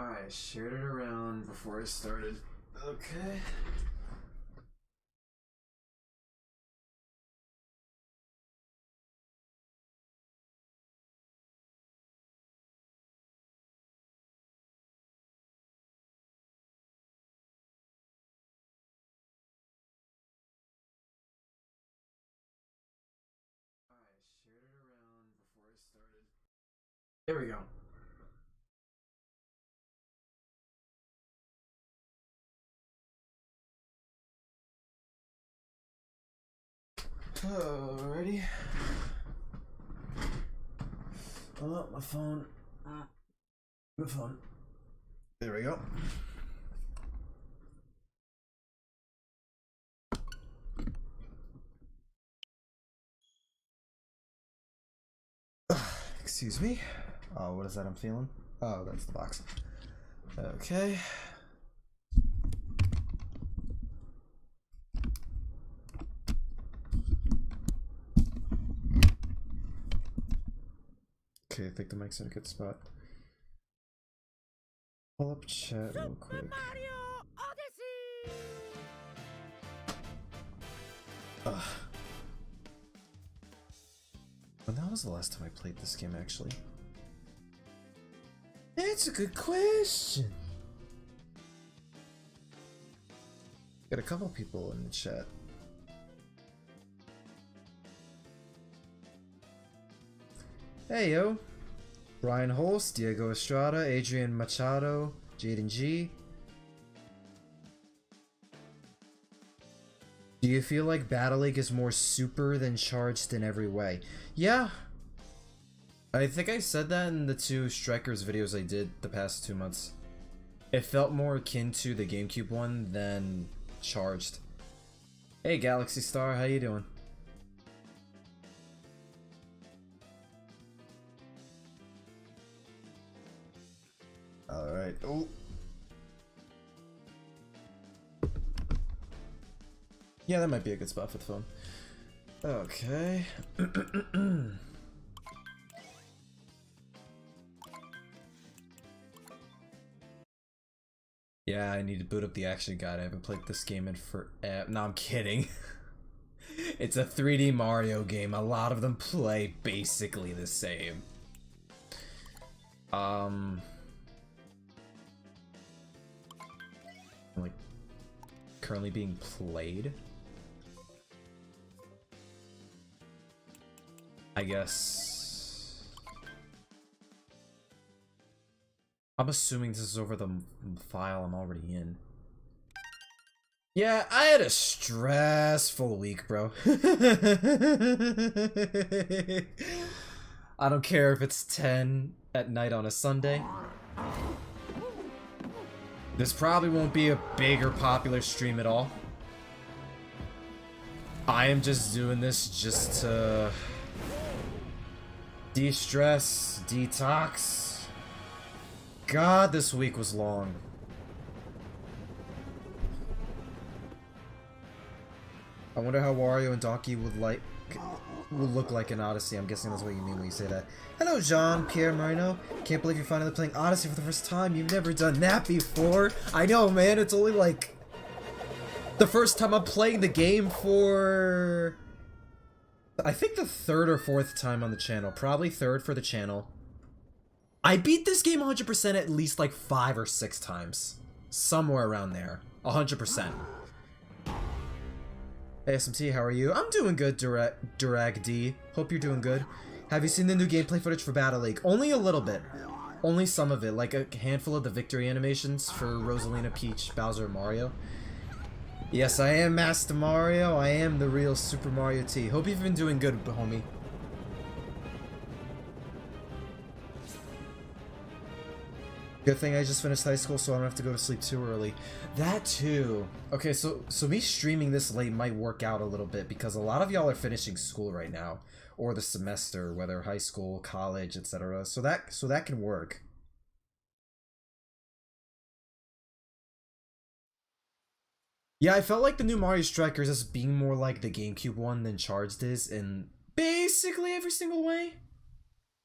I shared it around before I started. Okay. There we go. Alrighty. Oh, my phone. My phone. There we go. Excuse me. Oh, what is that I'm feeling? Oh, that's the box. Okay. Okay, I think the mic's in a good spot. Pull up chat real quick. Super Mario Odyssey! Ugh. When was the last time I played this game, actually? That's a good question. Got a couple people in the chat. Hey yo, Brian Holst, Diego Estrada, Adrian Machado, Jaden G. Do you feel like Battle League is more super than charged in every way? Yeah. I think I said that in the two Strikers videos I did the past 2 months. It felt more akin to the GameCube one than charged. Hey Galaxy Star, how you doing? Alright. Oh. Yeah, that might be a good spot for the phone. Okay. Yeah, I need to boot up the action guide. I haven't played this game in forever. No, I'm kidding. It's a 3D Mario game. A lot of them play basically the same. Like, currently being played? I guess... I'm assuming this is over the file I'm already in. Yeah, I had a stressful week, bro. I don't care if it's 10 at night on a Sunday. This probably won't be a big or popular stream at all. I am just doing this just to de-stress, detox. God, this week was long. I wonder how Wario and Donkey would look like in Odyssey. I'm guessing that's what you mean when you say that. Hello, Jean Pierre Marino. Can't believe you're finally playing Odyssey for the first time. You've never done that before. I know, man. It's only like the first time I'm playing the game for, I think, the third or fourth time on the channel. Probably third for the channel. I beat this game 100% at least like 5 or 6 times. Somewhere around there. 100%. Hey SMT, how are you? I'm doing good, Durag D. Hope you're doing good. Have you seen the new gameplay footage for Battle League? Only a little bit. Only some of it, like a handful of the victory animations for Rosalina, Peach, Bowser, and Mario. Yes, I am Master Mario. I am the real Super Mario T. Hope you've been doing good, homie. Good thing I just finished high school, so I don't have to go to sleep too early. That too. Okay, so me streaming this late might work out a little bit because a lot of y'all are finishing school right now, or the semester, whether high school, college, etc. So that can work. Yeah, I felt like the new Mario Strikers as being more like the GameCube one than Charged is in basically every single way.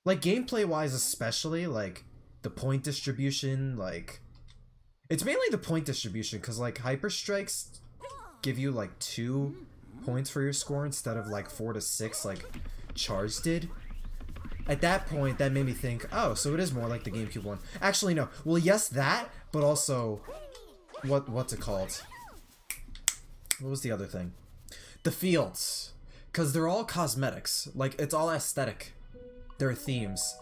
Like gameplay-wise, especially like. the point distribution, like it's mainly the point distribution, because like hyper strikes give you like 2 points for your score instead of like 4 to 6 like charge did. At that point, that made me think, oh, so it is more like the GameCube one. Actually, no. Well, yes, that, but also, what's it called? What was the other thing? The fields. Because they're all cosmetics. Like, it's all aesthetic. They're themes.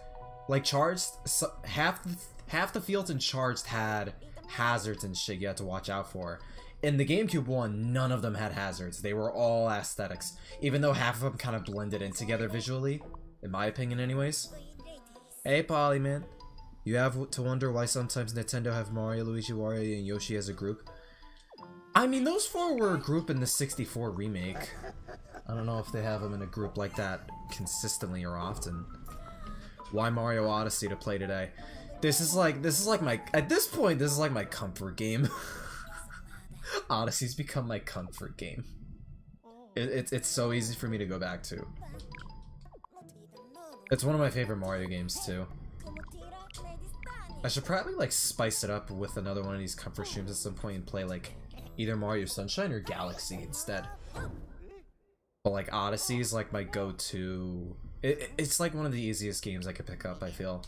Like, Charged, half the fields in Charged had hazards and shit you had to watch out for. In the GameCube one, none of them had hazards. They were all aesthetics. Even though half of them kind of blended in together visually. In my opinion, anyways. Hey, Polly, man. You have to wonder why sometimes Nintendo have Mario, Luigi, Wario, and Yoshi as a group. I mean, those 4 were a group in the 64 remake. I don't know if they have them in a group like that consistently or often. Why Mario Odyssey to play today? This is like my, at this point, this is like my comfort game. Odyssey's become my comfort game. It's so easy for me to go back to. It's one of my favorite Mario games, too. I should probably, like, spice it up with another one of these comfort streams at some point and play, like, either Mario Sunshine or Galaxy instead. But, like, Odyssey is, like, my go-to. It's, like, one of the easiest games I could pick up, I feel.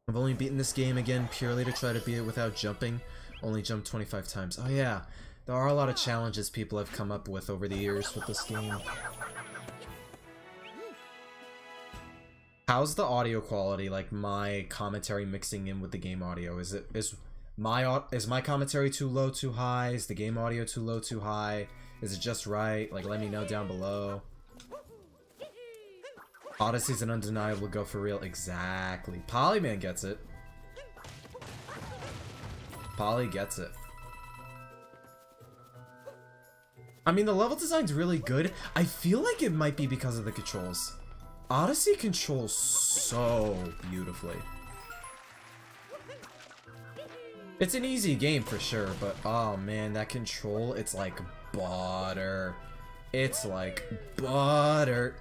I've only beaten this game again purely to try to beat it without jumping. Only jumped 25 times. Oh, yeah. There are a lot of challenges people have come up with over the years with this game. How's the audio quality, like my commentary mixing in with the game audio? Is my commentary too low, too high? Is the game audio too low, too high? Is it just right? Like, let me know down below. Odyssey's an undeniable go for real. Exactly. Polyman gets it. Poly gets it. I mean, the level design's really good. I feel like it might be because of the controls. Odyssey controls so beautifully. It's an easy game for sure, but oh man, that control, it's like butter. It's like butter.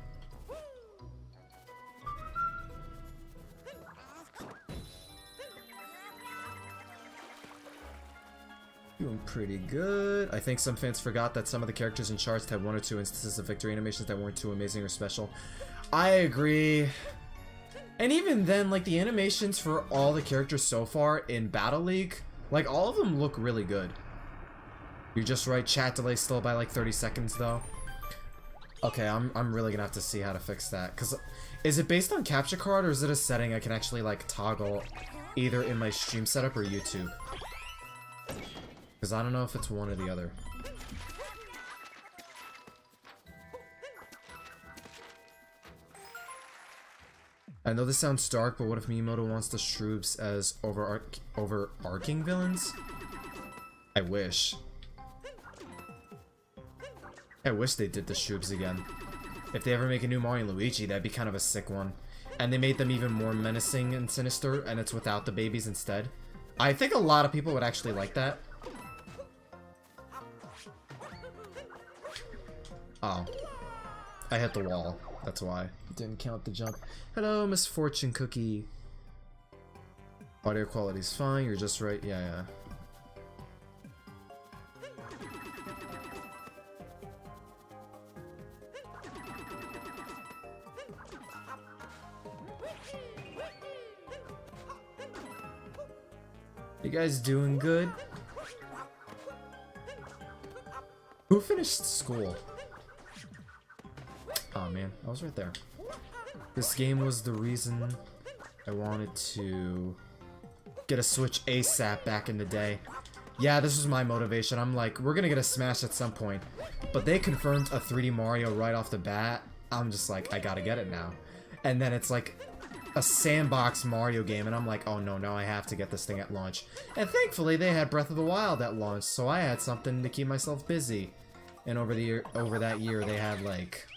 Doing pretty good. I think some fans forgot that some of the characters in Charged had 1 or 2 instances of victory animations that weren't too amazing or special. I agree. And even then, like, the animations for all the characters so far in Battle League, like, all of them look really good. You're just right, chat delay still by like 30 seconds though. Okay, I'm really gonna have to see how to fix that. Cause is it based on capture card or is it a setting I can actually like toggle either in my stream setup or YouTube? Cause I don't know if it's one or the other. I know this sounds dark, but what if Miyamoto wants the Shroobs as overarching villains? I wish. I wish they did the Shroobs again. If they ever make a new Mario and Luigi, that'd be kind of a sick one. And they made them even more menacing and sinister, and it's without the babies instead. I think a lot of people would actually like that. Oh. I hit the wall. That's why. Didn't count the jump. Hello, Miss Fortune Cookie. Audio quality's fine, you're just right. Yeah. You guys doing good? Who finished school? Oh man, I was right there. This game was the reason I wanted to get a Switch ASAP back in the day. Yeah, this was my motivation. I'm like, we're gonna get a Smash at some point. But they confirmed a 3D Mario right off the bat. I'm just like, I gotta get it now. And then it's like a sandbox Mario game, and I'm like, oh no, I have to get this thing at launch. And thankfully, they had Breath of the Wild at launch, so I had something to keep myself busy. And over that year, they had like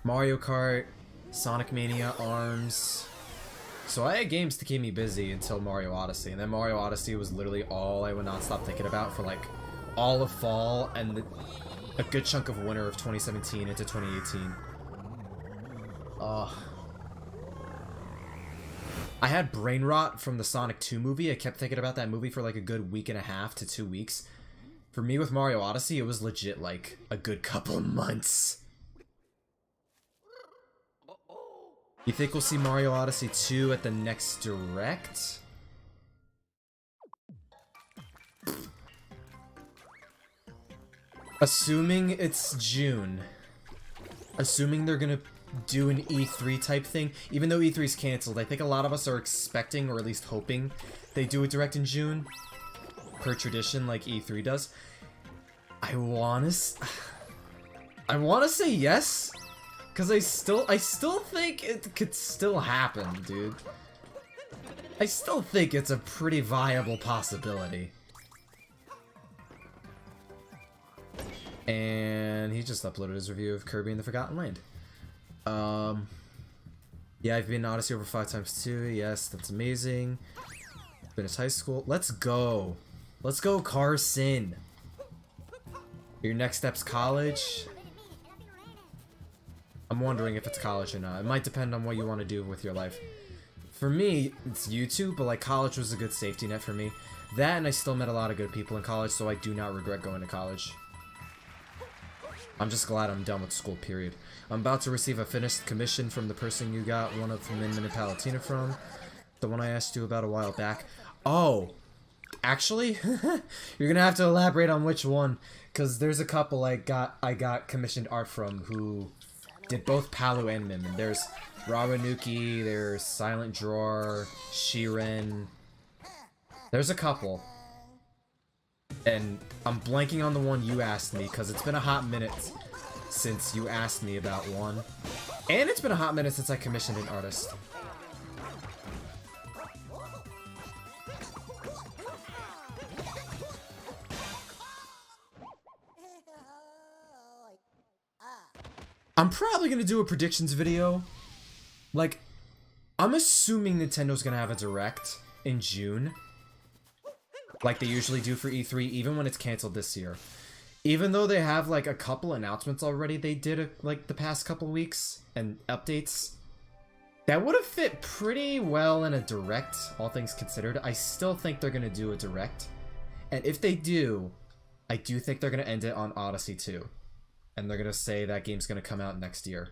Mario Kart, Sonic Mania, ARMS. So I had games to keep me busy until Mario Odyssey, and then Mario Odyssey was literally all I would not stop thinking about for like all of fall and a good chunk of winter of 2017 into 2018. I had brain rot from the Sonic 2 movie. I kept thinking about that movie for like a good week and a half to 2 weeks. For me with Mario Odyssey, it was legit like a good couple months. You think we'll see Mario Odyssey 2 at the next Direct? Assuming it's June. Assuming they're gonna do an E3 type thing. Even though E3's canceled, I think a lot of us are expecting, or at least hoping, they do a Direct in June. Per tradition, like E3 does. I wanna say yes. Cause I still think it could still happen, dude. I still think it's a pretty viable possibility. And he just uploaded his review of Kirby and the Forgotten Land. Yeah, I've been in Odyssey over 5 times too. Yes, that's amazing. Finished high school. Let's go. Let's go, Carson. Your next step's college. I'm wondering if it's college or not. It might depend on what you want to do with your life. For me, it's YouTube, but like college was a good safety net for me. That, and I still met a lot of good people in college, so I do not regret going to college. I'm just glad I'm done with school, period. I'm about to receive a finished commission from the person you got one of Min and Palatina from. The one I asked you about a while back. Oh! Actually? You're gonna have to elaborate on which one, because there's a couple I got commissioned art from who did both Palu and Mim. And there's Rawanuki, there's Silent Drawer, Shiren. There's a couple. And I'm blanking on the one you asked me, because it's been a hot minute since you asked me about one. And it's been a hot minute since I commissioned an artist. I'm probably gonna do a predictions video. Like, I'm assuming Nintendo's gonna have a Direct in June. Like they usually do for E3, even when it's canceled this year. Even though they have like a couple announcements already they did like the past couple weeks and updates. That would have fit pretty well in a Direct, all things considered. I still think they're gonna do a Direct. And if they do, I do think they're gonna end it on Odyssey 2. And they're gonna say that game's gonna come out next year.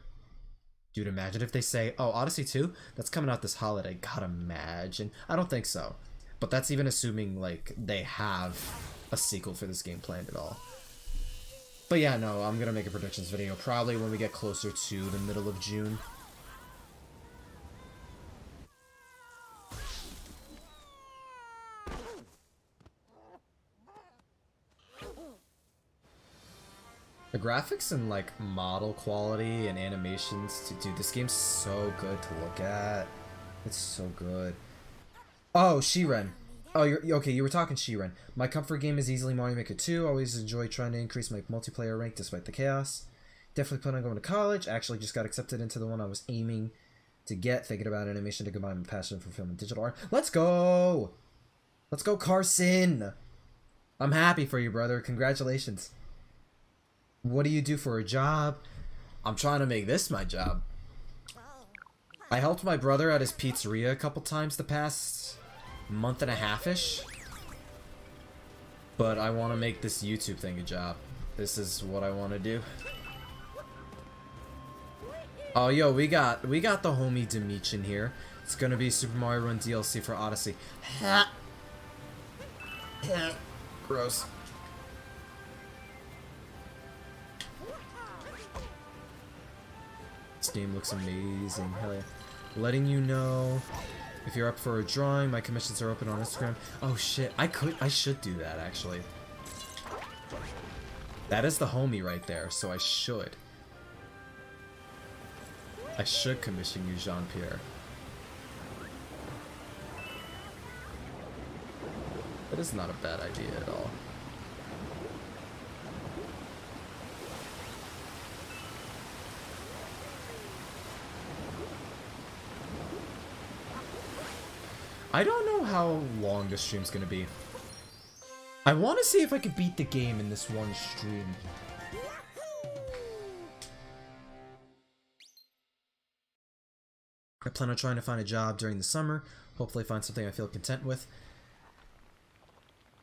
Dude, imagine if they say, oh, Odyssey 2? That's coming out this holiday. God, imagine. I don't think so. But that's even assuming, like, they have a sequel for this game planned at all. But yeah, no, I'm gonna make a predictions video probably when we get closer to the middle of June. The graphics and like model quality and animations, dude, this game's so good to look at. It's so good. Oh, Shiren. Oh, you're okay. You were talking Shiren. My comfort game is easily Mario Maker 2. Always enjoy trying to increase my multiplayer rank despite the chaos. Definitely plan on going to college. Actually, just got accepted into the one I was aiming to get. Thinking about animation to combine my passion for film and digital art. Let's go! Let's go, Carson! I'm happy for you, brother. Congratulations. What do you do for a job? I'm trying to make this my job. I helped my brother at his pizzeria a couple times the past month and a half-ish. But I want to make this YouTube thing a job. This is what I want to do. Oh, yo, we got the homie Dimitri here. It's gonna be Super Mario Run DLC for Odyssey. Gross. This game looks amazing. Hell yeah. Letting you know if you're up for a drawing. My commissions are open on Instagram. Oh shit, I should do that actually. That is the homie right there, so I should commission you, Jean-Pierre. That is not a bad idea at all. I don't know how long this stream's gonna be. I want to see if I could beat the game in this one stream. plan on trying to find a job during the summer. Hopefully find something I feel content with.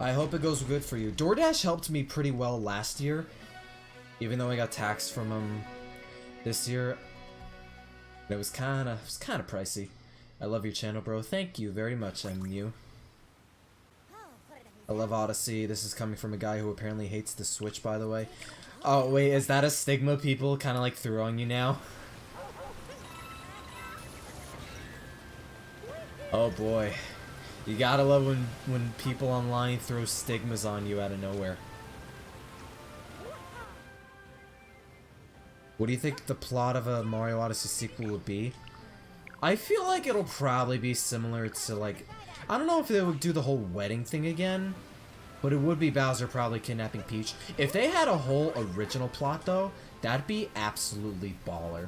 I hope it goes good for you. Doordash helped me pretty well last year. Even though I got taxed from them this year. It was kinda pricey. I love your channel, bro. Thank you very much, MU. I love Odyssey. This is coming from a guy who apparently hates the Switch, by the way. Oh, wait, is that a stigma people kind of like threw on you now? Oh boy. You gotta love when people online throw stigmas on you out of nowhere. What do you think the plot of a Mario Odyssey sequel would be? I feel like it'll probably be similar to, like... I don't know if they would do the whole wedding thing again, but it would be Bowser probably kidnapping Peach. If they had a whole original plot, though, that'd be absolutely baller.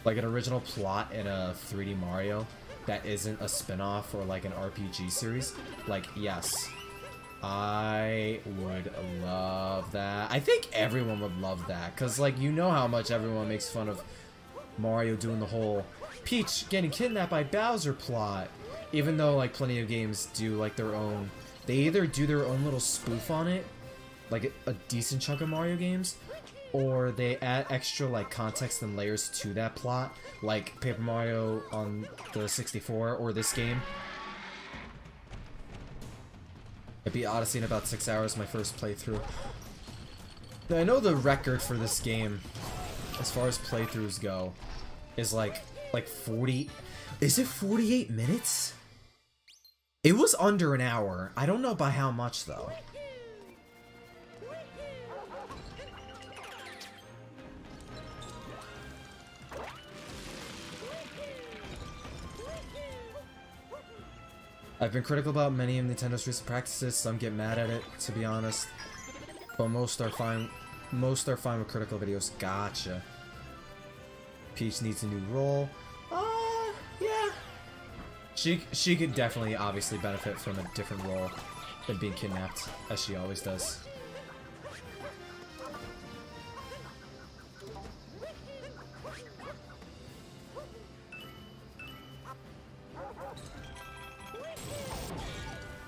Like an original plot in a 3D Mario that isn't a spin-off or like an RPG series. Like, yes. I would love that. I think everyone would love that. Because, like, you know how much everyone makes fun of Mario doing the whole Peach getting kidnapped by Bowser plot. Even though, like, plenty of games do, like, their own... They either do their own little spoof on it, like a decent chunk of Mario games, or they add extra, like, context and layers to that plot, like Paper Mario on the 64, or this game. I beat Odyssey in about 6 hours, my first playthrough. Now, I know the record for this game, as far as playthroughs go, is like 40... Is it 48 minutes? It was under an hour. I don't know by how much, though. I've been critical about many of Nintendo's recent practices. Some get mad at it, to be honest. But most are fine. Most are fine with critical videos. Gotcha. Peach needs a new role. Yeah. She could definitely, obviously, benefit from a different role than being kidnapped, as she always does.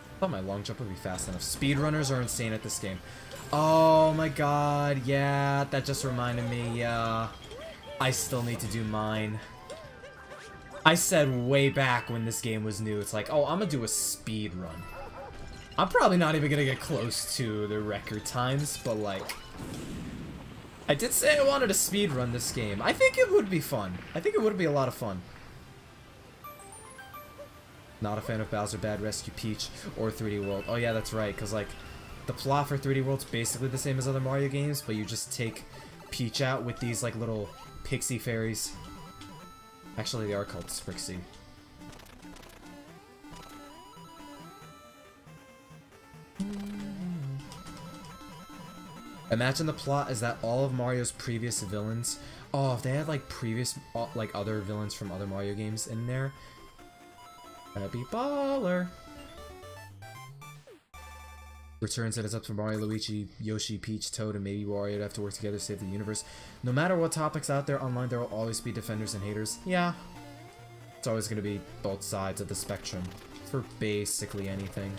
I thought my long jump would be fast enough. Speedrunners are insane at this game. Oh my god, yeah, that just reminded me, I still need to do mine. I said way back when this game was new, it's like, oh, I'm gonna do a speed run. I'm probably not even gonna get close to the record times, but like... I did say I wanted a speed run this game. I think it would be fun. I think it would be a lot of fun. Not a fan of Bowser Bad Rescue Peach or 3D World. Oh yeah, that's right, because like, the plot for 3D World's basically the same as other Mario games, but you just take Peach out with these like little pixie fairies. Actually, they are called Sprixie. Imagine the plot is that all of Mario's previous villains... Oh, if they had like previous, like other villains from other Mario games in there, that'd be baller. Returns that it's up to Mario, Luigi, Yoshi, Peach, Toad, and maybe Wario to have to work together to save the universe. No matter what topics out there online, there will always be defenders and haters. Yeah. It's always going to be both sides of the spectrum for basically anything.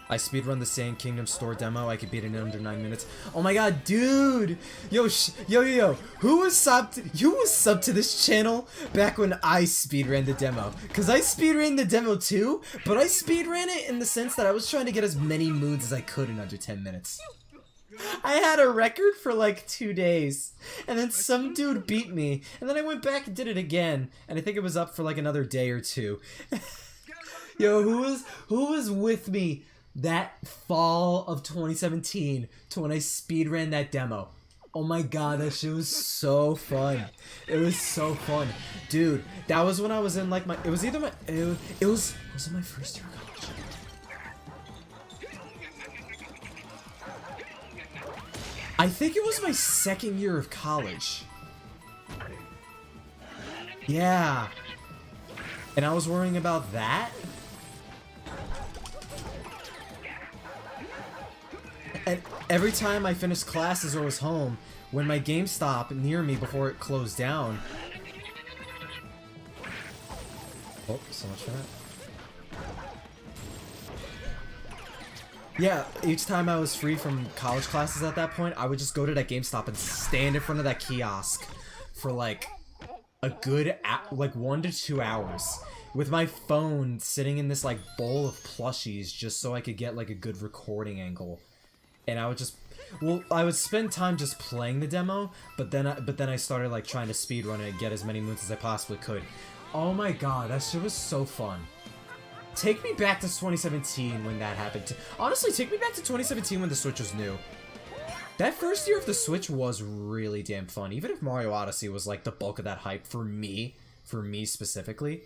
I speedrun the Sand Kingdom store demo. I could beat it in under 9 minutes. Oh my god, dude! Yo, yo. Who was subbed to this channel back when I speedran the demo? Because I speedran the demo too, but I speedran it in the sense that I was trying to get as many moons as I could in under 10 minutes. I had a record for like 2 days, and then some dude beat me, and then I went back and did it again, and I think it was up for like another day or two. Yo, who was with me that fall of 2017 to when I speedran that demo? Oh my god, that shit was so fun. It was so fun. Dude, that was when I was in like my... It was either my... was it my first year of college? I think it was my second year of college. Yeah. And I was worrying about that. And every time I finished classes or was home, when my GameStop near me before it closed down... Oh, so much for that. Yeah, each time I was free from college classes at that point, I would just go to that GameStop and stand in front of that kiosk for like a good, like 1 to 2 hours. With my phone sitting in this like bowl of plushies just so I could get like a good recording angle. And I would just, well, I would spend time just playing the demo, but then I started like trying to speedrun it and get as many moons as I possibly could. Oh my god, that shit was so fun. Take me back to 2017 when that happened. Honestly, take me back to 2017 when the Switch was new. That first year of the Switch was really damn fun, even if Mario Odyssey was like the bulk of that hype for me specifically.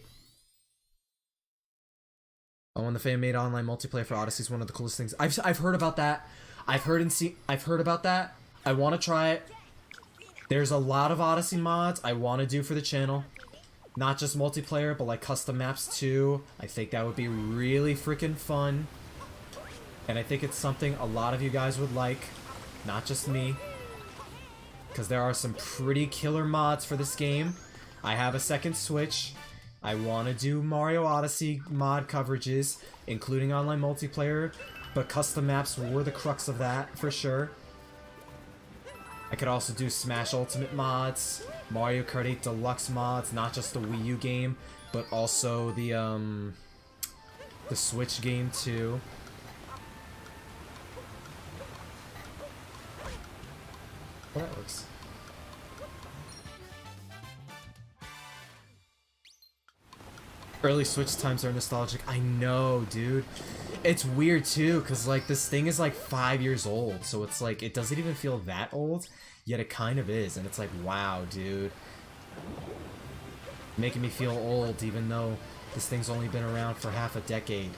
Oh, and the fan-made online multiplayer for Odyssey is one of the coolest things. I've heard about that. I've heard about that. I want to try it. There's a lot of Odyssey mods I want to do for the channel. Not just multiplayer, but like custom maps too. I think that would be really freaking fun. And I think it's something a lot of you guys would like. Not just me. Because there are some pretty killer mods for this game. I have a second Switch. I want to do Mario Odyssey mod coverages, including online multiplayer. But custom maps were the crux of that, for sure. I could also do Smash Ultimate mods, Mario Kart 8 Deluxe mods, not just the Wii U game, but also the Switch game too. Well, that works. Early Switch times are nostalgic. I know, dude. It's weird too, because like this thing is like 5 years old, so it's like it doesn't even feel that old, yet it kind of is, and it's like, wow, dude. Making me feel old, even though this thing's only been around for half a decade.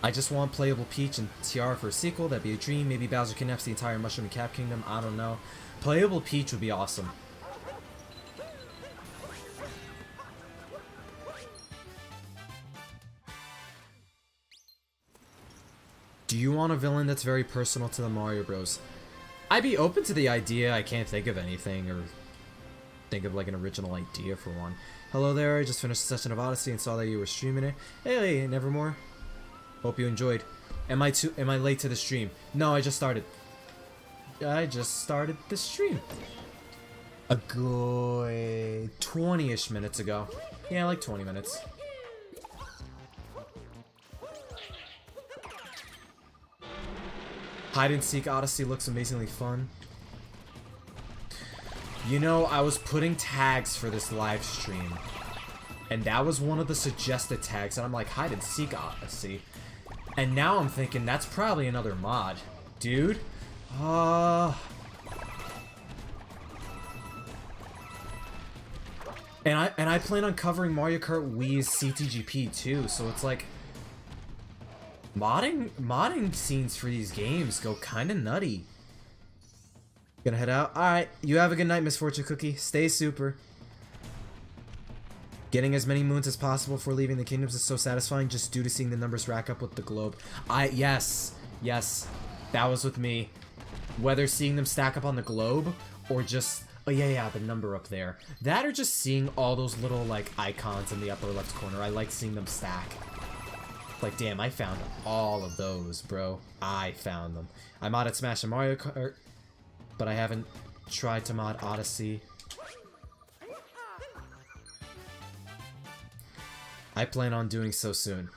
I just want playable Peach and Tiara for a sequel. That'd be a dream. Maybe Bowser kidnaps the entire Mushroom and Cap Kingdom. I don't know. Playable Peach would be awesome. Do you want a villain that's very personal to the Mario Bros? I'd be open to the idea. I can't think of anything or think of like an original idea for one. Hello there, I just finished a session of Odyssey and saw that you were streaming it. Hey, Nevermore. Hope you enjoyed. Am I late to the stream? No, I just started. I just started the stream. A good 20-ish minutes ago. Yeah, like 20 minutes. Hide and Seek Odyssey looks amazingly fun. You know, I was putting tags for this live stream, and that was one of the suggested tags, and I'm like, Hide and Seek Odyssey. And now I'm thinking that's probably another mod. Dude? And I plan on covering Mario Kart Wii's CTGP too, so it's like modding scenes for these games go kind of nutty. Gonna head out. Alright, you have a good night, Miss Fortune Cookie. Stay super. Getting as many moons as possible before leaving the kingdoms is so satisfying just due to seeing the numbers rack up with the globe. Yes, that was with me. Whether seeing them stack up on the globe or just, oh yeah, the number up there. That or just seeing all those little like icons in the upper left corner. I like seeing them stack. Like, damn, I found all of those, bro. I found them. I modded Smash and Mario Kart, but I haven't tried to mod Odyssey. I plan on doing so soon.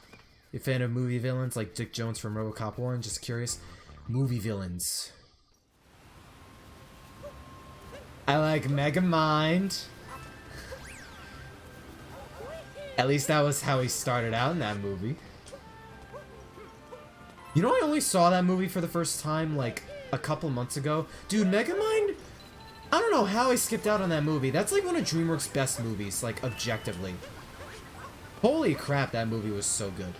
You a fan of movie villains like Dick Jones from RoboCop 1? Just curious. Movie villains. I like Megamind. At least that was how he started out in that movie. You know, I only saw that movie for the first time like a couple months ago. Dude, Megamind? I don't know how I skipped out on that movie. That's like one of DreamWorks' best movies, like objectively. Holy crap, that movie was so good.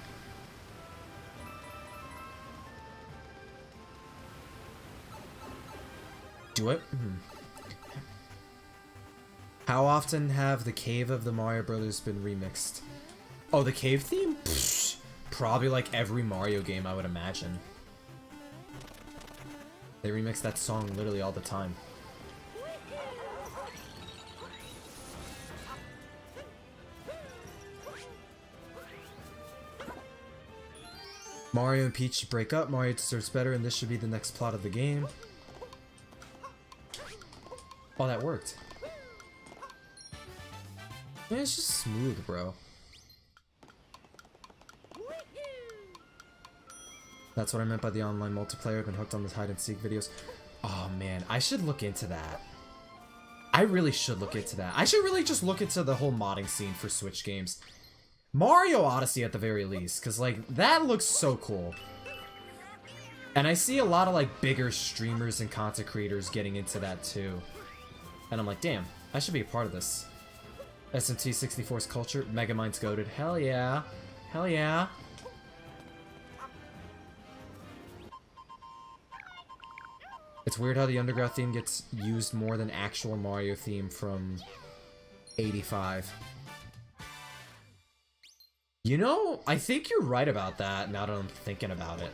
Do it? How often have the Cave of the Mario Brothers been remixed? Oh, the cave theme? Pfft, probably like every Mario game, I would imagine. They remix that song literally all the time. Mario and Peach should break up. Mario deserves better, and this should be the next plot of the game. Oh, that worked. Man, it's just smooth, bro. That's what I meant by the online multiplayer. I've been hooked on the hide-and-seek videos. Oh, man. I should look into that. I really should look into that. I should really just look into the whole modding scene for Switch games. Mario Odyssey at the very least, because, like, that looks so cool. And I see a lot of, like, bigger streamers and content creators getting into that, too. And I'm like, damn, I should be a part of this. SMT64's culture, Megamind's goated. Hell yeah. Hell yeah. It's weird how the underground theme gets used more than actual Mario theme from 85. You know, I think you're right about that now that I'm thinking about it.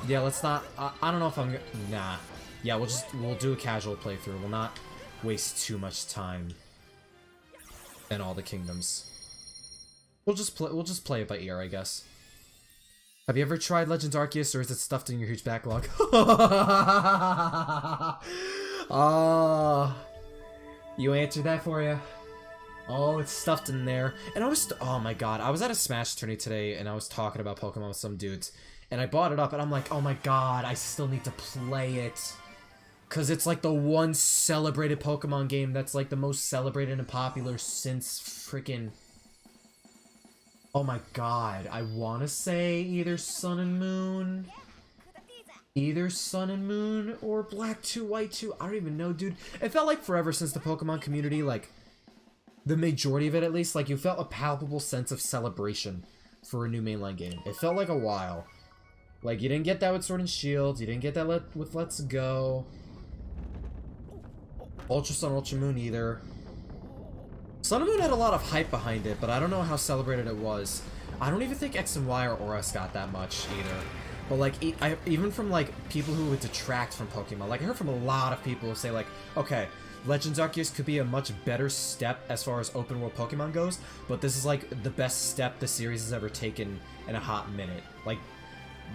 Yeah, let's not, I don't know if I'm gonna, nah. Yeah, we'll do a casual playthrough. We'll not waste too much time in all the kingdoms. We'll just play it by ear, I guess. Have you ever tried Legends Arceus, or is it stuffed in your huge backlog? You answered that for you. Oh, it's stuffed in there. And I was, oh my god, I was at a Smash tourney today, and I was talking about Pokemon with some dudes. And I bought it up, and I'm like, oh my god, I still need to play it. Because it's like the one celebrated Pokemon game that's like the most celebrated and popular since freaking... Oh my god, I want to say either Sun and Moon. Either Sun and Moon or Black 2, White 2. I don't even know, dude. It felt like forever since the Pokemon community, like, the majority of it at least, like, you felt a palpable sense of celebration for a new mainline game. It felt like a while. Like, you didn't get that with Sword and Shield. You didn't get that with Let's Go. Ultra Sun, Ultra Moon either. Sun and Moon had a lot of hype behind it, but I don't know how celebrated it was. I don't even think X and Y or Auras got that much either. But like, even from like people who would detract from Pokemon, like I heard from a lot of people who say like, okay, Legends Arceus could be a much better step as far as open world Pokemon goes, but this is like the best step the series has ever taken in a hot minute. Like,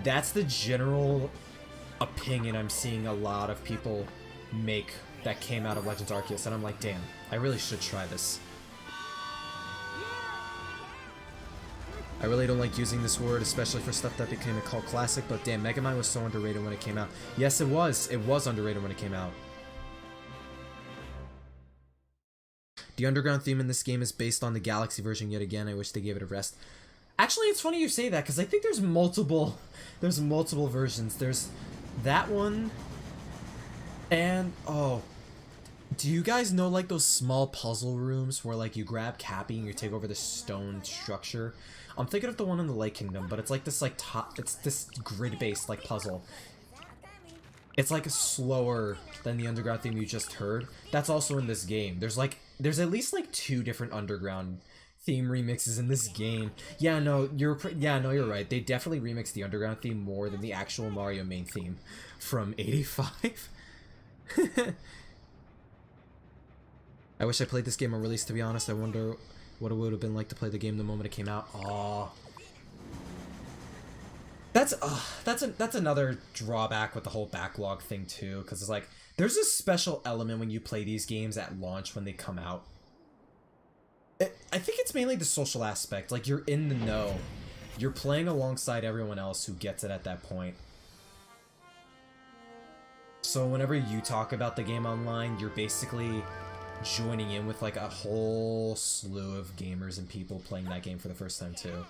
that's the general opinion I'm seeing a lot of people make that came out of Legends Arceus, and I'm like, damn, I really should try this. I really don't like using this word, especially for stuff that became a cult classic, but damn, Megamind was so underrated when it came out. Yes, it was. It was underrated when it came out. The underground theme in this game is based on the Galaxy version yet again. I wish they gave it a rest. Actually, it's funny you say that, because I think there's multiple versions. There's that one, and, oh, do you guys know, like, those small puzzle rooms where, like, you grab Cappy and you take over the stone structure? I'm thinking of the one in the Lake Kingdom, but it's like this, like, it's this grid-based, like, puzzle. It's, like, slower than the underground theme you just heard. That's also in this game. There's at least, like, 2 different underground theme remixes in this game. Yeah, no, you're right. They definitely remixed the underground theme more than the actual Mario main theme from 85. I wish I played this game on release, to be honest. I wonder what it would have been like to play the game the moment it came out. Aw. That's another drawback with the whole backlog thing, too, because it's like, there's a special element when you play these games at launch when they come out. I think it's mainly the social aspect. Like, you're in the know. You're playing alongside everyone else who gets it at that point. So whenever you talk about the game online, you're basically joining in with like a whole slew of gamers and people playing that game for the first time too.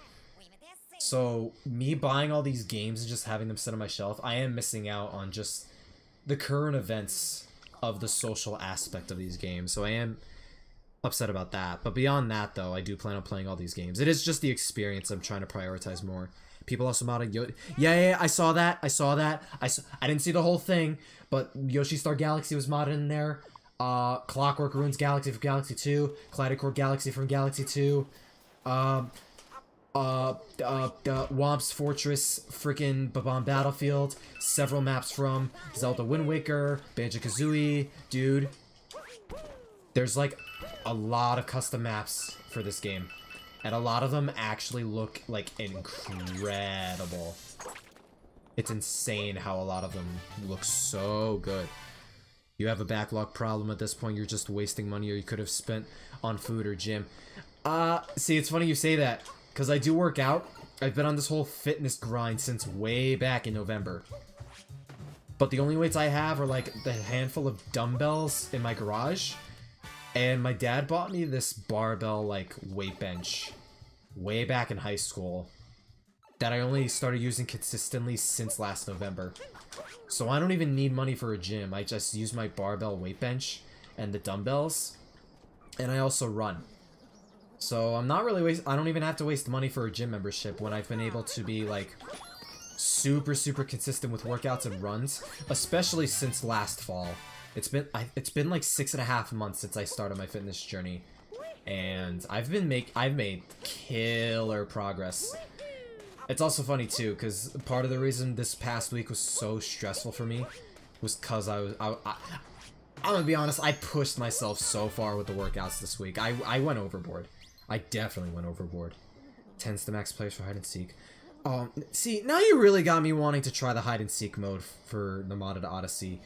So me buying all these games and just having them sit on my shelf, I am missing out on just the current events of the social aspect of these games. So I am upset about that. But beyond that though, I do plan on playing all these games. It is just the experience I'm trying to prioritize more. People also modded yeah, I saw that. I didn't see the whole thing, but Yoshi Star Galaxy was modded in there. Clockwork Ruins Galaxy from Galaxy 2, Kaleidocore Galaxy from Galaxy 2. Womp's Fortress, freaking Bob-omb Battlefield, several maps from Zelda Wind Waker, Banjo-Kazooie, dude. There's like a lot of custom maps for this game, and a lot of them actually look like incredible. It's insane how a lot of them look so good. You have a backlog problem at this point, you're just wasting money or you could have spent on food or gym. See, it's funny you say that, because I do work out. I've been on this whole fitness grind since way back in November. But the only weights I have are like the handful of dumbbells in my garage. And my dad bought me this barbell like weight bench way back in high school that I only started using consistently since last November. So I don't even need money for a gym. I just use my barbell weight bench and the dumbbells. And I also run. So I'm not really I don't even have to waste money for a gym membership when I've been able to be like super consistent with workouts and runs, especially since last fall. It's been like 6.5 months since I started my fitness journey, and I've made killer progress. It's also funny too, because part of the reason this past week was so stressful for me was because I'm gonna be honest, I pushed myself so far with the workouts this week. I went overboard. I definitely went overboard. 10's the max players for hide and seek. See, now you really got me wanting to try the hide and seek mode for the modded Odyssey.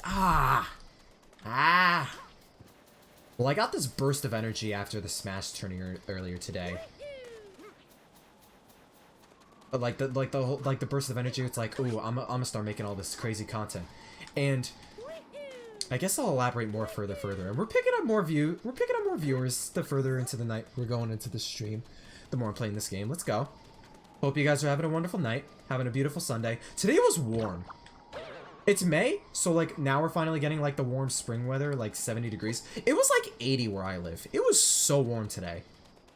Well, I got this burst of energy after the Smash tourney earlier today. But like the burst of energy, it's like, ooh, I'm gonna start making all this crazy content, and I guess I'll elaborate more further, and we're picking up more viewers the further into the night we're going into the stream. The more I'm playing this game, let's go. Hope you guys are having a wonderful night, having a beautiful Sunday. Today was warm. It's May, so like now we're finally getting like the warm spring weather, like 70 degrees. It was like 80 where I live. It was so warm today.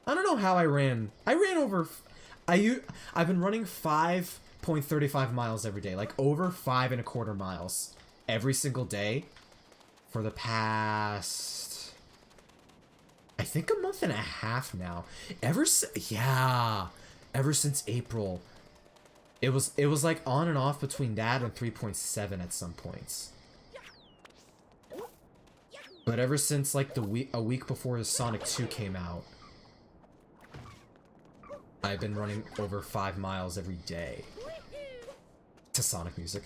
I don't know how I ran. I've been running 5.35 miles every day, like over 5.25 miles every single day for the past, I think, a month and a half now. Ever since April. It was like on and off between that and 3.7 at some points. But ever since like a week before the Sonic 2 came out, I've been running over 5 miles every day to Sonic music.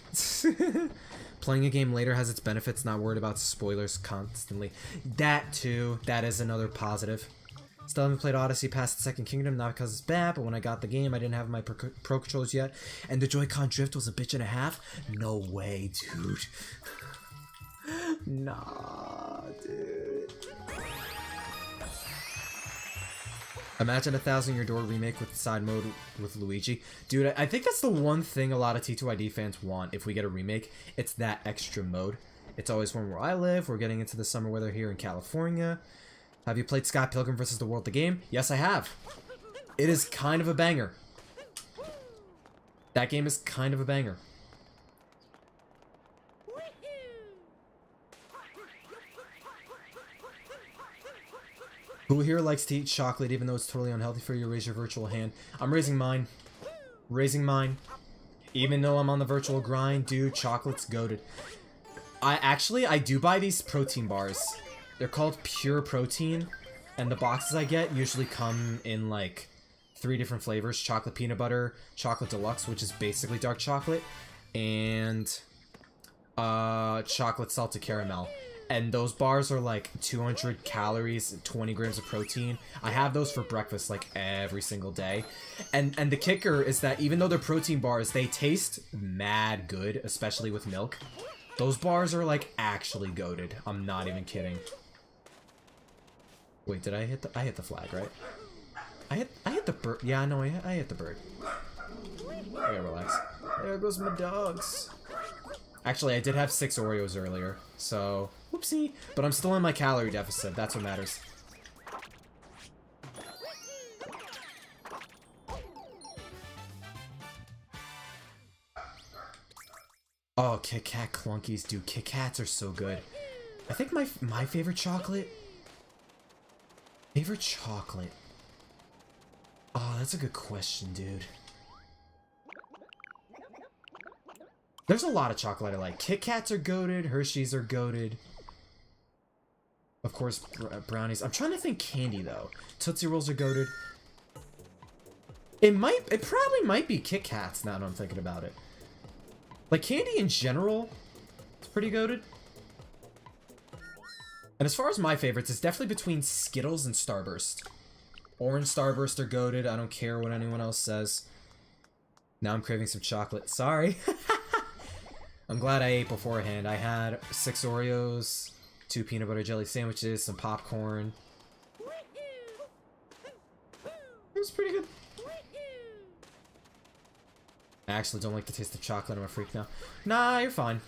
Playing a game later has its benefits, not worried about spoilers constantly. That too, that is another positive. Still haven't played Odyssey past the Second Kingdom, not because it's bad, but when I got the game, I didn't have my Pro Controllers yet, and the Joy-Con drift was a bitch and a half? No way, dude. Nah, dude. Imagine a 1,000 Year Door remake with side mode with Luigi. Dude, I think that's the one thing a lot of T2ID fans want if we get a remake. It's that extra mode. It's always warm where I live. We're getting into the summer weather here in California. Have you played Scott Pilgrim vs. the World, the game? Yes, I have. It is kind of a banger. That game is kind of a banger. Who here likes to eat chocolate even though it's totally unhealthy for you? Raise your virtual hand. I'm raising mine. Raising mine. Even though I'm on the virtual grind, dude, chocolate's goated. I do buy these protein bars. They're called Pure Protein, and the boxes I get usually come in like 3 different flavors: chocolate peanut butter, chocolate deluxe, which is basically dark chocolate, and chocolate salted caramel. And those bars are like 200 calories, 20 grams of protein. I have those for breakfast like every single day. And the kicker is that even though they're protein bars, they taste mad good, especially with milk. Those bars are like actually goated. I'm not even kidding. Wait, did I hit the flag, right? I hit the bird. Yeah, no, I hit the bird. I gotta relax. There goes my dogs. Actually, I did have 6 Oreos earlier, so whoopsie. But I'm still in my calorie deficit. That's what matters. Oh, Kit Kat Clunkies, dude. Kit Kats are so good. I think my favorite chocolate. Oh, that's a good question, dude. There's a lot of chocolate I like. Kit Kats are goated. Hershey's are goated. Of course, brownies. I'm trying to think candy, though. Tootsie Rolls are goated. It probably might be Kit Kats now that I'm thinking about it. Like, candy in general, it's pretty goated. And as far as my favorites, it's definitely between Skittles and Starburst. Orange Starburst are goated. I don't care what anyone else says. Now I'm craving some chocolate. Sorry. I'm glad I ate beforehand. I had 6 Oreos, 2 peanut butter jelly sandwiches, some popcorn. It was pretty good. I actually don't like the taste of chocolate. I'm a freak now. Nah, you're fine.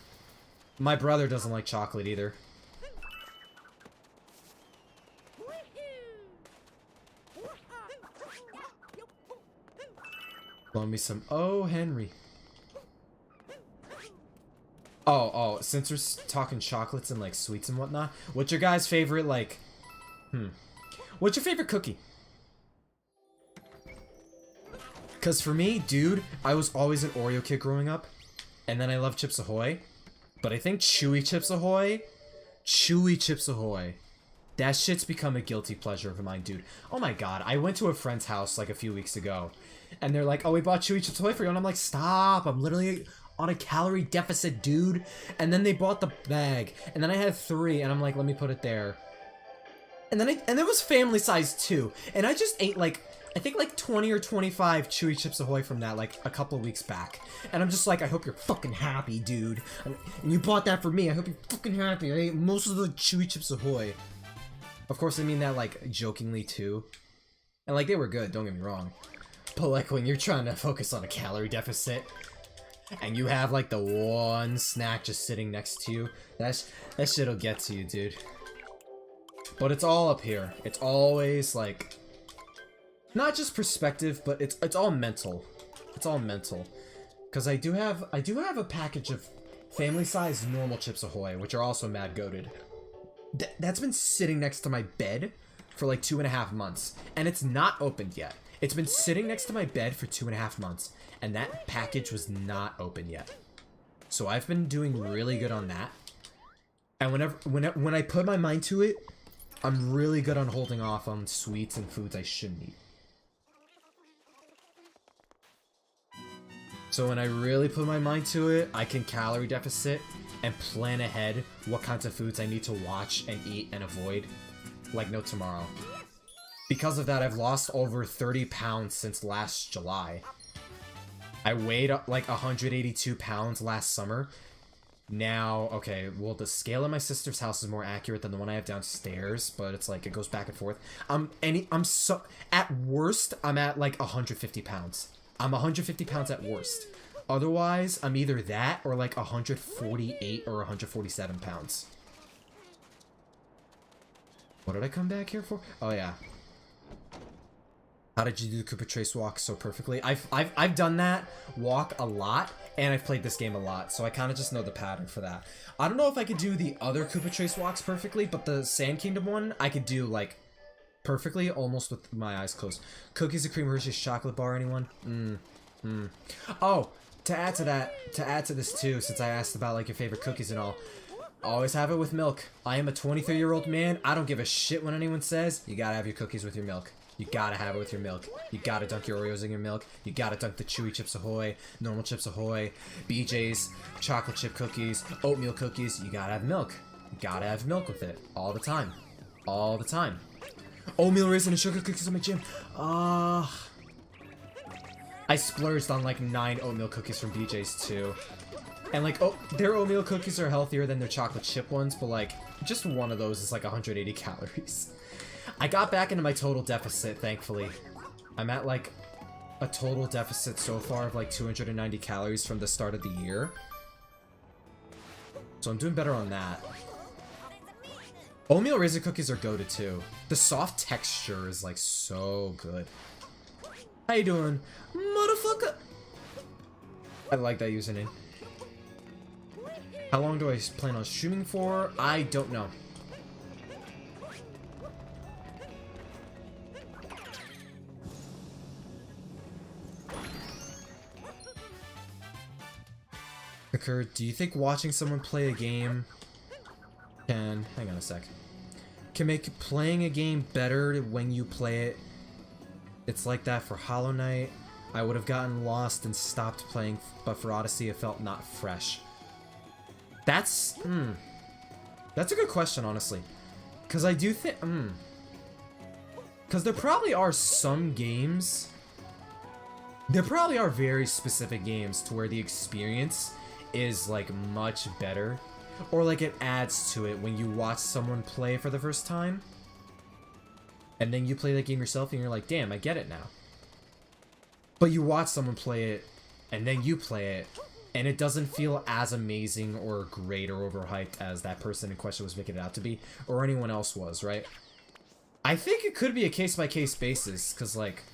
My brother doesn't like chocolate either. Loan me some. Oh, Henry. Oh, since we're talking chocolates and like sweets and whatnot, what's your guys' favorite, like, what's your favorite cookie? Because for me, dude, I was always an Oreo kid growing up, and then I love Chips Ahoy, but I think Chewy Chips Ahoy, that shit's become a guilty pleasure of mine, dude. Oh my god, I went to a friend's house like a few weeks ago, and they're like, oh, we bought Chewy Chips Ahoy for you, and I'm like, stop, I'm literally on a calorie deficit, dude. And then they bought the bag, and then I had 3, and I'm like, let me put it there. And then it was family size too, and I just ate like, I think like 20 or 25 Chewy Chips Ahoy from that like a couple of weeks back. And I'm just like, I hope you're fucking happy, dude. And you bought that for me, I hope you're fucking happy. I ate most of the Chewy Chips Ahoy. Of course I mean that like jokingly too. And like they were good, don't get me wrong. But like when you're trying to focus on a calorie deficit, and you have like the one snack just sitting next to you, that shit'll get to you, dude. But it's all up here. It's always like, not just perspective, but it's all mental. It's all mental. Cause I do have a package of family-sized normal Chips Ahoy, which are also mad goated. That's been sitting next to my bed for like 2.5 months, and it's not opened yet. It's been sitting next to my bed for 2.5 months, and that package was not open yet. So I've been doing really good on that. And when I put my mind to it, I'm really good on holding off on sweets and foods I shouldn't eat. So when I really put my mind to it, I can calorie deficit and plan ahead what kinds of foods I need to watch and eat and avoid like no tomorrow. Because of that, I've lost over 30 pounds since last July. I weighed like 182 pounds last summer. Now, okay, well, the scale at my sister's house is more accurate than the one I have downstairs, but it's like, it goes back and forth. At worst, I'm at like 150 pounds. I'm 150 pounds at worst. Otherwise, I'm either that or like 148 or 147 pounds. What did I come back here for? Oh, yeah. How did you do the Koopa Trace walk so perfectly? I've done that walk a lot, and I've played this game a lot, so I kind of just know the pattern for that. I don't know if I could do the other Koopa Trace walks perfectly, but the Sand Kingdom one, I could do, like, perfectly, almost with my eyes closed. Cookies and cream Hershey's chocolate bar, anyone? Oh, to add to this too, since I asked about, like, your favorite cookies and all, always have it with milk. I am a 23-year-old man. I don't give a shit when anyone says, you gotta have your cookies with your milk. You gotta have it with your milk. You gotta dunk your Oreos in your milk. You gotta dunk the Chewy Chips Ahoy, normal Chips Ahoy, BJ's, chocolate chip cookies, oatmeal cookies. You gotta have milk. You gotta have milk with it. All the time. All the time. Oatmeal raisin and sugar cookies in my gym. I splurged on like 9 oatmeal cookies from BJ's too. And like, oh, their oatmeal cookies are healthier than their chocolate chip ones, but like, just one of those is like 180 calories. I got back into my total deficit, thankfully. I'm at like a total deficit so far of like 290 calories from the start of the year. So I'm doing better on that. Oatmeal raisin cookies are goated too. The soft texture is like so good. How you doing, motherfucker? I like that username. How long do I plan on streaming for? I don't know. Concur, do you think watching someone play a game can... Hang on a sec. Can make playing a game better when you play it? It's like that for Hollow Knight. I would have gotten lost and stopped playing, but for Odyssey it felt not fresh. That's a good question, honestly. Because I do think... Because there probably are some games... There probably are very specific games to where the experience is, like, much better. Or, like, it adds to it when you watch someone play for the first time. And then you play that game yourself and you're like, damn, I get it now. But you watch someone play it, and then you play it, and it doesn't feel as amazing or great or overhyped as that person in question was making it out to be, or anyone else was, right? I think it could be a case-by-case basis, because, like,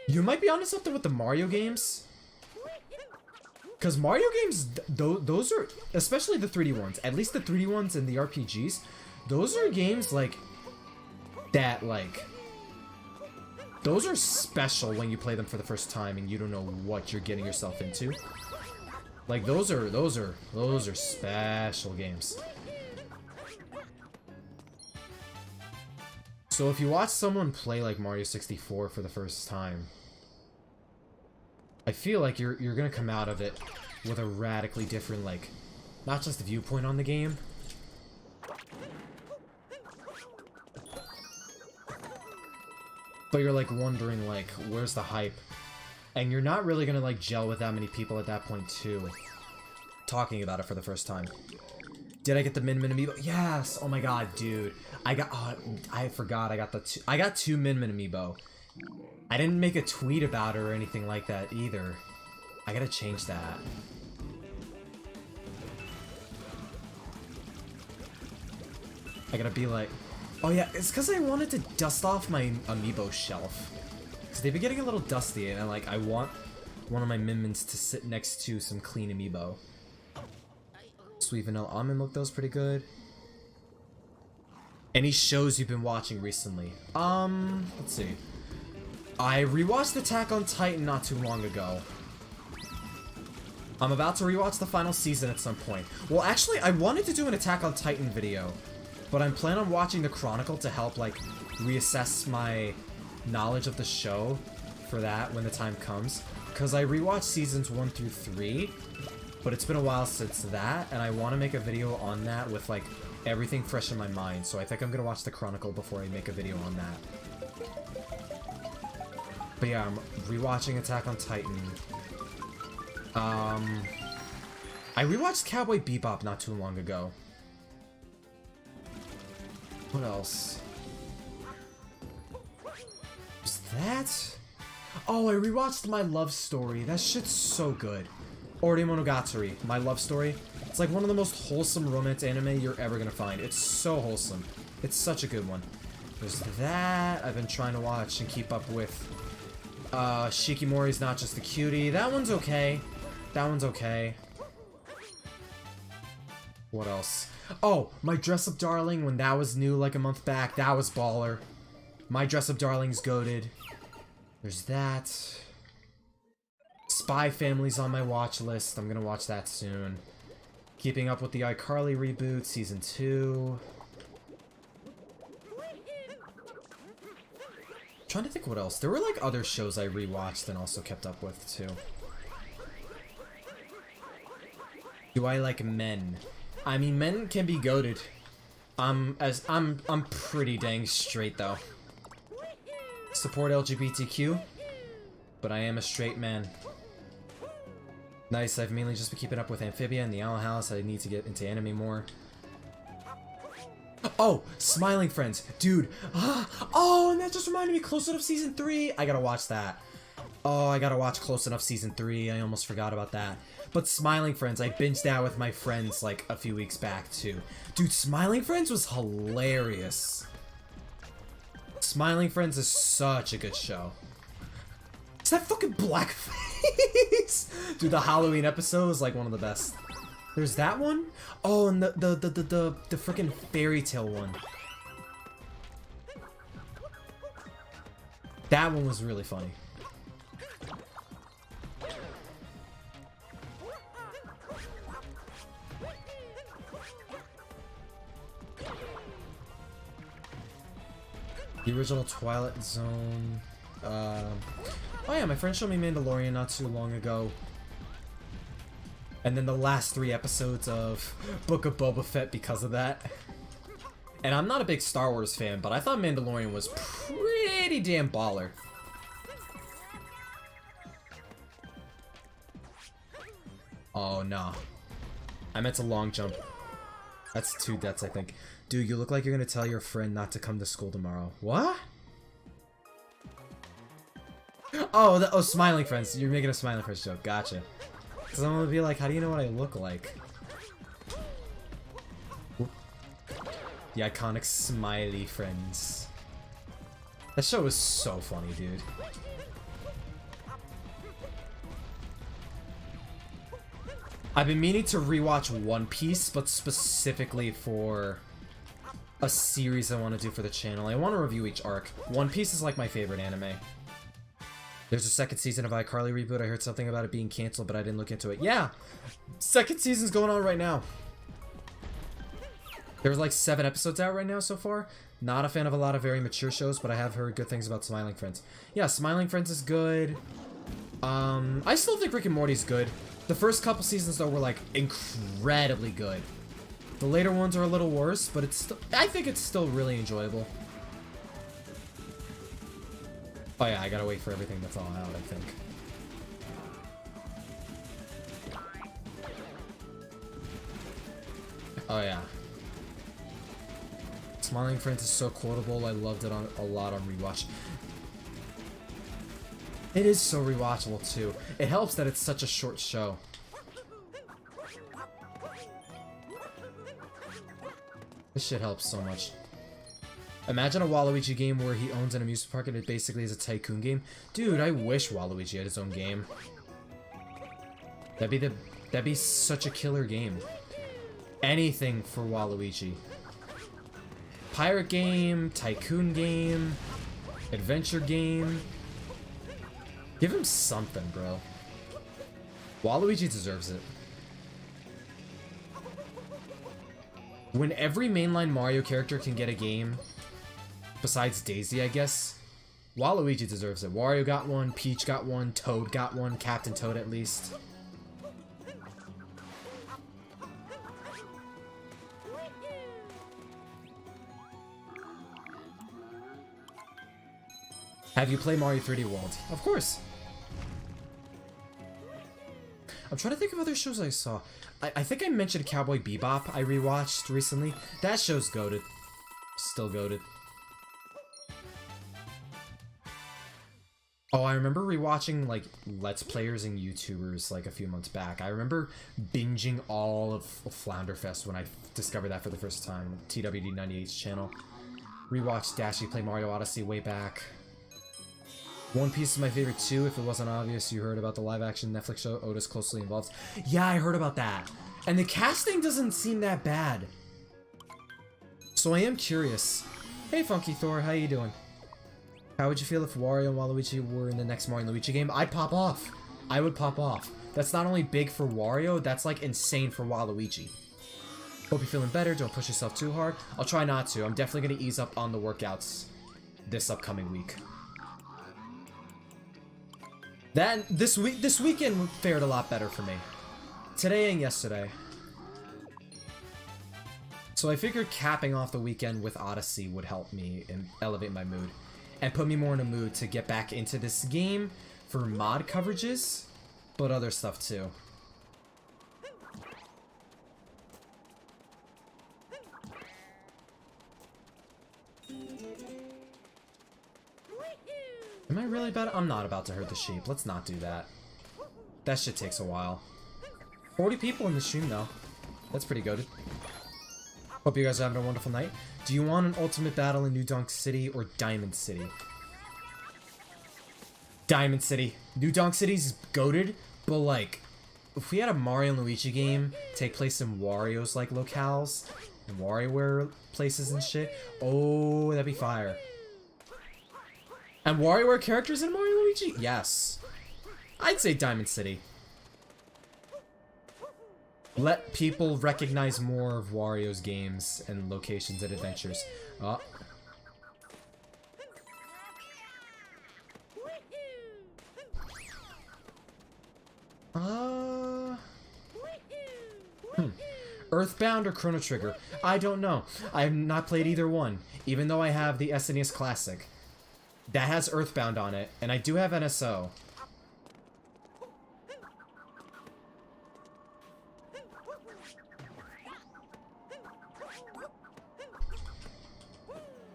you might be onto something with the Mario games. Because Mario games, those are, especially the 3D ones, at least the 3D ones and the RPGs, those are games, like, that, like... Those are special when you play them for the first time and you don't know what you're getting yourself into. Like, those are special games. So if you watch someone play, like, Mario 64 for the first time, I feel like you're gonna come out of it with a radically different, like, not just viewpoint on the game, but you're, like, wondering, like, where's the hype? And you're not really gonna, like, gel with that many people at that point, too. Talking about it for the first time. Did I get the Min Min Amiibo? Yes! Oh my god, dude. I forgot I got two Min Min Amiibo. I didn't make a tweet about it or anything like that, either. I gotta change that. I gotta be like... Oh yeah, it's because I wanted to dust off my amiibo shelf. Because they've been getting a little dusty, and I want one of my Min-Mins to sit next to some clean amiibo. Sweet Vanilla Almond Milk, that was pretty good. Any shows you've been watching recently? Let's see. I rewatched Attack on Titan not too long ago. I'm about to rewatch the final season at some point. Well, actually, I wanted to do an Attack on Titan video, but I'm planning on watching the Chronicle to help, like, reassess my knowledge of the show for that when the time comes. Because I rewatched seasons 1 through 3, but it's been a while since that, and I want to make a video on that with, like, everything fresh in my mind. So I think I'm going to watch the Chronicle before I make a video on that. But yeah, I'm rewatching Attack on Titan. I rewatched Cowboy Bebop not too long ago. What else? Was that? Oh, I rewatched My Love Story. That shit's so good. Ori Monogatari, My Love Story. It's like one of the most wholesome romance anime you're ever gonna find. It's so wholesome. It's such a good one. There's that. I've been trying to watch and keep up with Shikimori's Not Just a Cutie. That one's okay. That one's okay. What else? Oh, My Dress Up Darling, when that was new like a month back, that was baller. My Dress Up Darling's goated. There's that. Spy Family's on my watch list. I'm gonna watch that soon. Keeping up with the iCarly reboot, Season 2. Trying to think what else. There were like other shows I rewatched and also kept up with too. Do I like men? I mean, men can be goated. I'm pretty dang straight though. Support LGBTQ, but I am a straight man. Nice, I've mainly just been keeping up with Amphibia and the Owl House. I need to get into anime more. Oh, Smiling Friends. Dude. Oh, and that just reminded me, Close Enough Season 3. I gotta watch that. Oh, I gotta watch Close Enough Season 3. I almost forgot about that. But Smiling Friends, I binged that with my friends like a few weeks back too. Dude, Smiling Friends was hilarious. Smiling Friends is such a good show. Is that fucking blackface? Dude, the Halloween episode is like one of the best. There's that one? Oh, and the freaking fairy tale one. That one was really funny. The original Twilight Zone. Oh yeah, my friend showed me Mandalorian not too long ago. And then the last 3 episodes of Book of Boba Fett because of that. And I'm not a big Star Wars fan, but I thought Mandalorian was pretty damn baller. Oh, no. I meant to long jump. That's 2 deaths, I think. Dude, you look like you're gonna tell your friend not to come to school tomorrow. What? Oh, oh, Smiling Friends. You're making a Smiling Friends joke. Gotcha. Because I'm gonna be like, how do you know what I look like? Oop. The iconic Smiley Friends. That show was so funny, dude. I've been meaning to rewatch One Piece, but specifically for a series I want to do for the channel. I want to review each arc. One Piece is like my favorite anime. There's a 2nd season of iCarly reboot. I heard something about it being canceled, but I didn't look into it. Yeah! 2nd season's going on right now. There's like 7 episodes out right now so far. Not a fan of a lot of very mature shows, but I have heard good things about Smiling Friends. Yeah, Smiling Friends is good. I still think Rick and Morty's good. The first couple seasons, though, were, like, incredibly good. The later ones are a little worse, but it's I think it's still really enjoyable. Oh yeah, I gotta wait for everything to thaw out, I think. Oh yeah. Smiling Friends is so quotable, I loved it a lot on rewatch. It is so rewatchable too. It helps that it's such a short show. This shit helps so much. Imagine a Waluigi game where he owns an amusement park and it basically is a tycoon game. Dude, I wish Waluigi had his own game. That'd be such a killer game. Anything for Waluigi. Pirate game, tycoon game, adventure game. Give him something, bro. Waluigi deserves it. When every mainline Mario character can get a game, besides Daisy, I guess, Waluigi deserves it. Wario got one, Peach got one, Toad got one, Captain Toad at least. Have you played Mario 3D World? Of course. I'm trying to think of other shows I saw. I think I mentioned Cowboy Bebop I rewatched recently. That show's goated. Still goated. Oh, I remember rewatching, like, Let's Players and YouTubers, like, a few months back. I remember binging all of Flounderfest when I discovered that for the first time. TWD98's channel. Rewatched Dashy play Mario Odyssey way back. One Piece is my favorite too. If it wasn't obvious, you heard about the live-action Netflix show Otis closely involved. Yeah, I heard about that. And the casting doesn't seem that bad. So I am curious. Hey, Funky Thor, how you doing? How would you feel if Wario and Waluigi were in the next Mario and Luigi game? I'd pop off. I would pop off. That's not only big for Wario, that's like insane for Waluigi. Hope you're feeling better. Don't push yourself too hard. I'll try not to. I'm definitely going to ease up on the workouts this upcoming week. This weekend fared a lot better for me. Today and yesterday. So I figured capping off the weekend with Odyssey would help me and elevate my mood. And put me more in a mood to get back into this game for mod coverages, but other stuff too. Am I really about it? I'm not about to hurt the sheep. Let's not do that. That shit takes a while. 40 people in the stream though. That's pretty good. Hope you guys are having a wonderful night. Do you want an ultimate battle in New Donk City or Diamond City? Diamond City. New Donk City's goated, but like, if we had a Mario and Luigi game take place in Wario's like locales and WarioWare places and shit, oh, that'd be fire. And WarioWare characters in Mario and Luigi? Yes. I'd say Diamond City. Let people recognize more of Wario's games and locations and adventures. Oh. Earthbound or Chrono Trigger? I don't know. I have not played either one, even though I have the SNES Classic. That has Earthbound on it, and I do have NSO.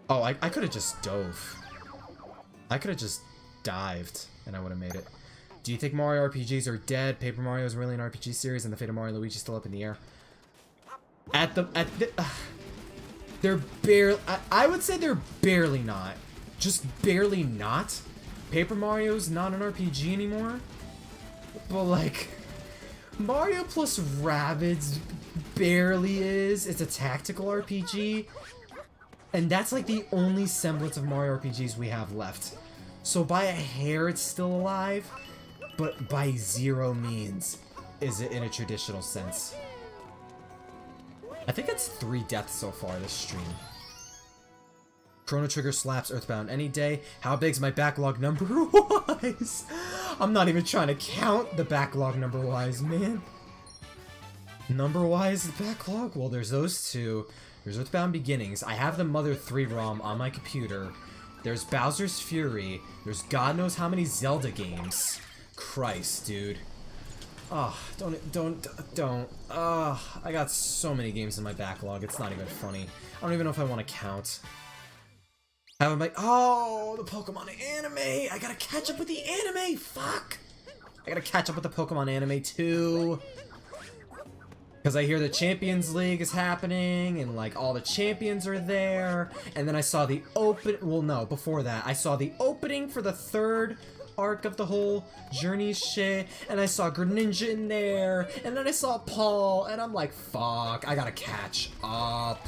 Oh, I could have just dove. I could have just dived, and I would have made it. Do you think Mario RPGs are dead? Paper Mario is really an RPG series, and the fate of Mario and Luigi still up in the air. They're barely. I would say they're barely not. Just barely not. Paper Mario's not an RPG anymore. But like, Mario plus Rabbids barely is. It's a tactical RPG. And that's like the only semblance of Mario RPGs we have left. So by a hair it's still alive, but by zero means is it in a traditional sense. I think that's 3 deaths so far this stream. Chrono Trigger slaps Earthbound any day. How big's my backlog number-wise? I'm not even trying to count the backlog number-wise, man. Number-wise, the backlog? Well, there's those 2. There's Earthbound Beginnings. I have the Mother 3 ROM on my computer. There's Bowser's Fury. There's God knows how many Zelda games. Christ, dude. Oh, don't. I got so many games in my backlog. It's not even funny. I don't even know if I want to count. I'm like, oh, the Pokemon anime. I gotta catch up with the anime. Fuck. I gotta catch up with the Pokemon anime too. Because I hear the Champions League is happening, and like all the champions are there. And then I saw the well, no, before that, I saw the opening for the 3rd arc of the whole Journey shit, and I saw Greninja in there, and then I saw Paul, and I'm like, fuck, I gotta catch up.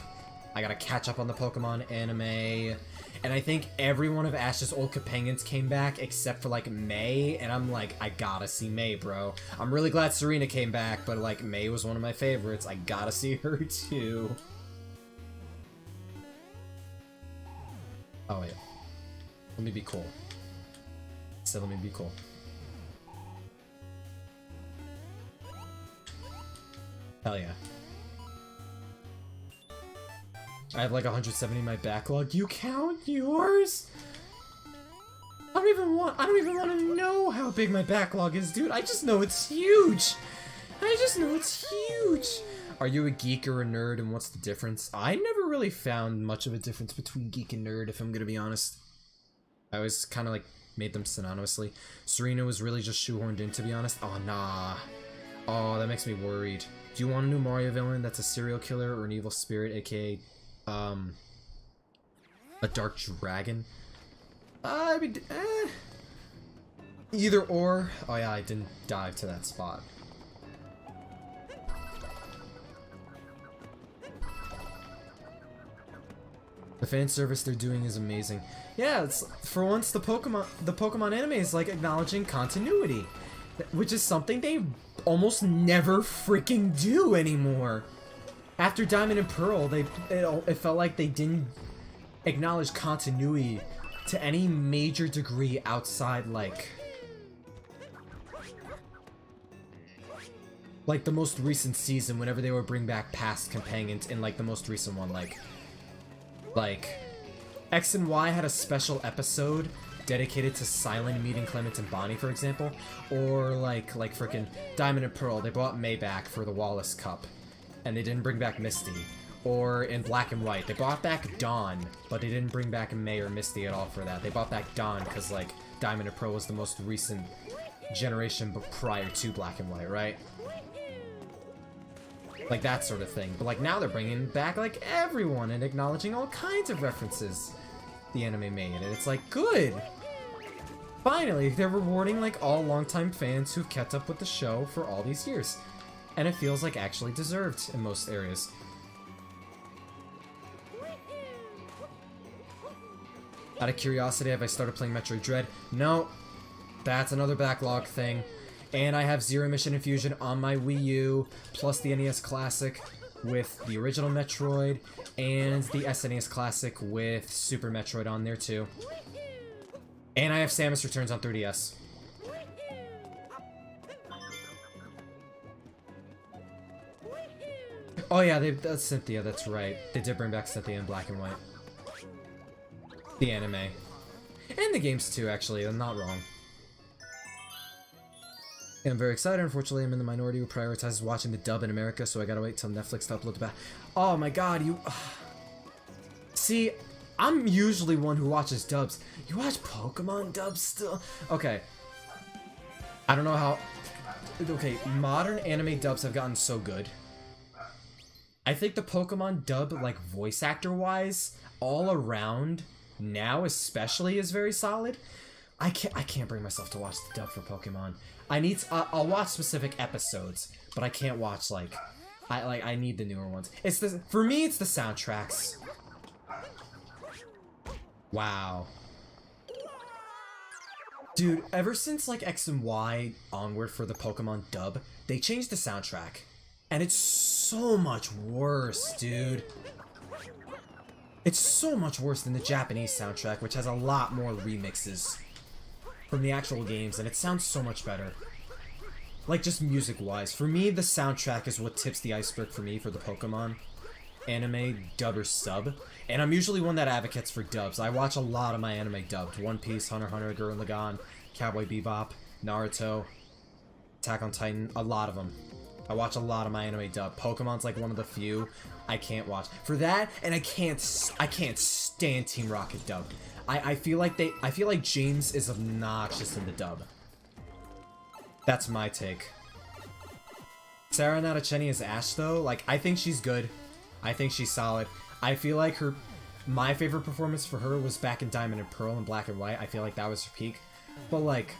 I gotta catch up on the Pokemon anime. And I think every one of Ash's old companions came back except for like May, and I'm like, I gotta see May, bro. I'm really glad Serena came back, but like May was one of my favorites. I gotta see her too. Oh wait. Let me be cool. So let me be cool. Hell yeah. I have like 170 in my backlog. You count yours? I don't even want to know how big my backlog is, dude. I just know it's huge. I just know it's huge. Are you a geek or a nerd, and what's the difference? I never really found much of a difference between geek and nerd, if I'm gonna be honest. I always kind of like made them synonymously. Serena was really just shoehorned in, to be honest. Oh, nah. Oh, that makes me worried. Do you want a new Mario villain that's a serial killer or an evil spirit, aka a dark dragon? I mean, either or. Oh yeah, I didn't dive to that spot. The fan service they're doing is amazing. Yeah, it's, for once the Pokemon anime is like acknowledging continuity, which is something they almost never freaking do anymore. After Diamond and Pearl, it felt like they didn't acknowledge continuity to any major degree outside like the most recent season, whenever they would bring back past companions in like the most recent one, like X and Y had a special episode dedicated to Silent meeting Clement and Bonnie, for example, or like frickin' Diamond and Pearl, they brought May back for the Wallace Cup, and they didn't bring back Misty. Or in Black and White, they brought back Dawn, but they didn't bring back May or Misty at all for that. They brought back Dawn because like Diamond and Pearl was the most recent generation, but prior to Black and White, right? Like that sort of thing. But like now they're bringing back like everyone and acknowledging all kinds of references the anime made, and it's like, good! Finally, they're rewarding like all longtime fans who've kept up with the show for all these years. And it feels like actually deserved in most areas. Out of curiosity, have I started playing Metroid Dread? No, that's another backlog thing. And I have Zero Mission Infusion on my Wii U, plus the NES Classic with the original Metroid, and the SNES Classic with Super Metroid on there too. And I have Samus Returns on 3DS. Oh yeah, that's Cynthia, that's right. They did bring back Cynthia in black and white. The anime. And the games too, actually, I'm not wrong. And I'm very excited. Unfortunately, I'm in the minority who prioritizes watching the dub in America, so I gotta wait till Netflix to upload the back. Oh my god, you... See, I'm usually one who watches dubs. You watch Pokemon dubs still? Okay. I don't know how... Okay, modern anime dubs have gotten so good. I think the Pokemon dub, like, voice actor-wise, all around, now especially, is very solid. I can't bring myself to watch the dub for Pokemon. I'll watch specific episodes, but I can't watch, like... I need the newer ones. For me, it's the soundtracks. Wow. Dude, ever since, like, X and Y onward for the Pokemon dub, they changed the soundtrack. And it's so much worse, dude. It's so much worse than the Japanese soundtrack, which has a lot more remixes from the actual games, and it sounds so much better. Like, just music-wise. For me, the soundtrack is what tips the iceberg for me for the Pokemon anime, dub or sub. And I'm usually one that advocates for dubs. I watch a lot of my anime dubbed. One Piece, Hunter x Hunter, Gurren Lagann, Cowboy Bebop, Naruto, Attack on Titan, a lot of them. I watch a lot of my anime dub. Pokemon's like one of the few I can't watch. For that, and I can't stand Team Rocket dub. I feel like James is obnoxious in the dub. That's my take. Sarah Natacheni as Ash though, like, I think she's good. I think she's solid. I feel like my favorite performance for her was back in Diamond and Pearl and Black and White. I feel like that was her peak. But like,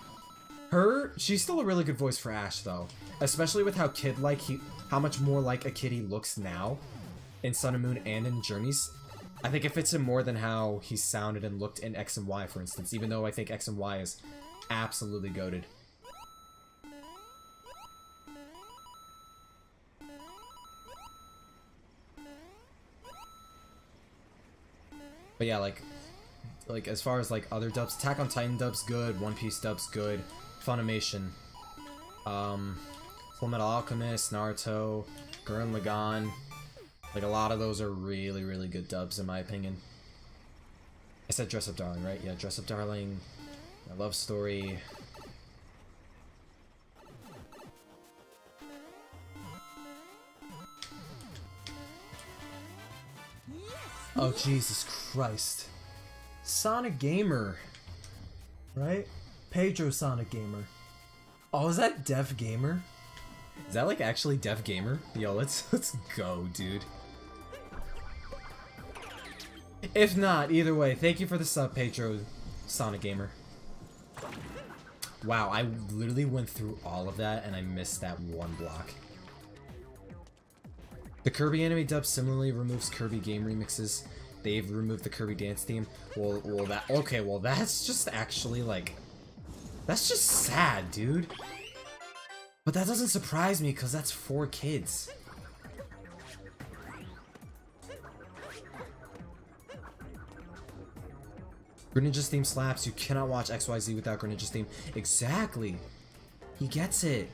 she's still a really good voice for Ash though. Especially with how much more like a kid he looks now in Sun and Moon and in Journeys. I think it fits him more than how he sounded and looked in X and Y, for instance, even though I think X and Y is absolutely goated. But yeah, like as far as like other dubs, Attack on Titan dub's good, One Piece dub's good, Funimation, Fullmetal Alchemist, Naruto, Gurren Lagann, like a lot of those are really, really good dubs in my opinion. I said Dress Up Darling, right? Yeah, Dress Up Darling, My Love Story. Oh, Jesus Christ. Sonic Gamer. Right? Pedro Sonic Gamer. Oh, is that Deaf Gamer? Is that like actually Deaf Gamer? Yo, let's go, dude. If not, either way, thank you for the sub, Pedro Sonic Gamer. Wow, I literally went through all of that and I missed that one block. The Kirby anime dub similarly removes Kirby game remixes. They've removed the Kirby dance theme. Well, that's just actually like, that's just sad, dude. But that doesn't surprise me because that's for kids. Greninja's theme slaps. You cannot watch XYZ without Greninja's theme. Exactly. He gets it.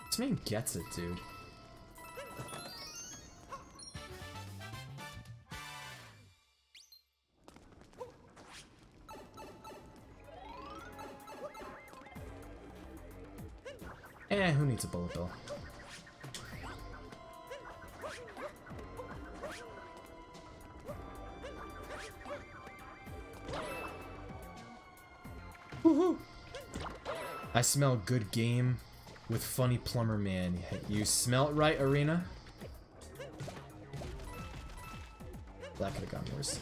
This man gets it, dude. Who needs a bullet bill? Woohoo! I smell good game with funny plumber man. You smelt right, Arena? That could have gone worse.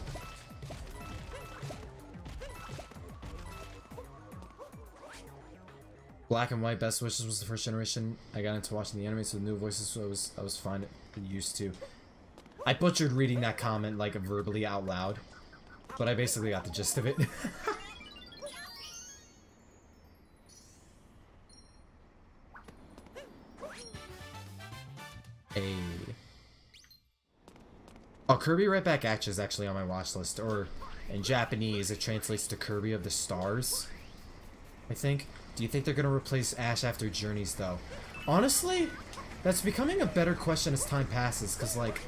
Black and White Best Wishes was the first generation I got into watching the anime, so the new voices I was fine used to. I butchered reading that comment like verbally out loud, but I basically got the gist of it. Hey. Oh, Kirby Right Back At Ya is actually on my watch list, or in Japanese it translates to Kirby of the Stars. I think. Do you think they're gonna replace Ash after Journeys, though? Honestly, that's becoming a better question as time passes, because, like,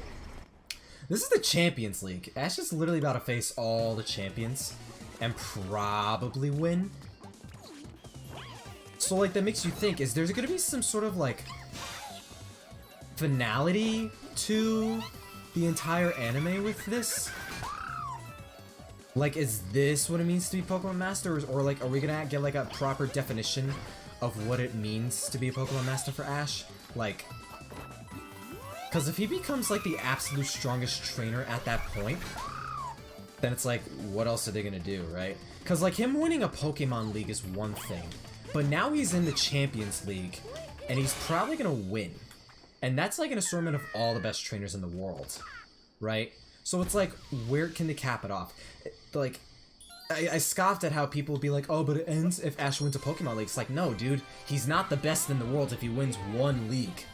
this is the Champions League. Ash is literally about to face all the champions and probably win. So, like, that makes you think, is there gonna be some sort of, like, finality to the entire anime with this? Like, is this what it means to be Pokemon Master? Or like, are we gonna get, like, a proper definition of what it means to be a Pokemon Master for Ash? Like, because if he becomes, like, the absolute strongest trainer at that point, then it's like, what else are they gonna do, right? Because, like, him winning a Pokemon League is one thing, but now he's in the Champions League, and he's probably gonna win. And that's, like, an assortment of all the best trainers in the world, right? So it's like, where can they cap it off? Like, I scoffed at how people would be like, oh, but it ends if Ash wins a Pokemon League. It's like, no, dude, he's not the best in the world if he wins one league.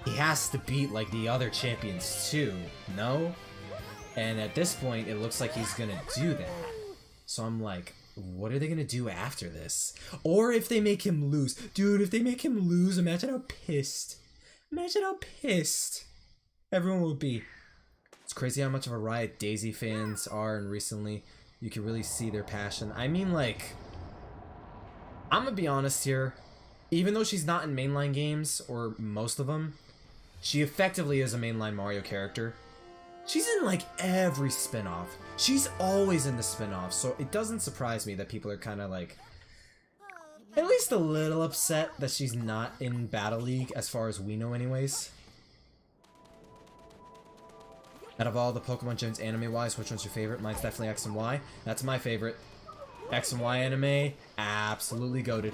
He has to beat, like, the other champions, too, no? And at this point, it looks like he's gonna do that. So I'm like, what are they gonna do after this? Or if they make him lose. Dude, if they make him lose, imagine how pissed. Imagine how pissed everyone would be. It's crazy how much of a riot Daisy fans are, and recently you can really see their passion. I mean, like, I'm gonna be honest here. Even though she's not in mainline games, or most of them, she effectively is a mainline Mario character. She's in, like, every spin-off. She's always in the spin-off, so it doesn't surprise me that people are kind of, like, at least a little upset that she's not in Battle League, as far as we know anyways. Out of all the Pokemon gens anime-wise, which one's your favorite? Mine's definitely X and Y. That's my favorite. X and Y anime, absolutely goated.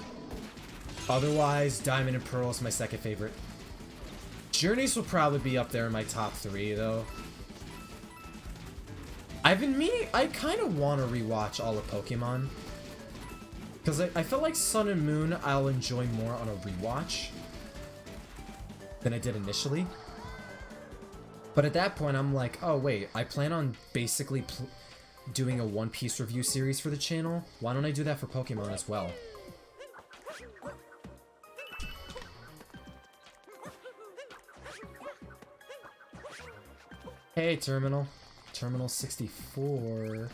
Otherwise, Diamond and Pearl is my second favorite. Journeys will probably be up there in my top 3, though. I've been meaning... I kind of want to rewatch all of Pokemon. Because I feel like Sun and Moon I'll enjoy more on a rewatch than I did initially. But at that point, I'm like, oh wait, I plan on basically doing a One Piece review series for the channel. Why don't I do that for Pokemon as well? Hey, Terminal. Terminal 64.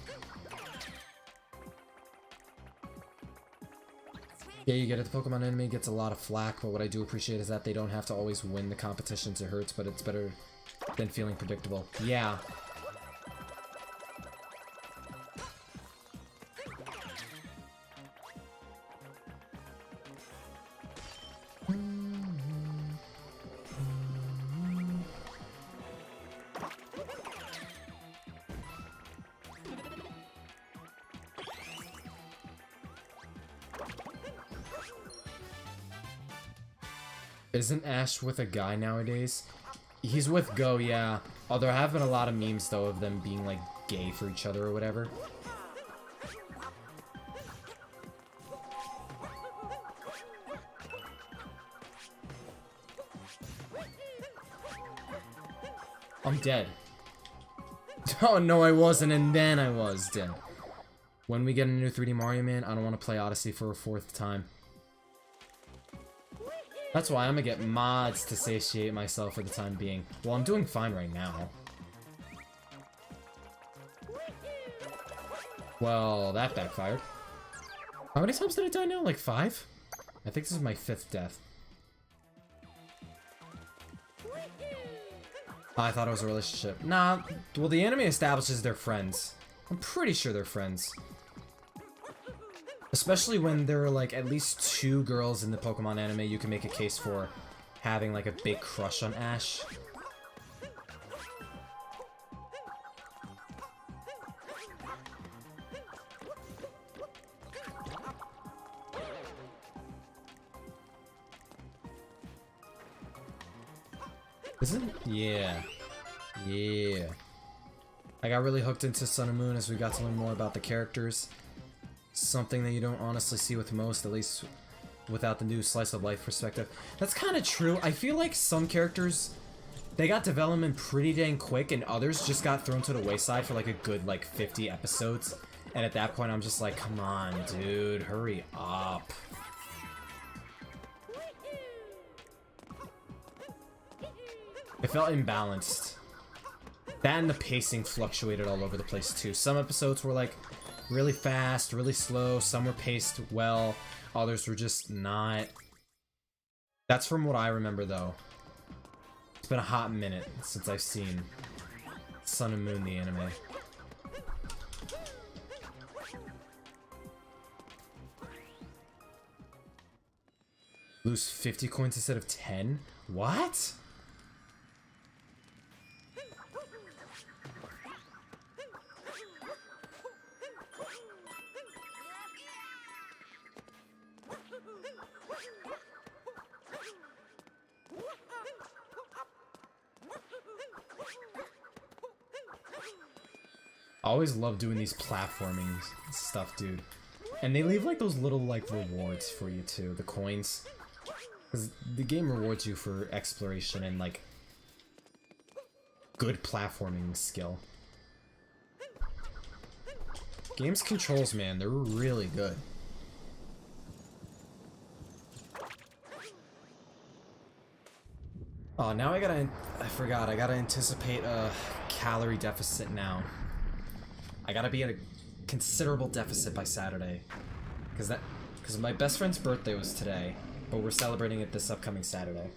Yeah, you get it. The Pokemon anime gets a lot of flack, but what I do appreciate is that they don't have to always win the competitions. It hurts, but it's better than feeling predictable. Yeah. Isn't Ash with a guy nowadays? He's with Go, yeah. Although there have been a lot of memes, though, of them being, like, gay for each other or whatever. I'm dead. Oh, no, I wasn't, and then I was dead. When we get a new 3D Mario, man, I don't want to play Odyssey for a 4th time. That's why I'm gonna get mods to satiate myself for the time being. Well, I'm doing fine right now. Well, that backfired. How many times did I die now? Like 5? I think this is my 5th death. I thought it was a relationship. Nah, well, the anime establishes they're friends. I'm pretty sure they're friends. Especially when there are, like, at least 2 girls in the Pokemon anime you can make a case for having, like, a big crush on Ash. Isn't? Yeah. Yeah. I got really hooked into Sun and Moon as we got to learn more about the characters. Something that you don't honestly see with most, at least without the new slice of life perspective. That's kind of true. I feel like some characters, they got development pretty dang quick, and others just got thrown to the wayside for like a good, like, 50 episodes. And at that point, I'm just like, come on, dude, hurry up. It felt imbalanced. That and the pacing fluctuated all over the place too. Some episodes were like really fast, really slow. Some were paced well. Others were just not. That's from what I remember though. It's been a hot minute since I've seen Sun and Moon the anime. Lose 50 coins instead of 10? What? I always love doing these platforming stuff, dude. And they leave like those little like rewards for you too, the coins. Because the game rewards you for exploration and like good platforming skill. Game's controls, man, they're really good. Oh, now I forgot, I gotta anticipate a calorie deficit now. I gotta be at a considerable deficit by Saturday. Because my best friend's birthday was today, but we're celebrating it this upcoming Saturday.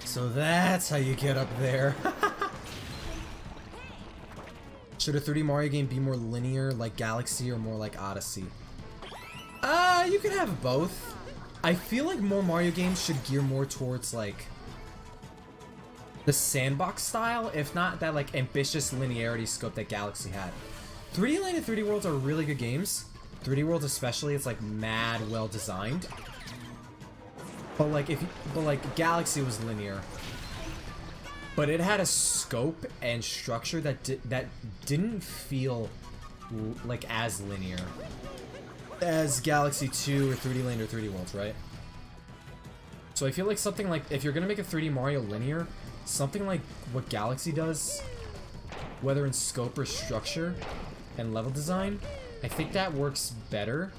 So that's how you get up there. Should a 3D Mario game be more linear like Galaxy or more like Odyssey? You could have both. I feel like more Mario games should gear more towards like the sandbox style, if not that like ambitious linearity scope that Galaxy had. 3D Land and 3D Worlds are really good games. 3D Worlds especially, it's like mad well designed. But like Galaxy was linear. But it had a scope and structure that didn't feel like as linear as Galaxy 2 or 3D Land or 3D Worlds, right? So I feel like something like, if you're gonna make a 3D Mario linear, something like what Galaxy does, whether in scope or structure and level design, I think that works better.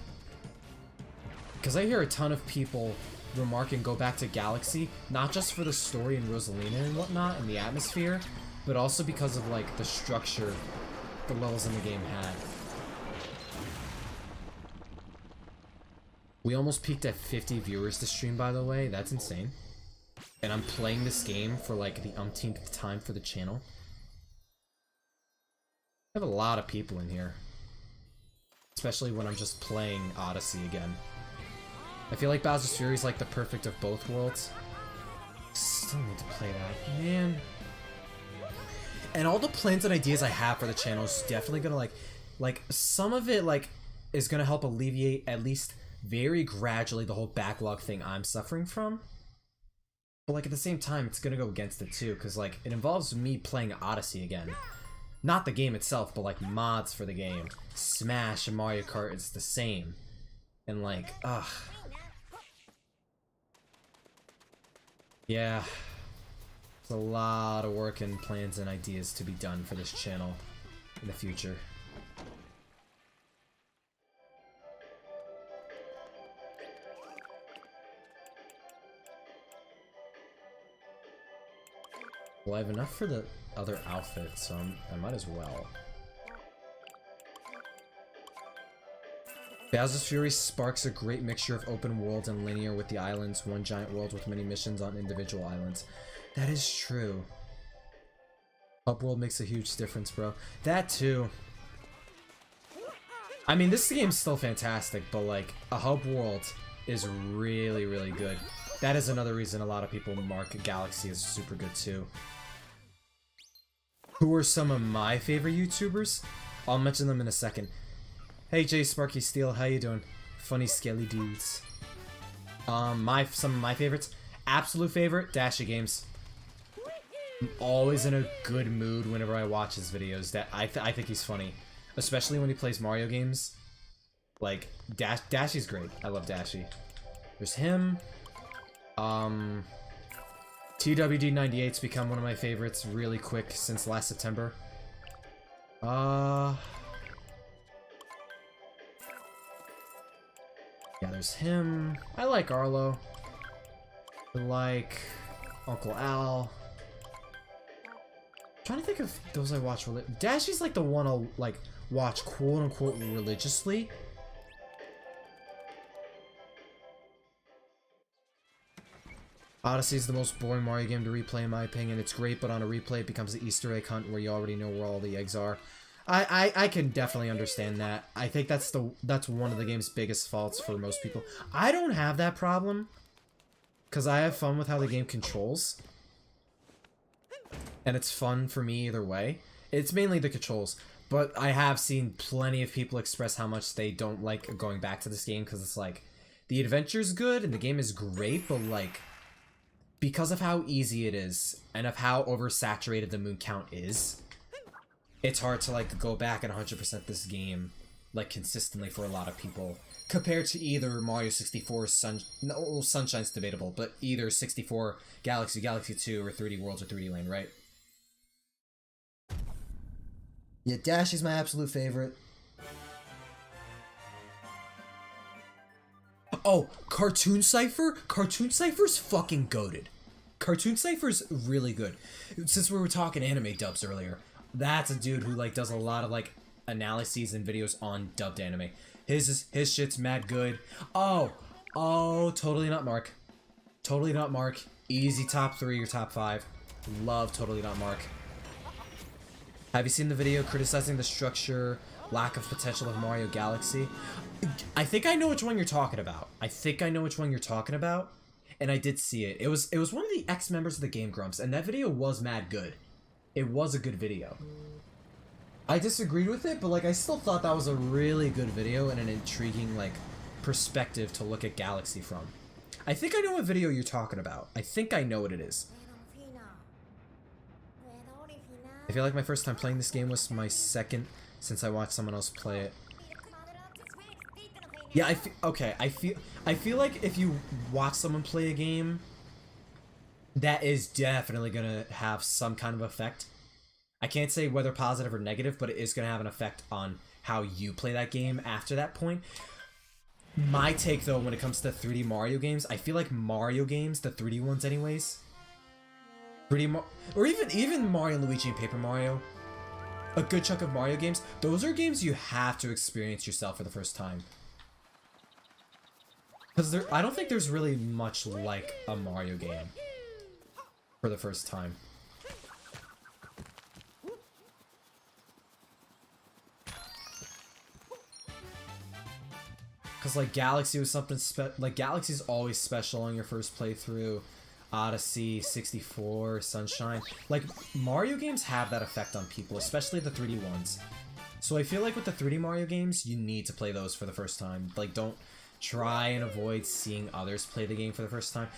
Because I hear a ton of people remark and go back to Galaxy, not just for the story and Rosalina and whatnot and the atmosphere, but also because of like the structure the levels in the game had. We almost peaked at 50 viewers to stream, by the way. That's insane. And I'm playing this game for like the umpteenth time for the channel. I have a lot of people in here. Especially when I'm just playing Odyssey again. I feel like Bowser's Fury is like the perfect of both worlds. Still need to play that, man. And all the plans and ideas I have for the channel is definitely gonna like some of it like is gonna help alleviate at least very gradually the whole backlog thing I'm suffering from. But like at the same time, it's gonna go against it too, because like it involves me playing Odyssey again. Not the game itself, but like mods for the game. Smash and Mario Kart, it's the same. And like, ugh. Yeah. There's a lot of work and plans and ideas to be done for this channel in the future. Well, I have enough for the other outfit, so I might as well. Bowser's Fury sparks a great mixture of open world and linear, with the islands one giant world with many missions on individual islands. That is true. Hub world makes a huge difference, bro. That too. I mean, this game's still fantastic, but like, a hub world is really, really good. That is another reason a lot of people mark Galaxy as super good too. Who are some of my favorite YouTubers? I'll mention them in a second. Hey Jay Sparky Steel, how you doing? Funny skelly dudes. Some of my favorites. Absolute favorite, Dashy Games. I'm always in a good mood whenever I watch his videos. I think he's funny. Especially when he plays Mario games. Like, Dashy's great. I love Dashy. There's him. TWD98's become one of my favorites really quick since last September. Yeah, there's him. I like Arlo. I like Uncle Al. I'm trying to think of those I watch. Dashy's like the one I'll like watch quote unquote religiously. Odyssey is the most boring Mario game to replay in my opinion. It's great, but on a replay it becomes an Easter egg hunt where you already know where all the eggs are. I can definitely understand that. I think that's one of the game's biggest faults for most people. I don't have that problem because I have fun with how the game controls. And it's fun for me either way. It's mainly the controls, but I have seen plenty of people express how much they don't like going back to this game because it's like the adventure's good and the game is great, but like because of how easy it is and of how oversaturated the moon count is, it's hard to like go back and 100% this game like consistently for a lot of people compared to either Mario 64 Sunshine's debatable, but either 64 Galaxy 2 or 3D Worlds or 3D Land, right? Yeah, Dash is my absolute favorite. Oh, Cartoon Cypher? Cartoon Cypher's fucking goated. Cartoon Cypher's really good. Since we were talking anime dubs earlier, that's a dude who like does a lot of like analyses and videos on dubbed anime. His shit's mad good. Oh, Totally Not Mark. Totally Not Mark. Easy top 3 or top 5. Love Totally Not Mark. Have you seen the video criticizing the structure, lack of potential of Mario Galaxy? I think I know which one you're talking about. And I did see it. It was one of the ex-members of the Game Grumps, and that video was mad good. It was a good video. I disagreed with it, but like I still thought that was a really good video and an intriguing like perspective to look at Galaxy from. I think I know what video you're talking about. I think I know what it is. I feel like my first time playing this game was my second since I watched someone else play it. Yeah, I feel like if you watch someone play a game, that is definitely gonna have some kind of effect. I can't say whether positive or negative, but it is gonna have an effect on how you play that game after that point. My take though, when it comes to 3D Mario games, I feel like Mario games, the 3D ones anyways, or even Mario and Luigi and Paper Mario, a good chunk of Mario games, those are games you have to experience yourself for the first time. Because I don't think there's really much like a Mario game for the first time. Because like Galaxy was something like Galaxy's always special on your first playthrough. Odyssey, 64, Sunshine. Like Mario games have that effect on people, especially the 3D ones. So I feel like with the 3D Mario games, you need to play those for the first time. Like don't try and avoid seeing others play the game for the first time.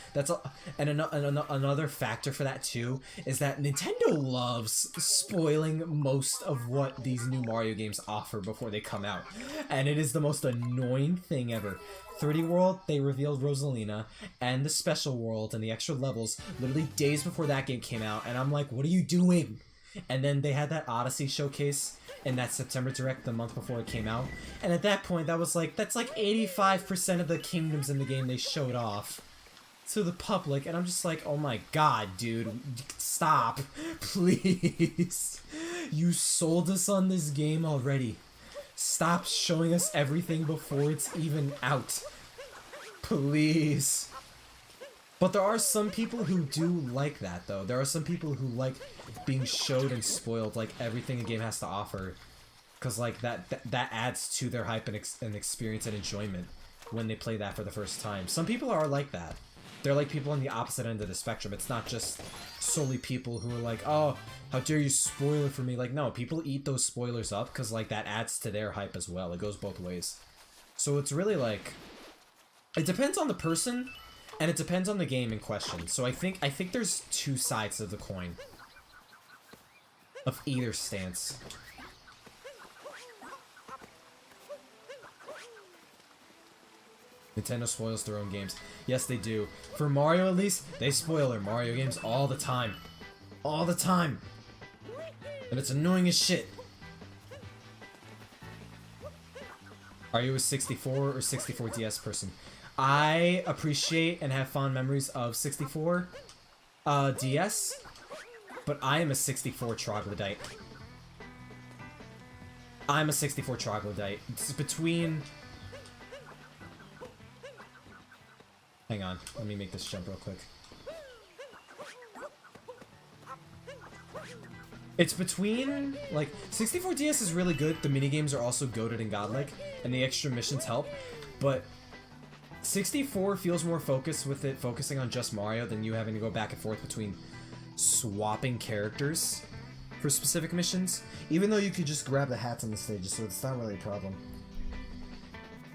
Another factor for that too is that Nintendo loves spoiling most of what these new Mario games offer before they come out, and it is the most annoying thing ever. 3D World, they revealed Rosalina and the special world and the extra levels literally days before that game came out, and I'm like, what are you doing? And then they had that Odyssey showcase in that September Direct the month before it came out, and at that point that's like 85% of the kingdoms in the game they showed off to the public, and I'm just like, oh my god, dude, stop, please. You sold us on this game already. Stop showing us everything before it's even out, please. But there are some people who do like that, though. There are some people who like being showed and spoiled, like, everything a game has to offer. Because, like, that adds to their hype and experience and enjoyment when they play that for the first time. Some people are like that. They're like people on the opposite end of the spectrum. It's not just solely people who are like, oh, how dare you spoil it for me. Like, no, people eat those spoilers up because, like, that adds to their hype as well. It goes both ways. So it's really, like, it depends on the person. And it depends on the game in question. So I think there's two sides of the coin. Of either stance. Nintendo spoils their own games. Yes, they do. For Mario, at least, they spoil their Mario games all the time. All the time. And it's annoying as shit. Are you a 64 or 64 DS person? I appreciate and have fond memories of 64 DS, but I am a 64 troglodyte. I'm a 64 troglodyte. It's between... Hang on, let me make this jump real quick. It's between, like, 64 DS is really good, the minigames are also goated and godlike, and the extra missions help, but 64 feels more focused with it focusing on just Mario than you having to go back and forth between swapping characters for specific missions, even though you could just grab the hats on the stages, so it's not really a problem.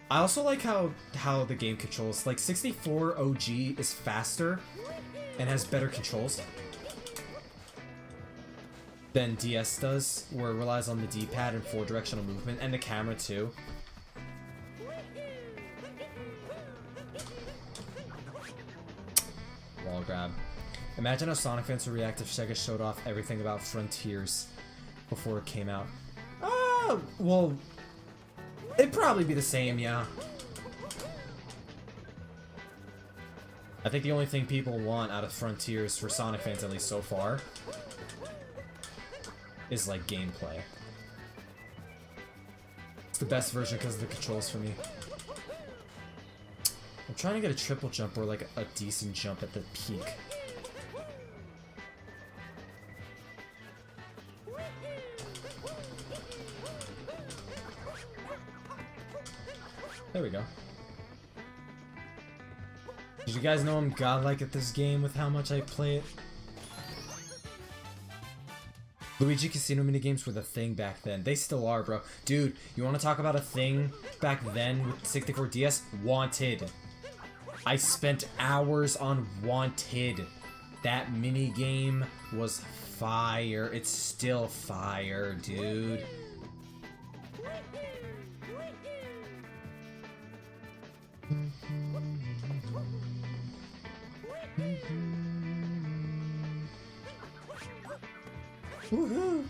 I also like how the game controls, like 64 OG is faster and has better controls than DS does, where it relies on the D-pad and 4-directional movement, and the camera too. Wall grab. Imagine how Sonic fans would react if Sega showed off everything about Frontiers before it came out. Oh, well, it'd probably be the same, yeah. I think the only thing people want out of Frontiers, for Sonic fans at least so far, is like gameplay. It's the best version because of the controls for me. I'm trying to get a triple jump or like a decent jump at the peak. There we go. Did you guys know I'm godlike at this game with how much I play it? Luigi Casino minigames were the thing back then. They still are, bro. Dude, you want to talk about a thing back then with 64 DS? Wanted. I spent hours on Wanted. That minigame was fire. It's still fire, dude. Woohoo!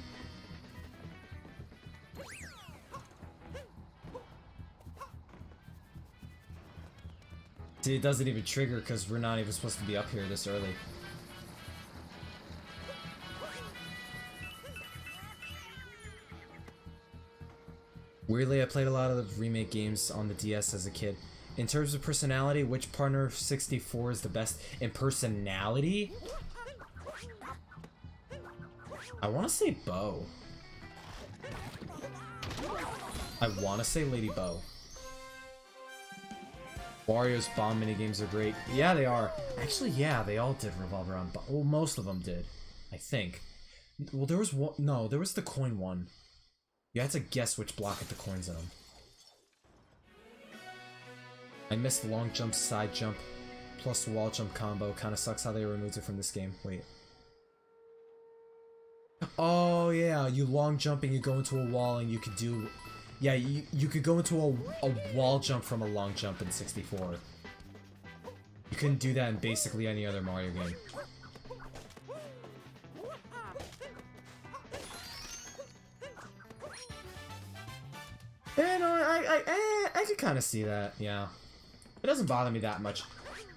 See, it doesn't even trigger because we're not even supposed to be up here this early. Weirdly, I played a lot of the remake games on the DS as a kid. In terms of personality, which partner of 64 is the best in personality? I want to say Bo. I want to say Lady Bo. Wario's bomb minigames are great. Yeah, they are. Actually, yeah, they all did revolve around bomb. Well, most of them did. I think. Well, there was one. No, there was the coin one. You had to guess which block had the coins in them. I missed long jump, side jump, plus wall jump combo. Kinda sucks how they removed it from this game. Wait. Oh yeah, you long jump and you go into a wall and you could do... Yeah, you could go into a wall jump from a long jump in 64. You couldn't do that in basically any other Mario game. And I could kind of see that, yeah. It doesn't bother me that much.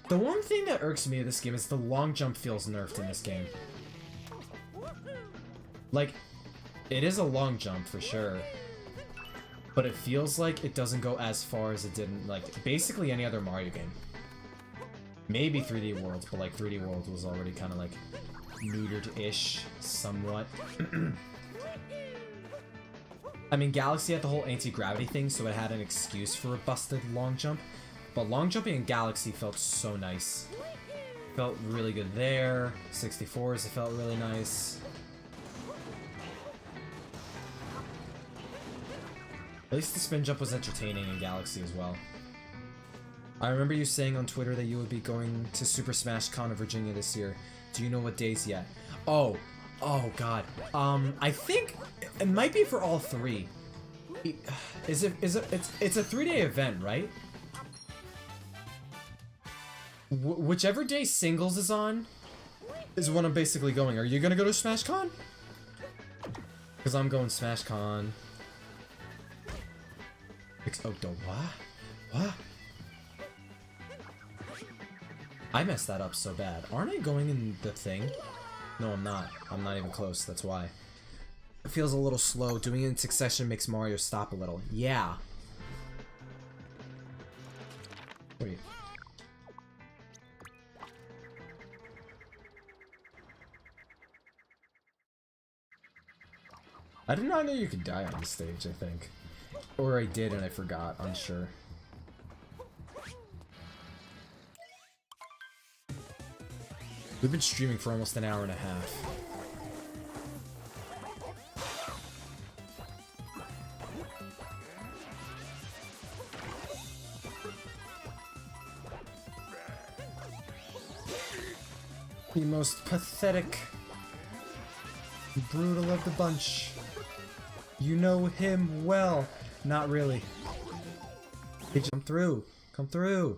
The one thing that irks me in this game is the long jump feels nerfed in this game. Like, it is a long jump for sure, but it feels like it doesn't go as far as it did in, like, basically any other Mario game. Maybe 3D World, but like 3D World was already kind of like neutered-ish, somewhat. I mean, Galaxy had the whole anti-gravity thing, so it had an excuse for a busted long jump, but long jumping in Galaxy felt so nice. Felt really good there. 64s, it felt really nice. At least the spin jump was entertaining in Galaxy as well. I remember you saying on Twitter that you would be going to Super Smash Con in Virginia this year. Do you know what days yet? Oh god. I think it might be for all three. It's a 3-day event, right? Whichever day singles is on is when I'm basically going. Are you gonna go to SmashCon? Because I'm going SmashCon. Oh, what? I messed that up so bad. Aren't I going in the thing? No, I'm not. I'm not even close, that's why. It feels a little slow. Doing it in succession makes Mario stop a little. Yeah. Wait. I did not know you could die on the stage, I think. Or I did and I forgot, unsure. We've been streaming for almost an hour and a half. The most pathetic, brutal of the bunch. You know him well. Not really. Come through. Come through.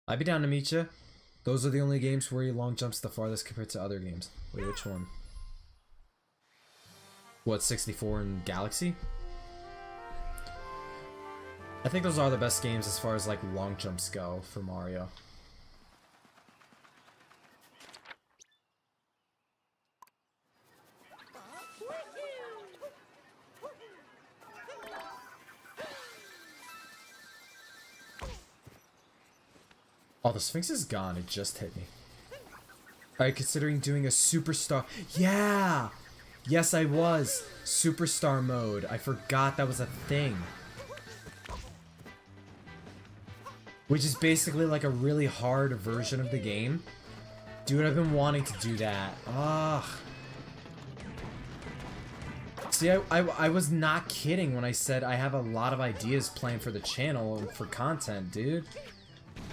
I'd be down to meet you. Those are the only games where he long jumps the farthest compared to other games. Wait, which one? What, 64 and Galaxy? I think those are the best games as far as like long jumps go for Mario. Oh, the Sphinx is gone. It just hit me. Are you considering doing a superstar? Yeah! Yes, I was. Superstar mode. I forgot that was a thing. Which is basically like a really hard version of the game. Dude, I've been wanting to do that. Ugh. See, I was not kidding when I said I have a lot of ideas planned for the channel and for content, dude.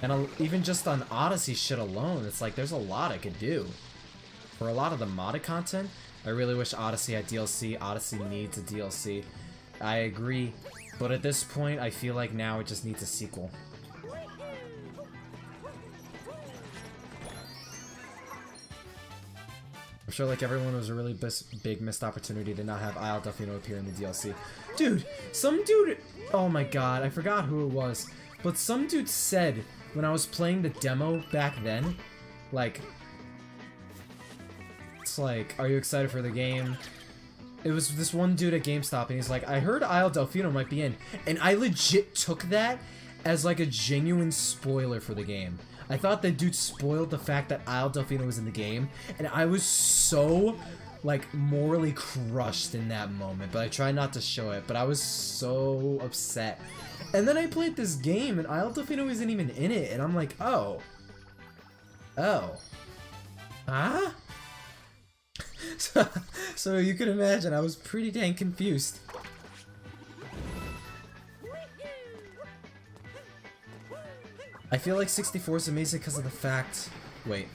And even just on Odyssey shit alone, it's like there's a lot I could do. For a lot of the modded content, I really wish Odyssey had DLC. Odyssey needs a DLC. I agree. But at this point, I feel like now it just needs a sequel. I'm sure like everyone, was a really big missed opportunity to not have Isle Delfino appear in the DLC. Dude, some dude... Oh my god, I forgot who it was. But some dude said... When I was playing the demo back then, like, it's like, are you excited for the game? It was this one dude at GameStop, and he's like, I heard Isle Delfino might be in, and I legit took that as like a genuine spoiler for the game. I thought the dude spoiled the fact that Isle Delfino was in the game, and I was so, like, morally crushed in that moment, but I tried not to show it, but I was so upset. And then I played this game, and Isle Delfino isn't even in it, and I'm like, oh. Oh. Huh? So you can imagine, I was pretty dang confused. I feel like 64 is amazing because of the fact... Wait.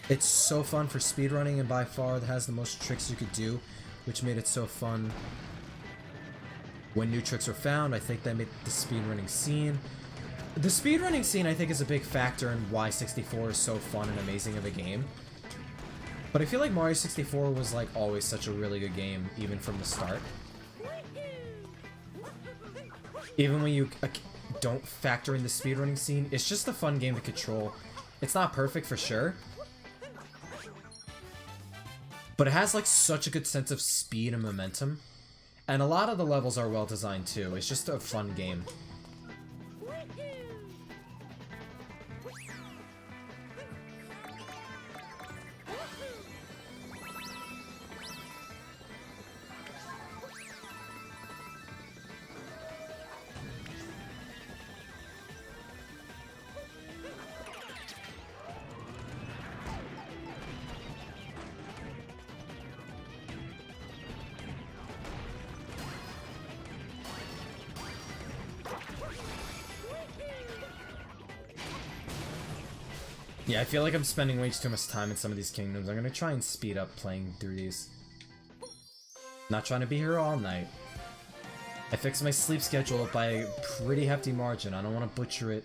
It's so fun for speedrunning, and by far it has the most tricks you could do, which made it so fun. When new tricks are found, I think that made the speedrunning scene. The speedrunning scene, I think, is a big factor in why 64 is so fun and amazing of a game. But I feel like Mario 64 was, like, always such a really good game, even from the start. Even when you don't factor in the speedrunning scene, it's just a fun game to control. It's not perfect for sure. But it has, like, such a good sense of speed and momentum. And a lot of the levels are well designed too. It's just a fun game. Yeah, I feel like I'm spending way too much time in some of these kingdoms. I'm gonna try and speed up playing through these. Not trying to be here all night. I fixed my sleep schedule by a pretty hefty margin. I don't want to butcher it.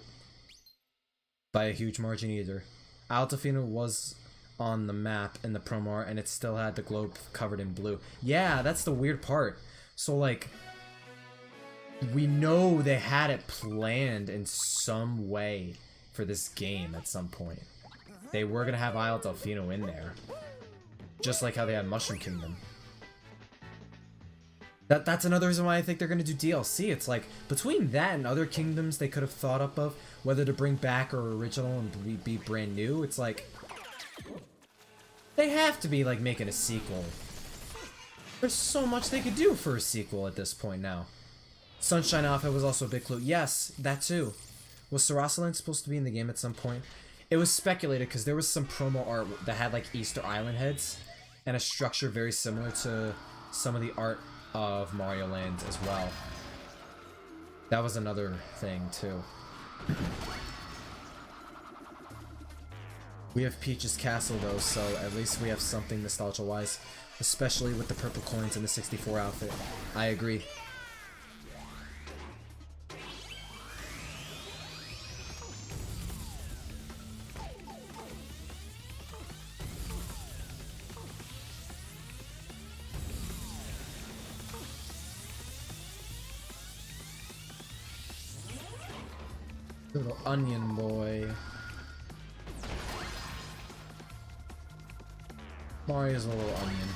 by a huge margin either. Altafino was on the map in the promo art, and it still had the globe covered in blue. Yeah, that's the weird part. So, like, we know they had it planned in some way for this game at some point. They were gonna have Isle Delfino in there. Just like how they had Mushroom Kingdom. That's another reason why I think they're gonna do DLC. It's like, between that and other kingdoms they could have thought up of, whether to bring back or original and be brand new, it's like, they have to be, like, making a sequel. There's so much they could do for a sequel at this point now. Sunshine Outfit was also a big clue. Yes, that too. Was Sarasaland supposed to be in the game at some point? It was speculated because there was some promo art that had, like, Easter Island heads and a structure very similar to some of the art of Mario Land as well. That was another thing too. We have Peach's Castle though, so at least we have something nostalgia-wise, especially with the purple coins and the 64 outfit. I agree. Little onion boy. Mario's a little onion.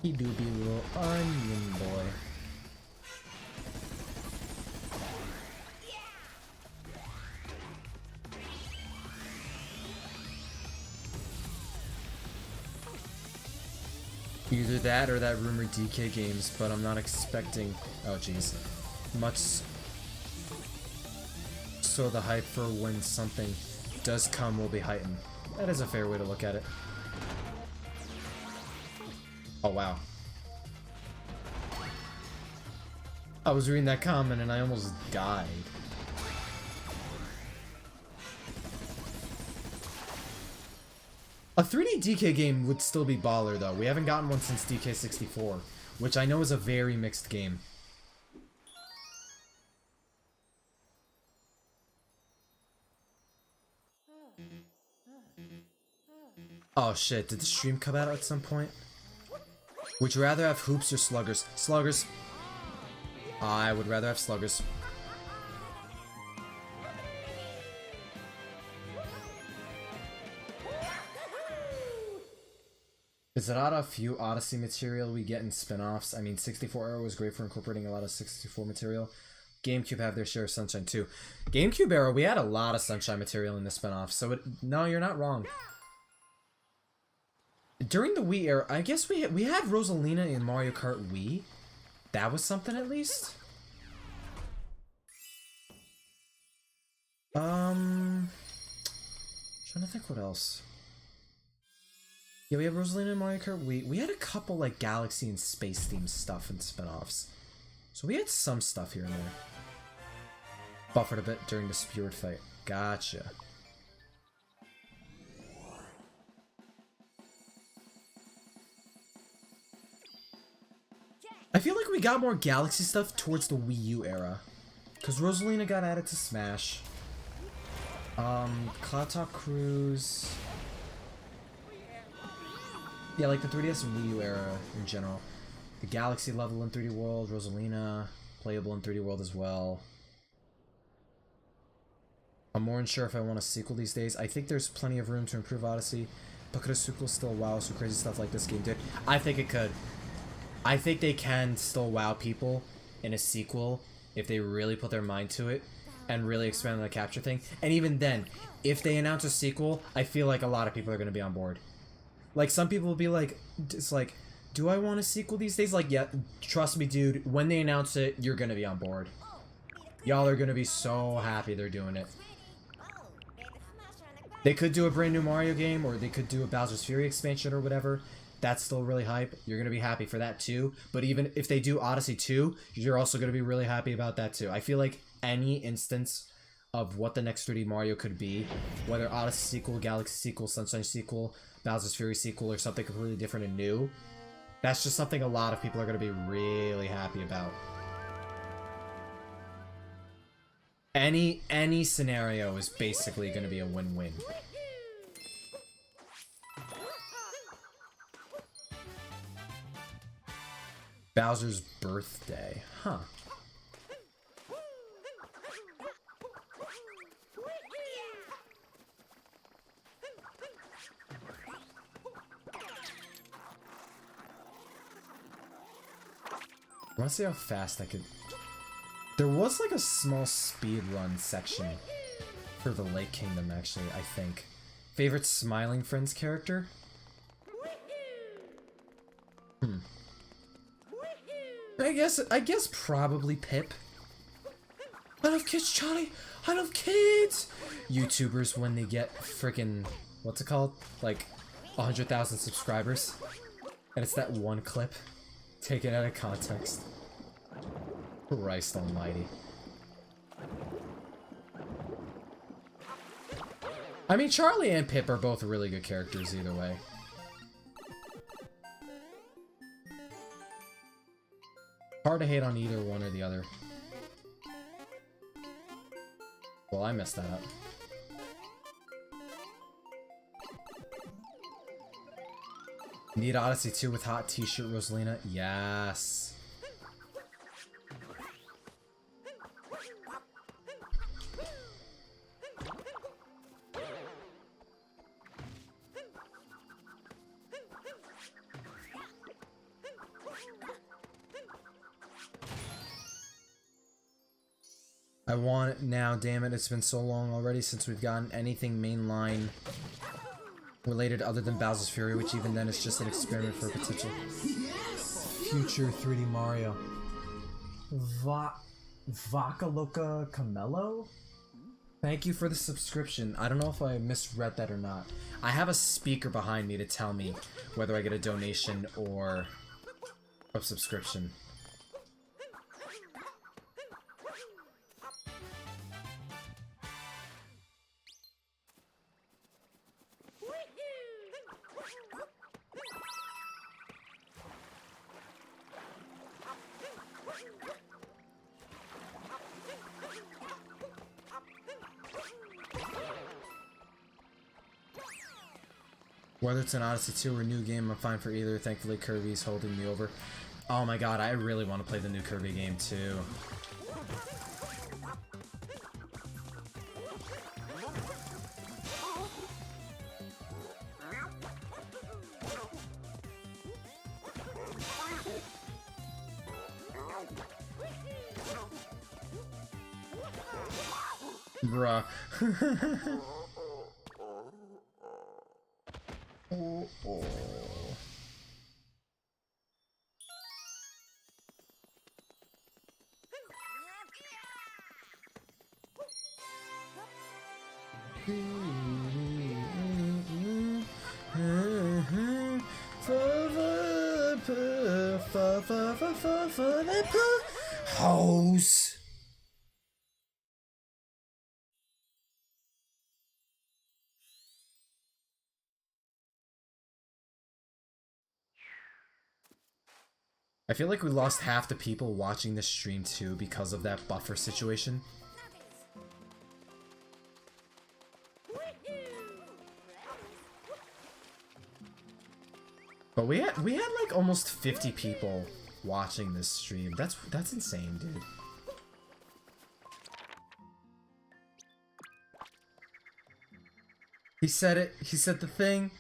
He do be a little onion boy. Either that or that rumored DK games, but I'm not expecting. Oh jeez, much. So the hype for when something does come will be heightened. That is a fair way to look at it. Oh wow. I was reading that comment and I almost died. A 3D DK game would still be baller though. We haven't gotten one since DK64, which I know is a very mixed game. Oh shit, did the stream come out at some point? Would you rather have hoops or sluggers? Sluggers. I would rather have sluggers. Is it out of few Odyssey material we get in spin-offs? I mean, 64 era was great for incorporating a lot of 64 material. GameCube have their share of Sunshine too. GameCube era, we had a lot of Sunshine material in the spin-offs, so no, you're not wrong. During the Wii era, I guess we had Rosalina in Mario Kart Wii. That was something at least. Trying to think what else. Yeah, we have Rosalina in Mario Kart Wii. We had a couple like Galaxy and space themed stuff and spin-offs. So we had some stuff here and there. Buffered a bit during the Speward fight. Gotcha. I feel like we got more Galaxy stuff towards the Wii U era. Because Rosalina got added to Smash. Cloud Top Cruise. Yeah, like the 3DS and Wii U era in general. The Galaxy level in 3D World, Rosalina, playable in 3D World as well. I'm more unsure if I want a sequel these days. I think there's plenty of room to improve Odyssey, but could a sequel still wow so crazy stuff like this game did? I think it could. I think they can still wow people in a sequel if they really put their mind to it and really expand on the capture thing. And even then, if they announce a sequel, I feel like a lot of people are going to be on board. Like, some people will be like, it's like, do I want a sequel these days? Like, yeah, trust me, dude, when they announce it, you're going to be on board. Y'all are going to be so happy they're doing it. They could do a brand new Mario game, or they could do a Bowser's Fury expansion or whatever. That's still really hype. You're going to be happy for that too. But even if they do Odyssey 2, you're also going to be really happy about that too. I feel like any instance of what the next 3D Mario could be, whether Odyssey sequel, Galaxy sequel, Sunshine sequel, Bowser's Fury sequel, or something completely different and new, that's just something a lot of people are going to be really happy about. Any scenario is basically going to be a win-win. Bowser's birthday. Huh. I want to see how fast I could... There was like a small speedrun section for the Lake Kingdom, actually, I think. Favorite Smiling Friends character? I guess probably Pip. I love kids, Charlie! I love kids! YouTubers when they get freaking... What's it called? Like, 100,000 subscribers. And it's that one clip. Taken out of context. Christ almighty. I mean, Charlie and Pip are both really good characters either way. Hard to hate on either one or the other. Well, I messed that up. Need Odyssey 2 with hot t-shirt, Rosalina? Yes. I want it now, damn it. It's been so long already since we've gotten anything mainline related other than Bowser's Fury, which even then is just an experiment for a potential future 3D Mario. Vakaloka Camelo? Thank you for the subscription. I don't know if I misread that or not. I have a speaker behind me to tell me whether I get a donation or a subscription. Whether it's an Odyssey 2 or a new game, I'm fine for either. Thankfully, Kirby's holding me over. Oh my god, I really want to play the new Kirby game too. Bruh. Oh, oh. Hose. I feel like we lost half the people watching this stream too because of that buffer situation. But we had like almost 50 people watching this stream. That's insane, dude. He said it. He said the thing.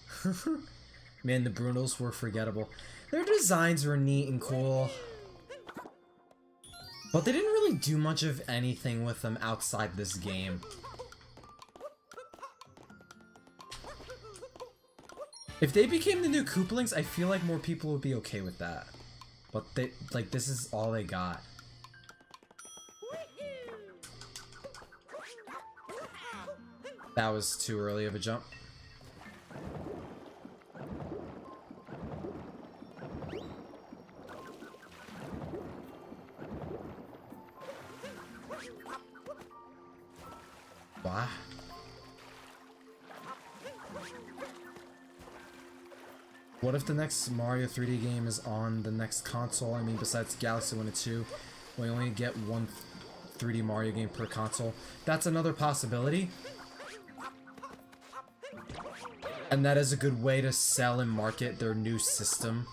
Man, the Brunos were forgettable. Their designs were neat and cool, but they didn't really do much of anything with them outside this game. If they became the new Koopalings, I feel like more people would be okay with that. But they, like, this is all they got. That was too early of a jump. Wow. What if the next Mario 3D game is on the next console? I mean, besides Galaxy 1 and 2, we only get one 3D Mario game per console. That's another possibility. And that is a good way to sell and market their new system.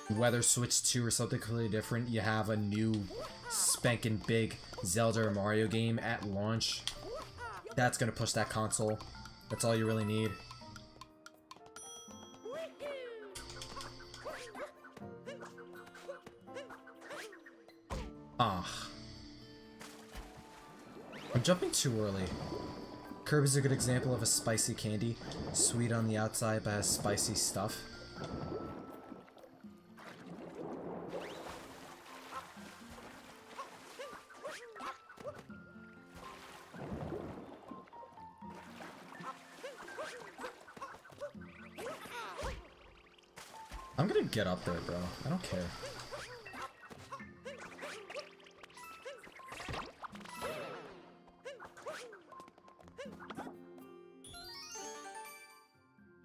Whether Switch 2 or something completely different, you have a new spanking big Zelda or Mario game at launch. That's gonna push that console. That's all you really need. Ah. I'm jumping too early. Kirby's a good example of a spicy candy. Sweet on the outside, but has spicy stuff. I'm gonna get up there, bro. I don't care.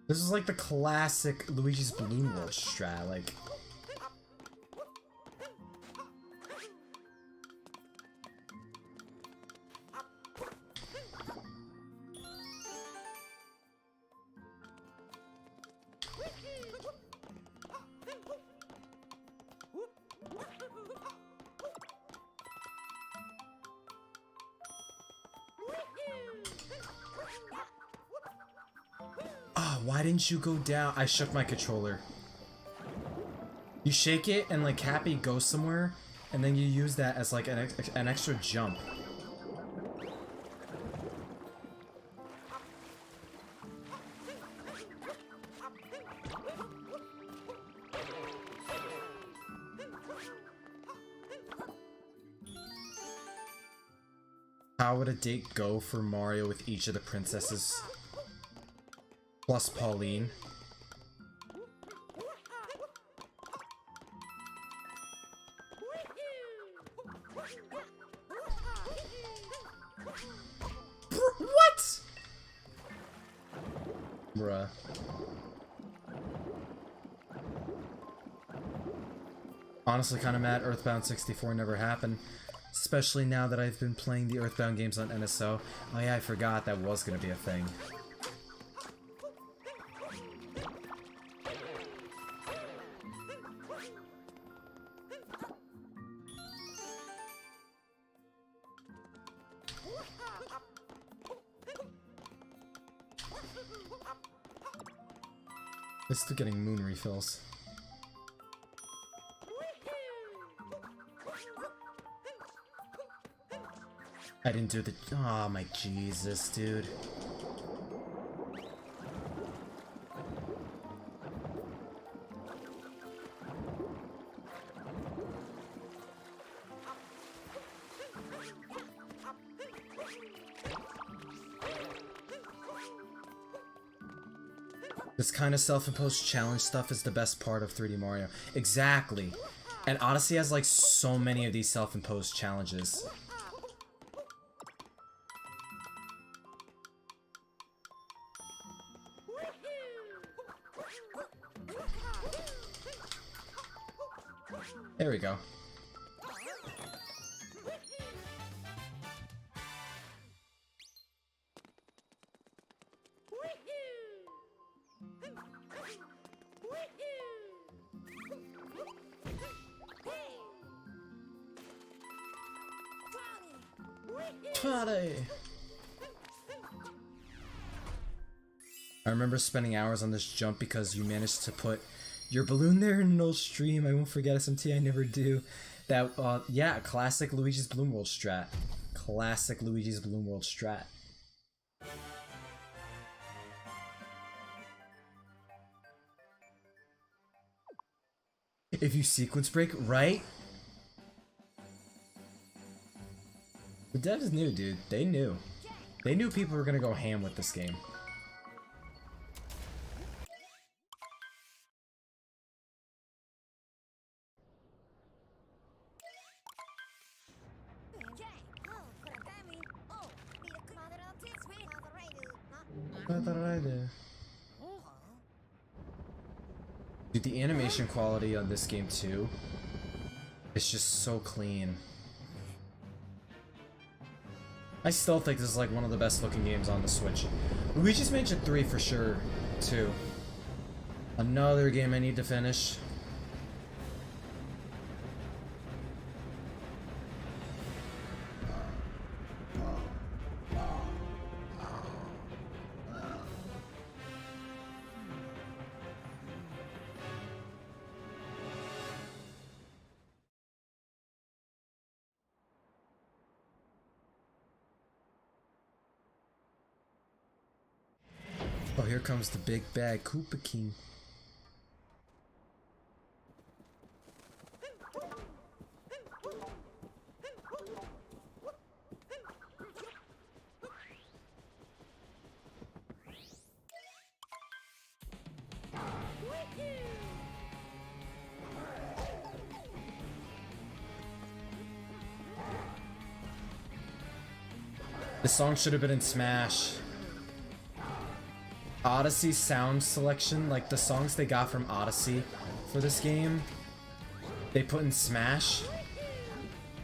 This is like the classic Luigi's Balloon World strat, like... Why didn't you go down? I shook my controller. You shake it and like Happy goes somewhere, and then you use that as like an extra jump. How would a date go for Mario with each of the princesses? Plus Pauline. What? Bruh. Honestly, kinda mad Earthbound 64 never happened. Especially now that I've been playing the Earthbound games on NSO. Oh yeah, I forgot that was gonna be a thing. It's still getting moon refills. I didn't do the... Oh my Jesus, dude. This kind of self-imposed challenge stuff is the best part of 3D Mario. Exactly. And Odyssey has like so many of these self-imposed challenges. There we go. I remember spending hours on this jump because you managed to put your balloon there in no stream. I won't forget SMT, I never do. That, yeah, classic Luigi's Balloon World strat. Classic Luigi's Balloon World strat. If you sequence break, right? The devs knew, dude. They knew. They knew people were gonna go ham with this game. Dude, the animation quality on this game too, it's just so clean. I still think this is like one of the best looking games on the Switch. Luigi's Mansion 3 for sure, too. Another game I need to finish. Oh, here comes the big bad Koopa King. The song should have been in Smash. Odyssey sound selection, like the songs they got from Odyssey for this game, they put in Smash.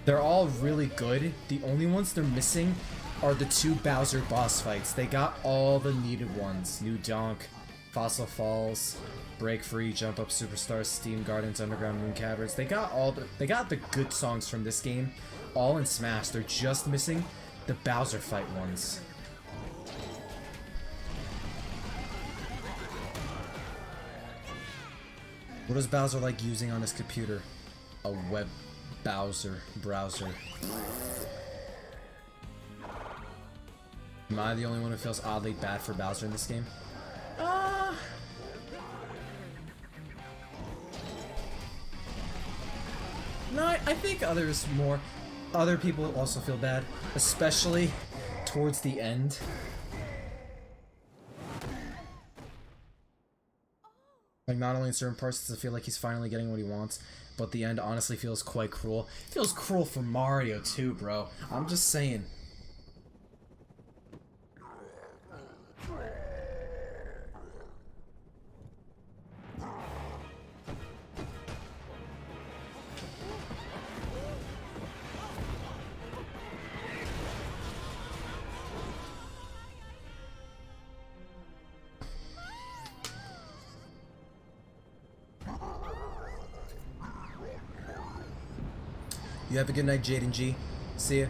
They're all really good. The only ones they're missing are the 2 Bowser boss fights. They got all the needed ones. New Donk, Fossil Falls, Break Free, Jump Up Superstars, Steam Gardens, Underground Moon Caverns. They got the good songs from this game all in Smash. They're just missing the Bowser fight ones. What is Bowser like using on his computer? A web browser. Am I the only one who feels oddly bad for Bowser in this game? No, I think other people also feel bad, especially towards the end. Like, not only in certain parts does it feel like he's finally getting what he wants, but the end honestly feels quite cruel. It feels cruel for Mario too, bro. I'm just saying. You have a good night, Jaden G. See ya.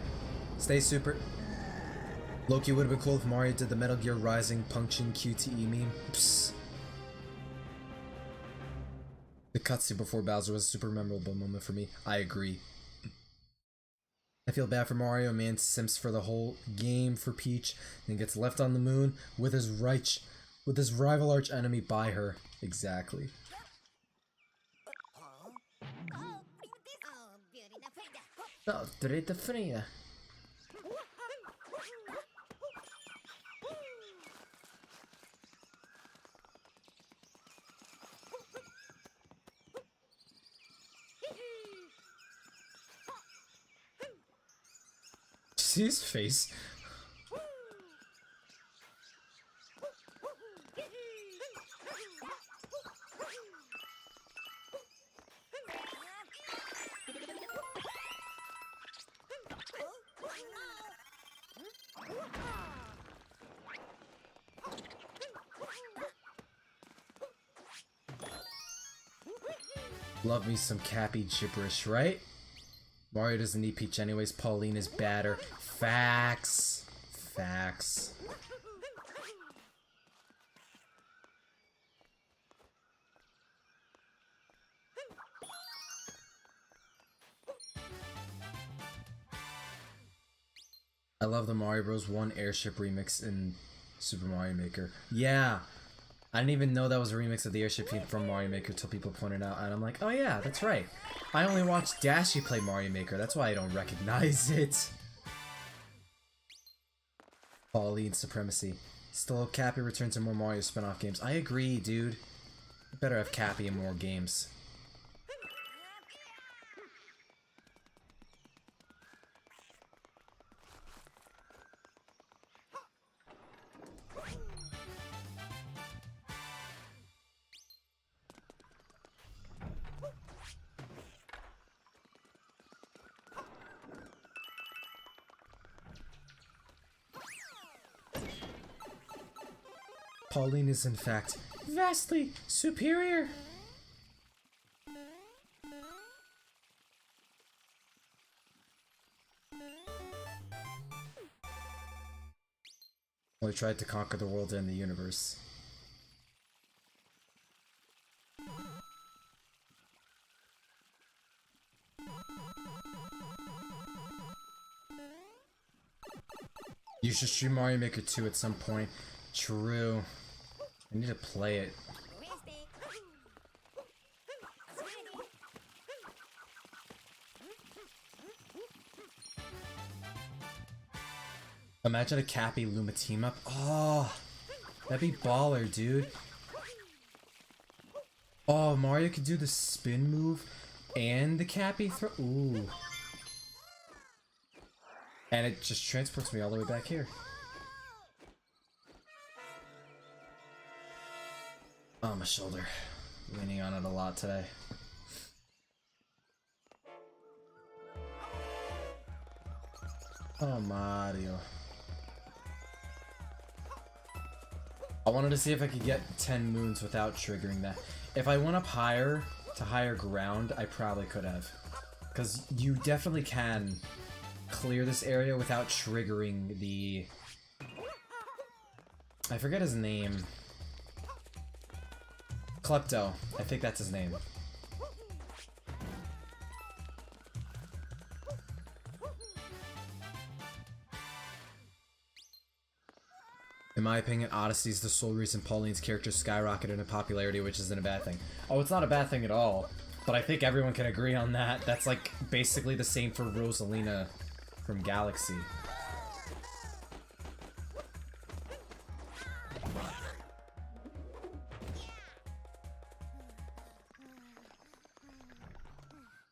Stay super. Loki would have been cool if Mario did the Metal Gear Rising Punction QTE meme. Psst. The cutscene before Bowser was a super memorable moment for me. I agree. I feel bad for Mario. Man simps for the whole game for Peach, and gets left on the moon with his rival arch enemy by her. Exactly. Oh, treta fria. See his face? Love me some Cappy gibberish, right? Mario doesn't need Peach anyways. Pauline is badder. Facts. Facts. I love the Mario Bros. 1 airship remix in Super Mario Maker. Yeah. I didn't even know that was a remix of the airship theme from Mario Maker till people pointed out, and I'm like, oh yeah, that's right. I only watched Dashy play Mario Maker, that's why I don't recognize it. Pauline Supremacy. Still, Cappy returns in more Mario spin-off games. I agree, dude. Better have Cappy in more games. Pauline is in fact vastly superior. Well, he tried to conquer the world and the universe. You should stream Mario Maker 2 at some point. True. I need to play it. Imagine a Cappy Luma team up. Oh, that'd be baller, dude. Oh, Mario could do the spin move and the Cappy throw. Ooh. And it just transports me all the way back here. Oh, my shoulder. Leaning on it a lot today. Oh, Mario. I wanted to see if I could get 10 moons without triggering that. If I went up higher, to higher ground, I probably could have. Because you definitely can clear this area without triggering the... I forget his name. Klepto. I think that's his name. In my opinion, Odyssey is the sole reason Pauline's character skyrocketed in popularity, which isn't a bad thing. Oh, it's not a bad thing at all. But I think everyone can agree on that. That's like basically the same for Rosalina from Galaxy.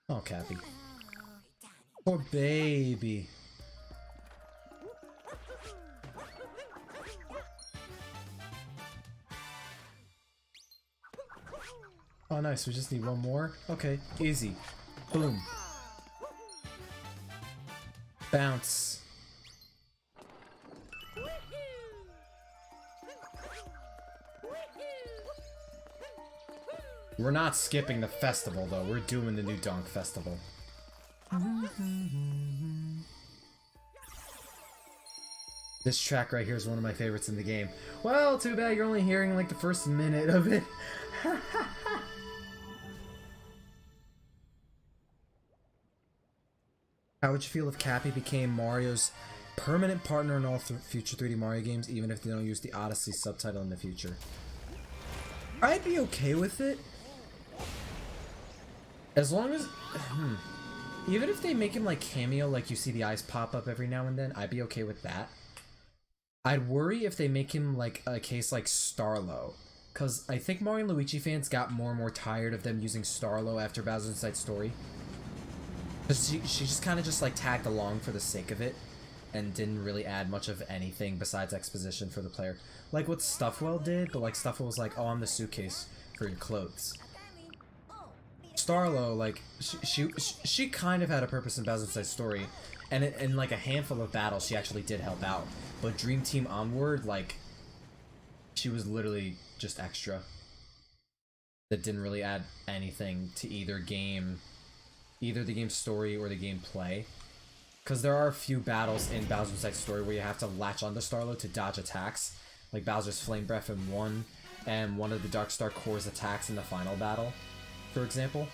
Oh, Cappy. Poor baby. Oh, nice. We just need one more. Okay, easy. Boom. Bounce. We're not skipping the festival, though. We're doing the new Donk Festival. This track right here is one of my favorites in the game. Well, too bad you're only hearing like the first minute of it. How would you feel if Cappy became Mario's permanent partner in all future 3D Mario games, even if they don't use the Odyssey subtitle in the future? I'd be okay with it. As long as... even if they make him like cameo, like you see the eyes pop up every now and then, I'd be okay with that. I'd worry if they make him like a case like Starlo. Because I think Mario and Luigi fans got more and more tired of them using Starlo after Bowser's Inside Story. She just kind of just like tagged along for the sake of it and didn't really add much of anything besides exposition for the player. Like what Stuffwell did, but like Stuffwell was like, oh, I'm the suitcase for your clothes. Starlo, like, she kind of had a purpose in Bowser's Inside Story, and in like a handful of battles she actually did help out. But Dream Team Onward, like, she was literally just extra. That didn't really add anything to either the game's story or the gameplay. Because there are a few battles in Bowser's Inside Story where you have to latch onto Starlo to dodge attacks. Like Bowser's Flame Breath in 1, and one of the Dark Star Core's attacks in the final battle, for example.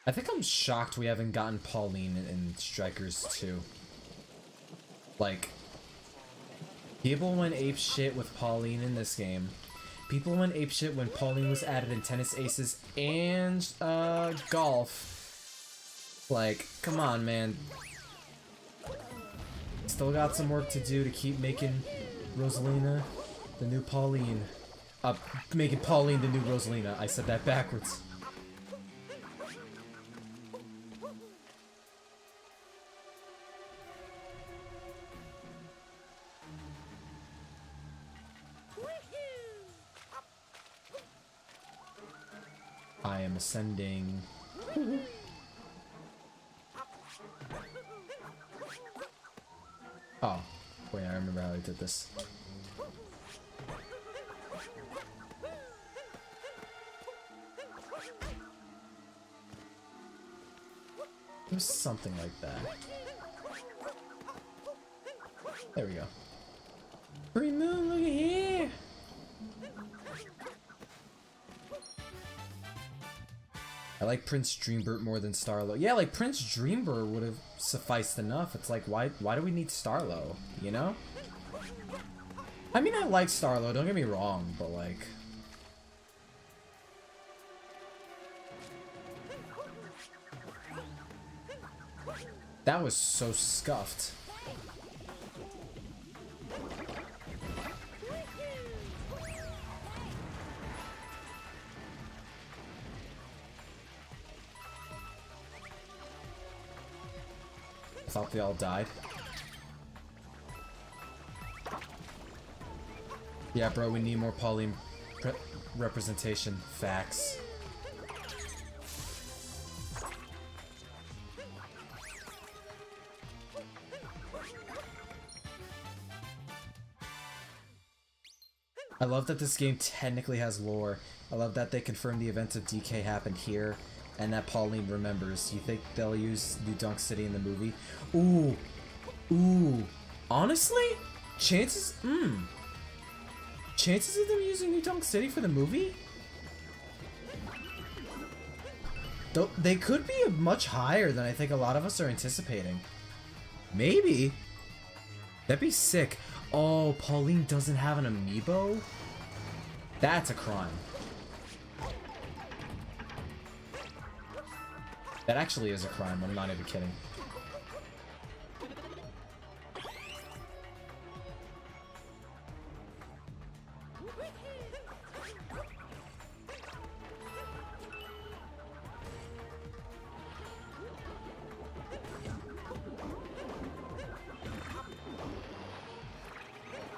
I think I'm shocked we haven't gotten Pauline in Strikers 2. Like, people went apeshit with Pauline in this game. People went apeshit when Pauline was added in Tennis Aces and Golf. Like, come on, man. Still got some work to do to keep making Rosalina the new Pauline. Making Pauline the new Rosalina. I said that backwards. I am ascending. Oh, wait, I remember how I did this. It was something like that. There we go. Free moon, look at here! I like Prince Dreambert more than Starlo. Yeah, like Prince Dreambert would have sufficed enough. It's like, why do we need Starlo? You know? I mean, I like Starlo, don't get me wrong, but like... That was so scuffed. I thought they all died. Yeah, bro, we need more Pauline representation. Facts. I love that this game technically has lore. I love that they confirmed the events of DK happened here, and that Pauline remembers. You think they'll use New Donk City in the movie? Ooh. Ooh. Honestly? Chances of them using New Donk City for the movie? Though they could be much higher than I think a lot of us are anticipating. Maybe. That'd be sick. Oh, Pauline doesn't have an amiibo? That's a crime. That actually is a crime, I'm not even kidding.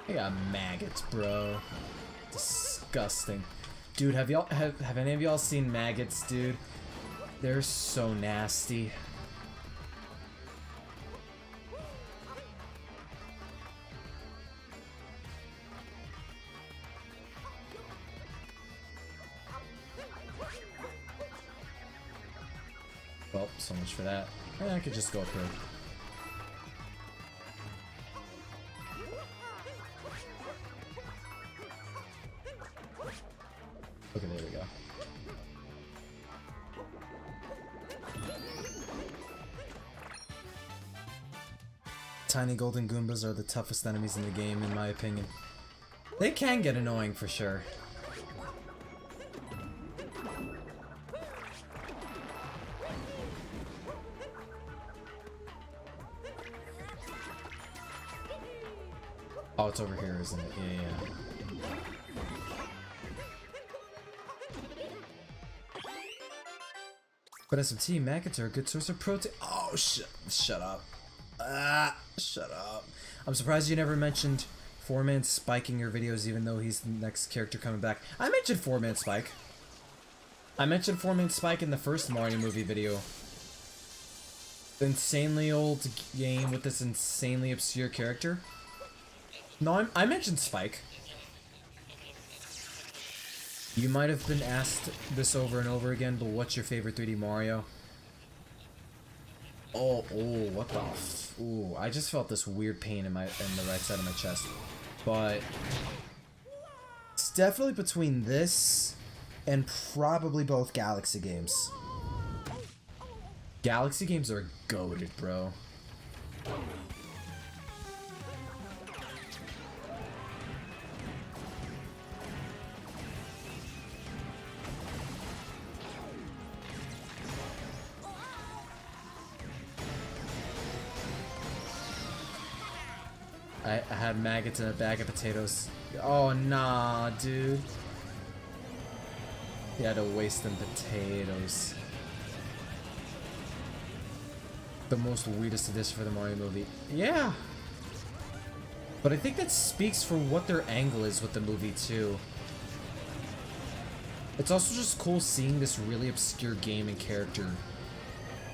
I got maggots, bro. Disgusting. Dude, have any of y'all seen maggots, dude? They're so nasty. Well, so much for that. I could just go up here. Okay, there we go. Tiny golden Goombas are the toughest enemies in the game, in my opinion. They can get annoying for sure. Oh, it's over here, isn't it? Yeah. But SMT, maggots are a good source of protein. Oh, shut up. Shut up. I'm surprised you never mentioned 4-Man Spike in your videos, even though he's the next character coming back. I mentioned 4-Man Spike. I mentioned 4-Man Spike in the first Mario movie video. The insanely old game with this insanely obscure character. No, I mentioned Spike. You might have been asked this over and over again, but what's your favorite 3D Mario? Oh, what the ooh, I just felt this weird pain in the right side of my chest. But it's definitely between this and probably both Galaxy games. Galaxy games are goated, bro. I had maggots in a bag of potatoes. Oh, nah, dude. You had to waste them potatoes. The most weirdest dish for the Mario movie. Yeah. But I think that speaks for what their angle is with the movie, too. It's also just cool seeing this really obscure game and character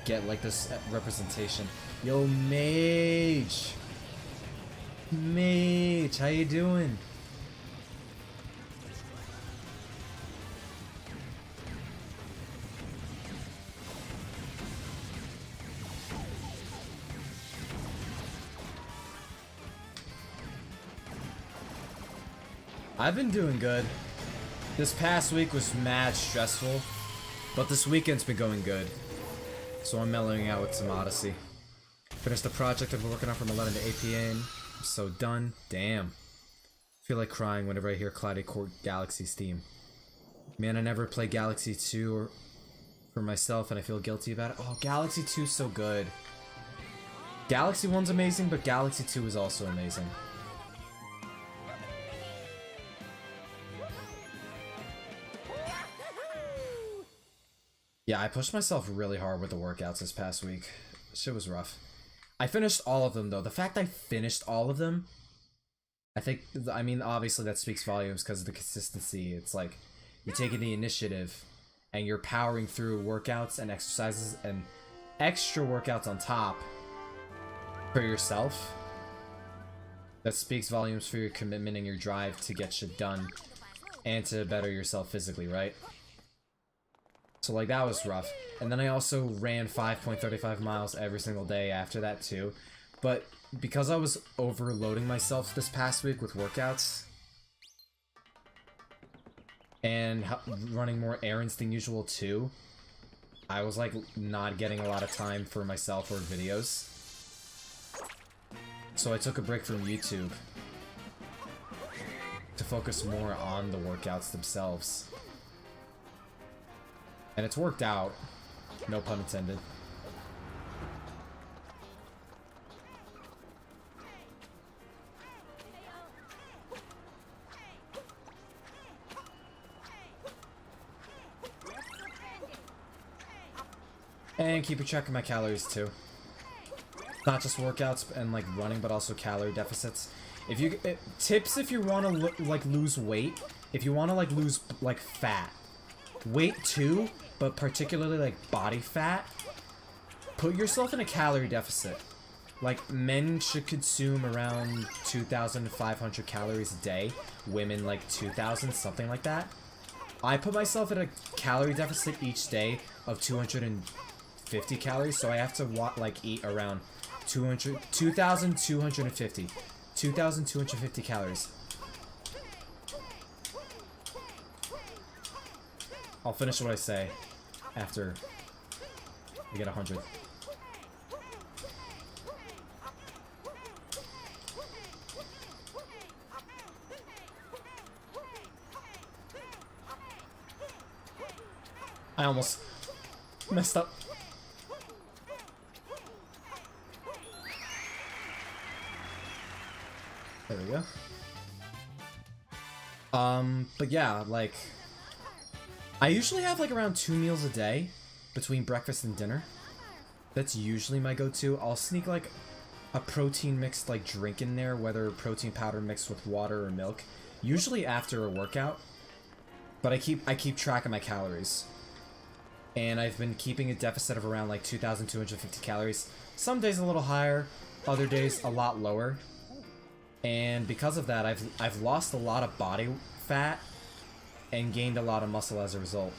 get, like, this representation. Yo, Mage! Mitch, how you doing? I've been doing good. This past week was mad stressful, but this weekend's been going good. So I'm mellowing out with some Odyssey. Finished the project I've been working on from 11 to 8 p.m. I'm so done. Damn. Feel like crying whenever I hear Cloudy Court Galaxy's theme. Man, I never played Galaxy 2 for myself and I feel guilty about it. Oh, Galaxy 2's so good. Galaxy 1's amazing, but Galaxy 2 is also amazing. Yeah, I pushed myself really hard with the workouts this past week. Shit was rough. I finished all of them, though. The fact I finished all of them, I mean, obviously that speaks volumes because of the consistency. It's like, you're taking the initiative, and you're powering through workouts and exercises, and extra workouts on top for yourself. That speaks volumes for your commitment and your drive to get shit done, and to better yourself physically, right? So like that was rough. And then I also ran 5.35 miles every single day after that too. But because I was overloading myself this past week with workouts and running more errands than usual too, I was like not getting a lot of time for myself or videos. So I took a break from YouTube to focus more on the workouts themselves. And it's worked out. No pun intended. And keeping track of my calories too. Not just workouts and like running, but also calorie deficits. If you tips if you want to like lose weight, if you want to like lose like fat, weight too, but particularly like body fat, put yourself in a calorie deficit. Like men should consume around 2,500 calories a day, women like 2,000, something like that. I put myself in a calorie deficit each day of 250 calories, so I have to like eat around 2,250 calories. I'll finish what I say after we get 100. I almost messed up. There we go. But yeah, like, I usually have like around 2 meals a day between breakfast and dinner. That's usually my go-to. I'll sneak like a protein mixed like drink in there, whether protein powder mixed with water or milk, usually after a workout. But I keep track of my calories. And I've been keeping a deficit of around like 2,250 calories. Some days a little higher, other days a lot lower. And because of that, I've lost a lot of body fat and gained a lot of muscle as a result,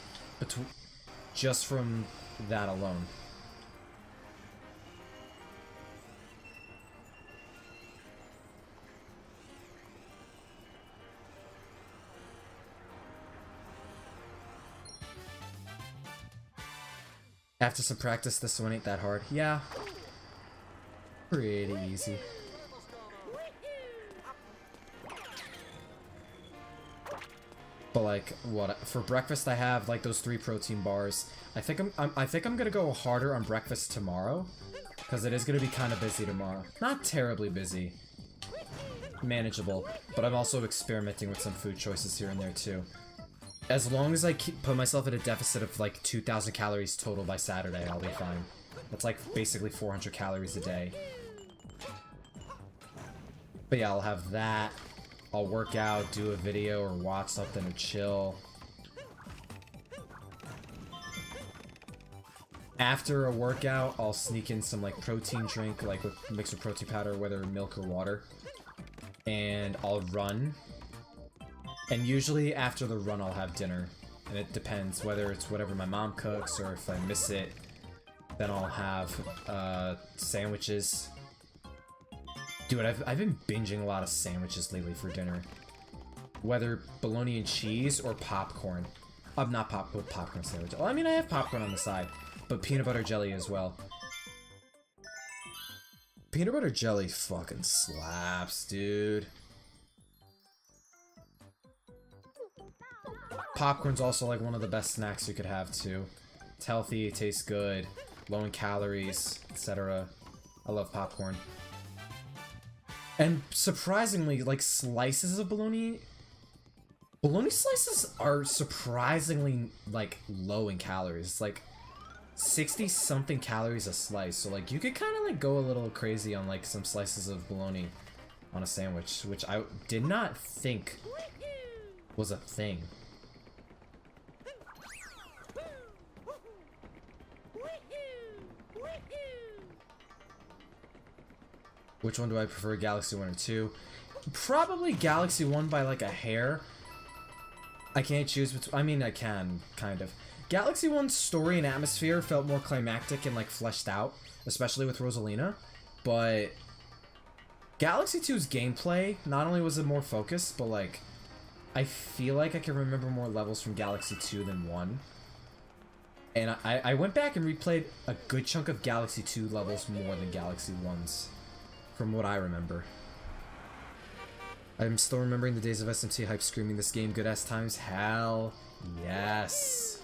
just from that alone. After some practice, this one ain't that hard. Yeah. Pretty easy. But like, what for breakfast I have like those 3 protein bars. I think I'm gonna go harder on breakfast tomorrow, because it is gonna be kind of busy tomorrow. Not terribly busy, manageable. But I'm also experimenting with some food choices here and there too. As long as I put myself at a deficit of like 2,000 calories total by Saturday, I'll be fine. That's like basically 400 calories a day. But yeah, I'll have that. I'll work out, do a video, or watch something or chill. After a workout, I'll sneak in some like protein drink, like with mixed with protein powder, whether milk or water. and I'll run. And usually after the run, I'll have dinner. And it depends whether it's whatever my mom cooks or if I miss it, then I'll have sandwiches. Dude, I've been binging a lot of sandwiches lately for dinner. Whether bologna and cheese or popcorn. Not popcorn sandwich. Well, I mean, I have popcorn on the side, but peanut butter jelly as well. Peanut butter jelly fucking slaps, dude. Popcorn's also like one of the best snacks you could have too. It's healthy, it tastes good, low in calories, etc. I love popcorn. And surprisingly, like slices of bologna slices are surprisingly like low in calories. It's like 60 something calories a slice, so like you could kind of like go a little crazy on like some slices of bologna on a sandwich, which I did not think was a thing. Which one do I prefer, Galaxy 1 or 2? Probably Galaxy 1 by like a hair. I can't choose between, I mean I can, kind of. Galaxy 1's story and atmosphere felt more climactic and like fleshed out, especially with Rosalina, but Galaxy 2's gameplay, not only was it more focused, but like, I feel like I can remember more levels from Galaxy 2 than 1. And I went back and replayed a good chunk of Galaxy 2 levels more than Galaxy 1's, from what I remember. I'm still remembering the days of SMT hype screaming this game good ass times. Hell yes.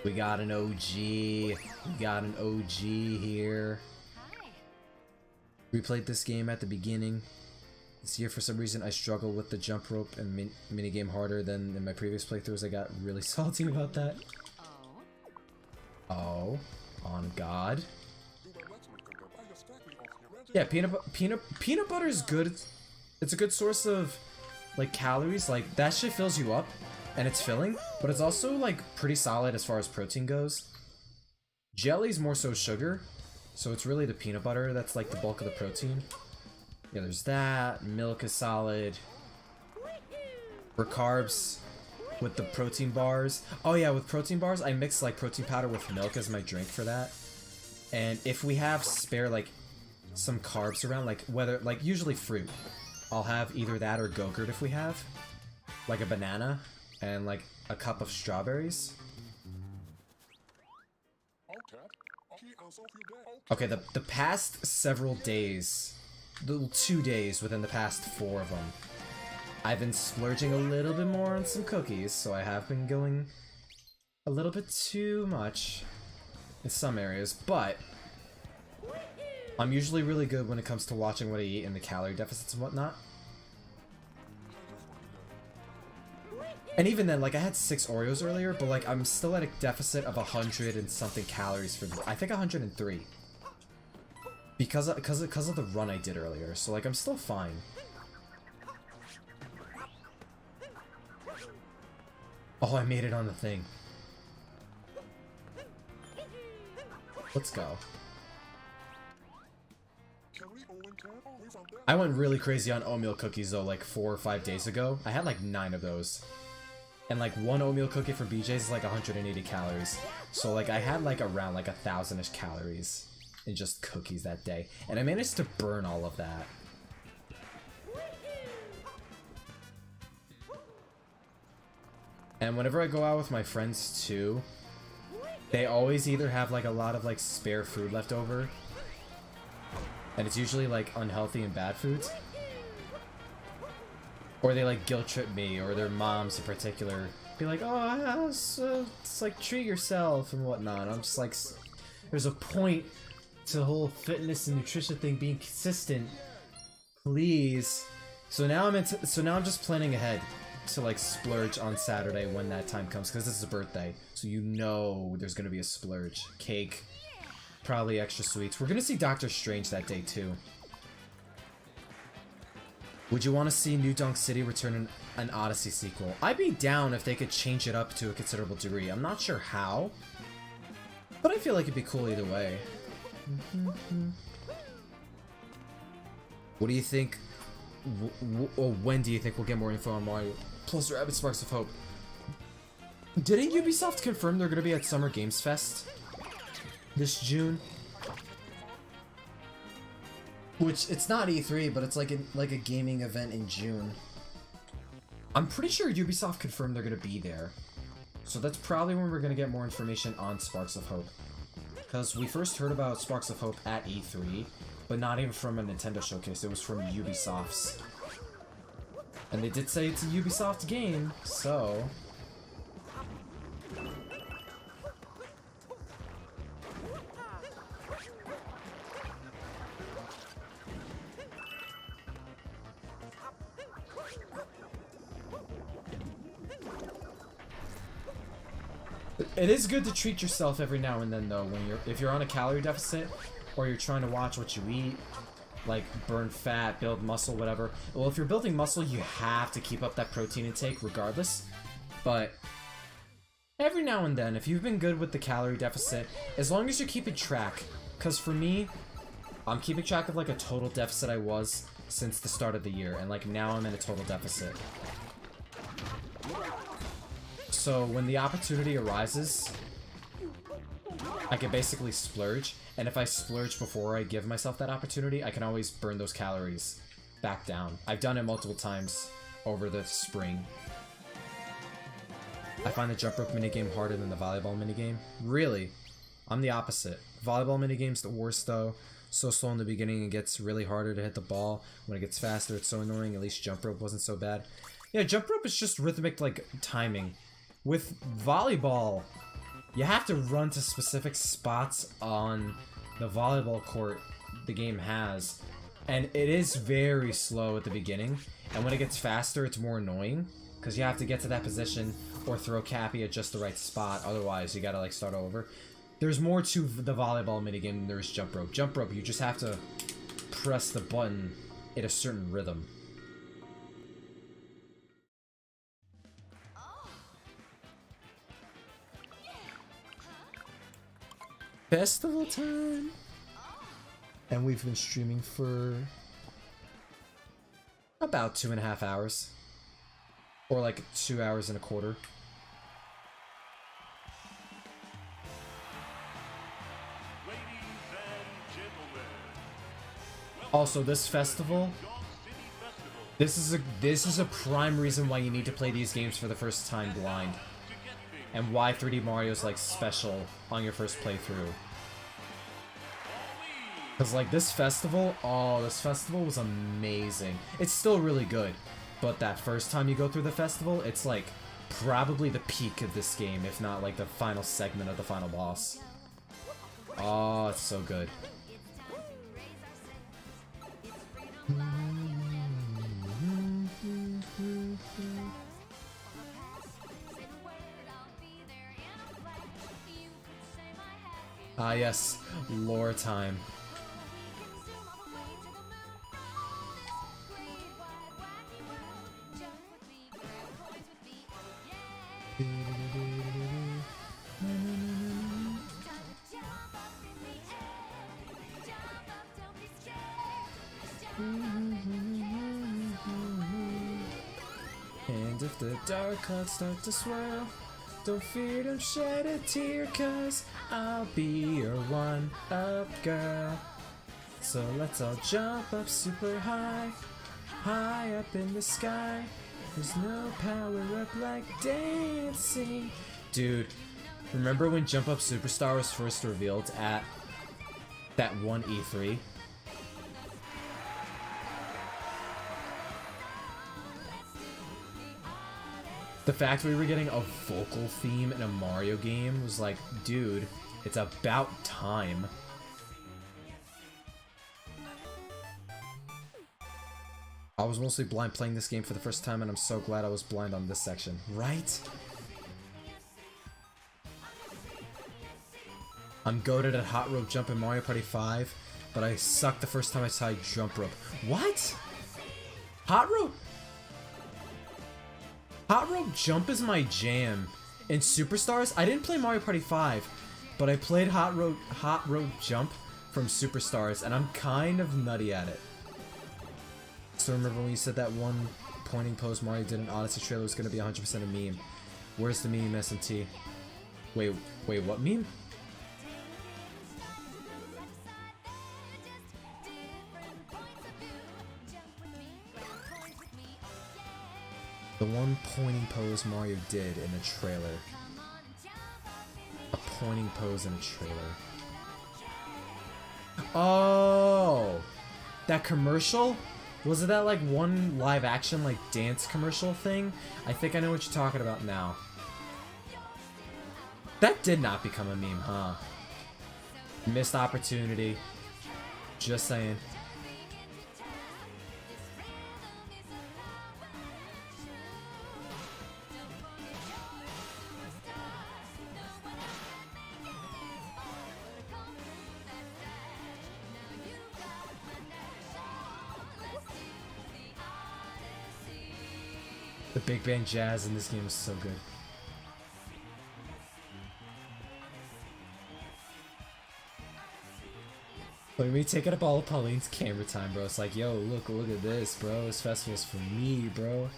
We got an OG. We got an OG here. Replayed this game at the beginning. This year, for some reason, I struggle with the jump rope and minigame harder than in my previous playthroughs. I got really salty about that. Oh, on God. Yeah, peanut butter is good. It's a good source of like calories. Like that shit fills you up, and it's filling. But it's also like pretty solid as far as protein goes. Jelly's more so sugar, so it's really the peanut butter that's like the bulk of the protein. Yeah, there's that. Milk is solid. For carbs, with the protein bars. Oh yeah, with protein bars, I mix like protein powder with milk as my drink for that. And if we have spare like some carbs around, like whether like usually fruit, I'll have either that or Go-Gurt if we have, like a banana and like a cup of strawberries. Okay, the past several days, the 2 days within the past 4 of them, I've been splurging a little bit more on some cookies, so I have been going a little bit too much in some areas, but I'm usually really good when it comes to watching what I eat and the calorie deficits and whatnot. And even then, like, I had 6 Oreos earlier, but like, I'm still at a deficit of 100 and something calories for I think 103. Because of the run I did earlier, so like, I'm still fine. Oh, I made it on the thing. Let's go. I went really crazy on oatmeal cookies though, like 4 or 5 days ago. I had like 9 of those. And like one oatmeal cookie for BJ's is like 180 calories. So like I had like around like 1,000-ish calories in just cookies that day. And I managed to burn all of that. And whenever I go out with my friends too, they always either have like a lot of like spare food left over, and it's usually like unhealthy and bad foods, or they like guilt trip me or their moms in particular, be like, oh, it's like treat yourself and whatnot. I'm just like, there's a point to the whole fitness and nutrition thing being consistent, please. So now I'm just planning ahead to like splurge on Saturday when that time comes, because this is a birthday, so you know there's gonna be a splurge. Cake, probably extra sweets. We're gonna see Doctor Strange that day too. Would you want to see New Donk City return an Odyssey sequel? I'd be down if they could change it up to a considerable degree. I'm not sure how, but I feel like it'd be cool either way. What do you think when do you think we'll get more info on Mario plus Rabbids Sparks of Hope? Didn't Ubisoft confirm they're going to be at Summer Games Fest this June? Which, it's not E3, but it's like a gaming event in June. I'm pretty sure Ubisoft confirmed they're going to be there. So that's probably when we're going to get more information on Sparks of Hope. Because we first heard about Sparks of Hope at E3, but not even from a Nintendo showcase, it was from Ubisoft's. And they did say it's a Ubisoft game, so... It is good to treat yourself every now and then, though, when if you're on a calorie deficit, or you're trying to watch what you eat, like burn fat, build muscle, whatever. Well, if you're building muscle, you have to keep up that protein intake regardless. But every now and then, if you've been good with the calorie deficit, as long as you're keeping track, because for me, I'm keeping track of like a total deficit I was since the start of the year, and like now I'm in a total deficit. So when the opportunity arises, I can basically splurge, and if I splurge before I give myself that opportunity, I can always burn those calories back down. I've done it multiple times over the spring. I find the jump rope minigame harder than the volleyball minigame. Really? I'm the opposite. Volleyball minigame's the worst though. So slow in the beginning, it gets really harder to hit the ball. When it gets faster, it's so annoying. At least jump rope wasn't so bad. Yeah, jump rope is just rhythmic, like, timing. With volleyball, you have to run to specific spots on the volleyball court the game has, and it is very slow at the beginning, and when it gets faster it's more annoying, because you have to get to that position or throw Cappy at just the right spot, otherwise you gotta like start over. There's more to the volleyball minigame than there's jump rope. Jump rope, you just have to press the button at a certain rhythm. Festival time! And we've been streaming for about 2.5 hours. Or like 2 hours and a quarter. Also, this festival, this is a prime reason why you need to play these games for the first time blind. And why 3D Mario's like special on your first playthrough. Cause like this festival, oh, this festival was amazing. It's still really good, but that first time you go through the festival, it's like probably the peak of this game, if not like the final segment of the final boss. Oh, it's so good. Ah yes, lore time. And if the dark clouds start to swirl, don't fear, don't shed a tear, cause I'll be your one-up girl. So let's all jump up super high, high up in the sky. There's no power up like dancing. Dude, remember when Jump Up Superstar was first revealed at that one E3? The fact we were getting a vocal theme in a Mario game was like, dude, it's about time. I was mostly blind playing this game for the first time, and I'm so glad I was blind on this section. Right? I'm goated at Hot Rope Jump in Mario Party 5, but I sucked the first time I tried Jump Rope. What? Hot Rope? Hot Rope Jump is my jam. In Superstars, I didn't play Mario Party 5, but I played Hot Rope Jump from Superstars, and I'm kind of nutty at it. So remember when you said that one pointing pose Mario did in Odyssey trailer was gonna be 100% a meme. Where's the meme, SMT? Wait, what meme? The one pointing pose Mario did in a trailer. A pointing pose in a trailer. Oh! That commercial? Was it that like one live action like dance commercial thing? I think I know what you're talking about now. That did not become a meme, huh? Missed opportunity. Just saying. The big band jazz in this game is so good. Like me taking up all of Pauline's camera time, bro. It's like, yo, look at this, bro. This festival's for me, bro.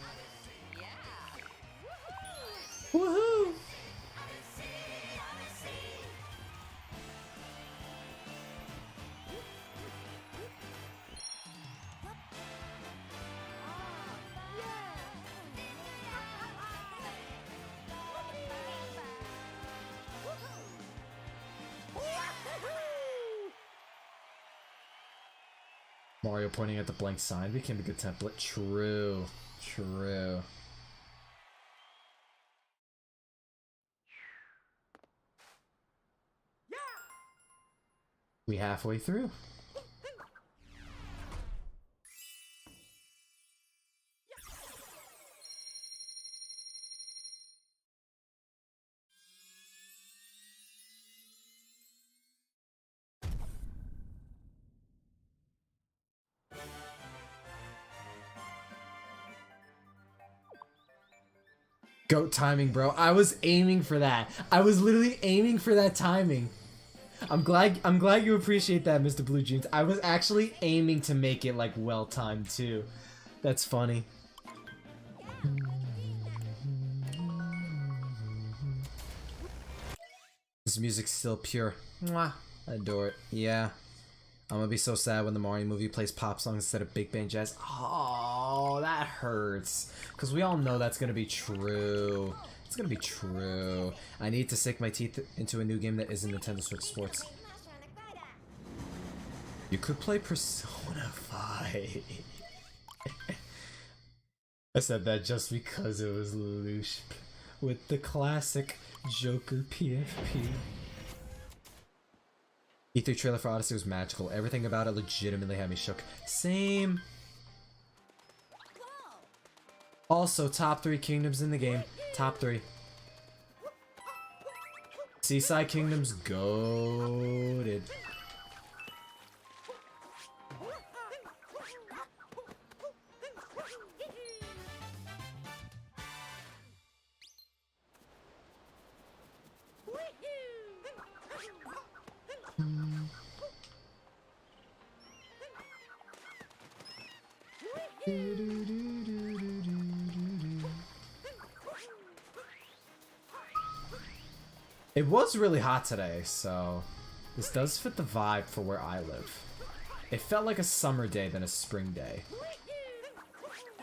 Woohoo! Mario pointing at the blank sign became a good template. True. True. We halfway through. Goat timing, bro. I was aiming for that. I was literally aiming for that timing. I'm glad you appreciate that, Mr. Blue Jeans. I was actually aiming to make it like well timed too. That's funny. This music's still pure. Mwah. I adore it. Yeah. I'm gonna be so sad when the Mario movie plays pop songs instead of big band jazz. Oh, that hurts. Because we all know that's gonna be true. It's gonna be true. I need to sink my teeth into a new game that isn't Nintendo Switch Sports. You could play Persona 5. I said that just because it was Lush with the classic Joker PFP. E3 trailer for Odyssey was magical. Everything about it legitimately had me shook. Same. Also, top 3 kingdoms in the game. Top 3. Seaside Kingdom's goated. It was really hot today, so this does fit the vibe for where I live. It felt like a summer day than a spring day.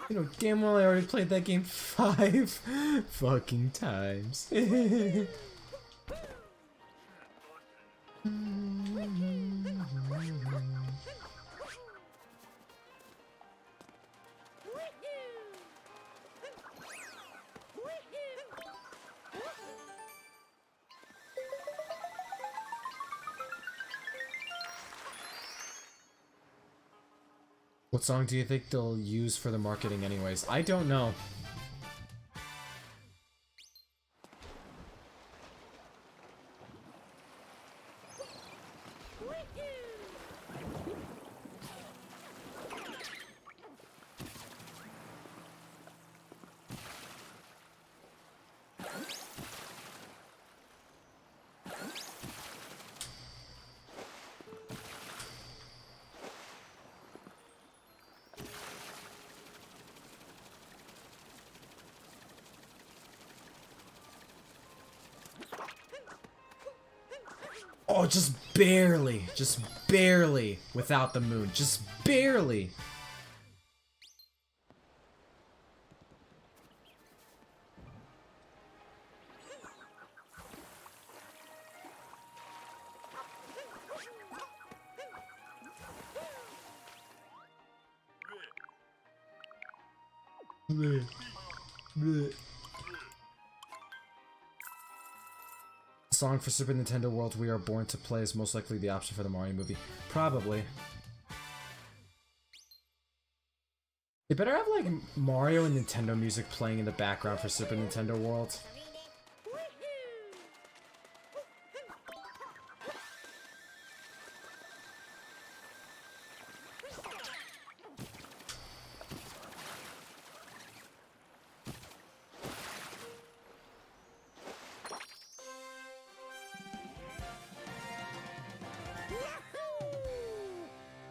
You know, damn well I already played that game 5 fucking times. What song do you think they'll use for the marketing anyways? I don't know. Oh, just barely without the moon. Just barely. Bleh. Bleh. Song for Super Nintendo World We Are Born to Play is most likely the option for the Mario movie. Probably. They better have like Mario and Nintendo music playing in the background for Super Nintendo World.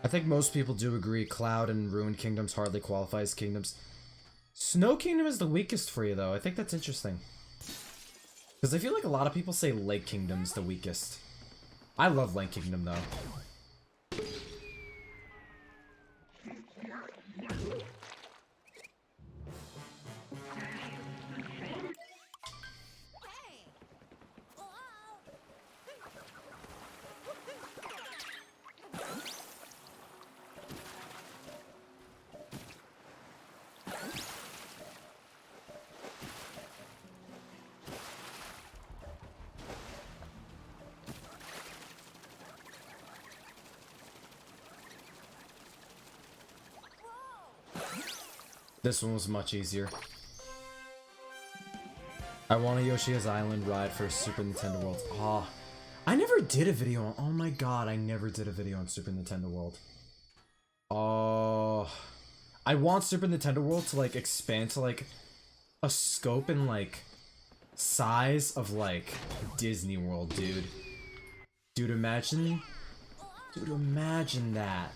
I think most people do agree Cloud and Ruined Kingdoms hardly qualify as kingdoms. Snow Kingdom is the weakest for you, though. I think that's interesting. Because I feel like a lot of people say Lake Kingdom's the weakest. I love Lake Kingdom, though. This one was much easier. I want a Yoshi's Island ride for Super Nintendo World. Ah, I never did a video on. Oh my god, I never did a video on Super Nintendo World. Oh, I want Super Nintendo World to like expand to like a scope and like size of like Disney World, dude. Dude, imagine that.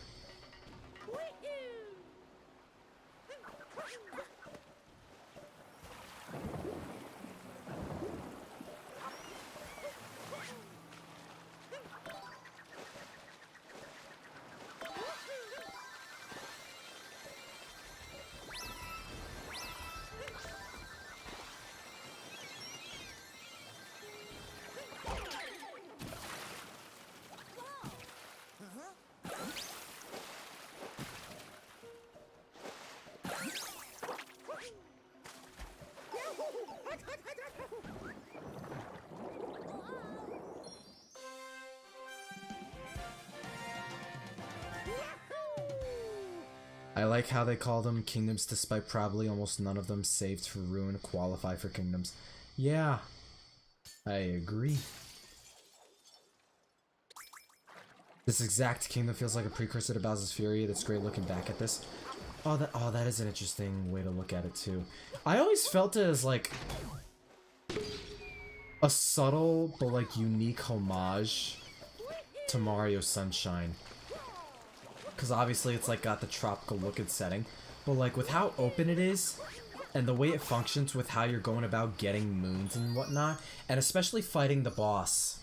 I like how they call them kingdoms despite probably almost none of them saved for ruin qualify for kingdoms. Yeah, I agree. This exact kingdom feels like a precursor to Bowser's Fury. That's great looking back at this. Oh, that is an interesting way to look at it too. I always felt it as like a subtle but like unique homage to Mario Sunshine. Because obviously it's like got the tropical look and setting, but like with how open it is and the way it functions with how you're going about getting moons and whatnot, and especially fighting the boss,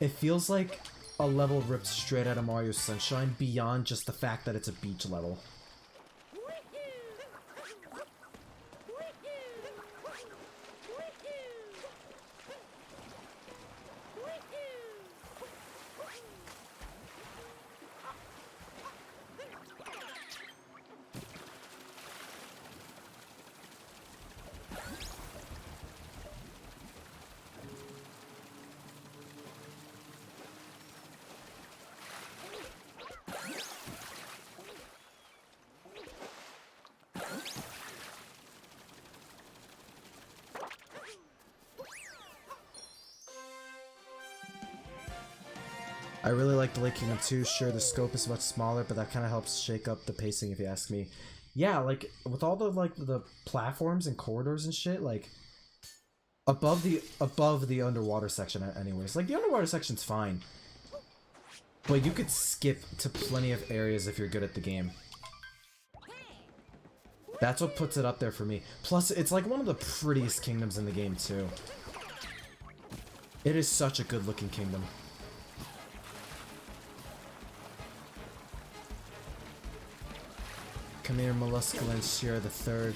it feels like a level ripped straight out of Mario Sunshine beyond just the fact that it's a beach level. I really like the Lake Kingdom 2. Sure, the scope is much smaller, but that kind of helps shake up the pacing if you ask me. Yeah, like with all the like the platforms and corridors and shit, like above the underwater section anyways. Like the underwater section's fine. But you could skip to plenty of areas if you're good at the game. That's what puts it up there for me. Plus, it's like one of the prettiest kingdoms in the game too. It is such a good looking kingdom. Come here, Mollusca and Shira the Third.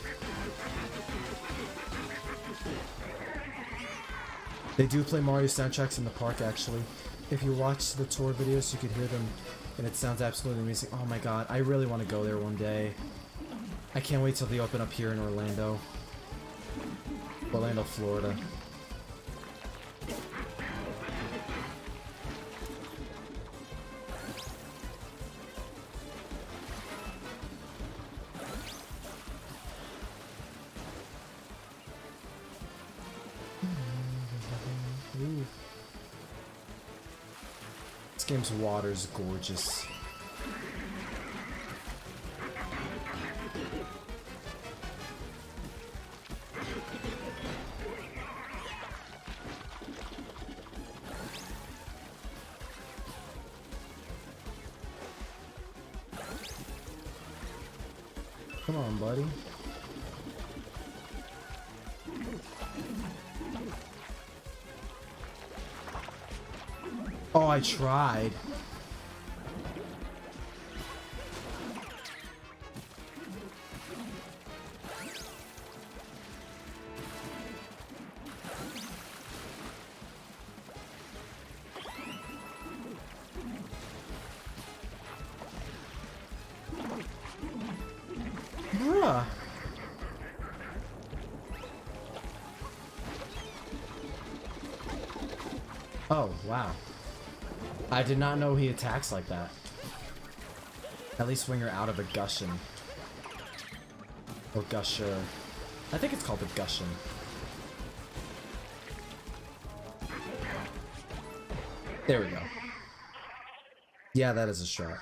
They do play Mario soundtracks in the park, actually. If you watch the tour videos, you could hear them, and it sounds absolutely amazing. Oh my god, I really want to go there one day. I can't wait till they open up here in Orlando. Orlando, Florida. Ooh. This game's water's gorgeous. Come on, buddy. Oh, I tried. Bruh. Oh, wow. I did not know he attacks like that. At least when you're out of a Gushin. Or Gusher. I think it's called a Gushin. There we go. Yeah, that is a shot.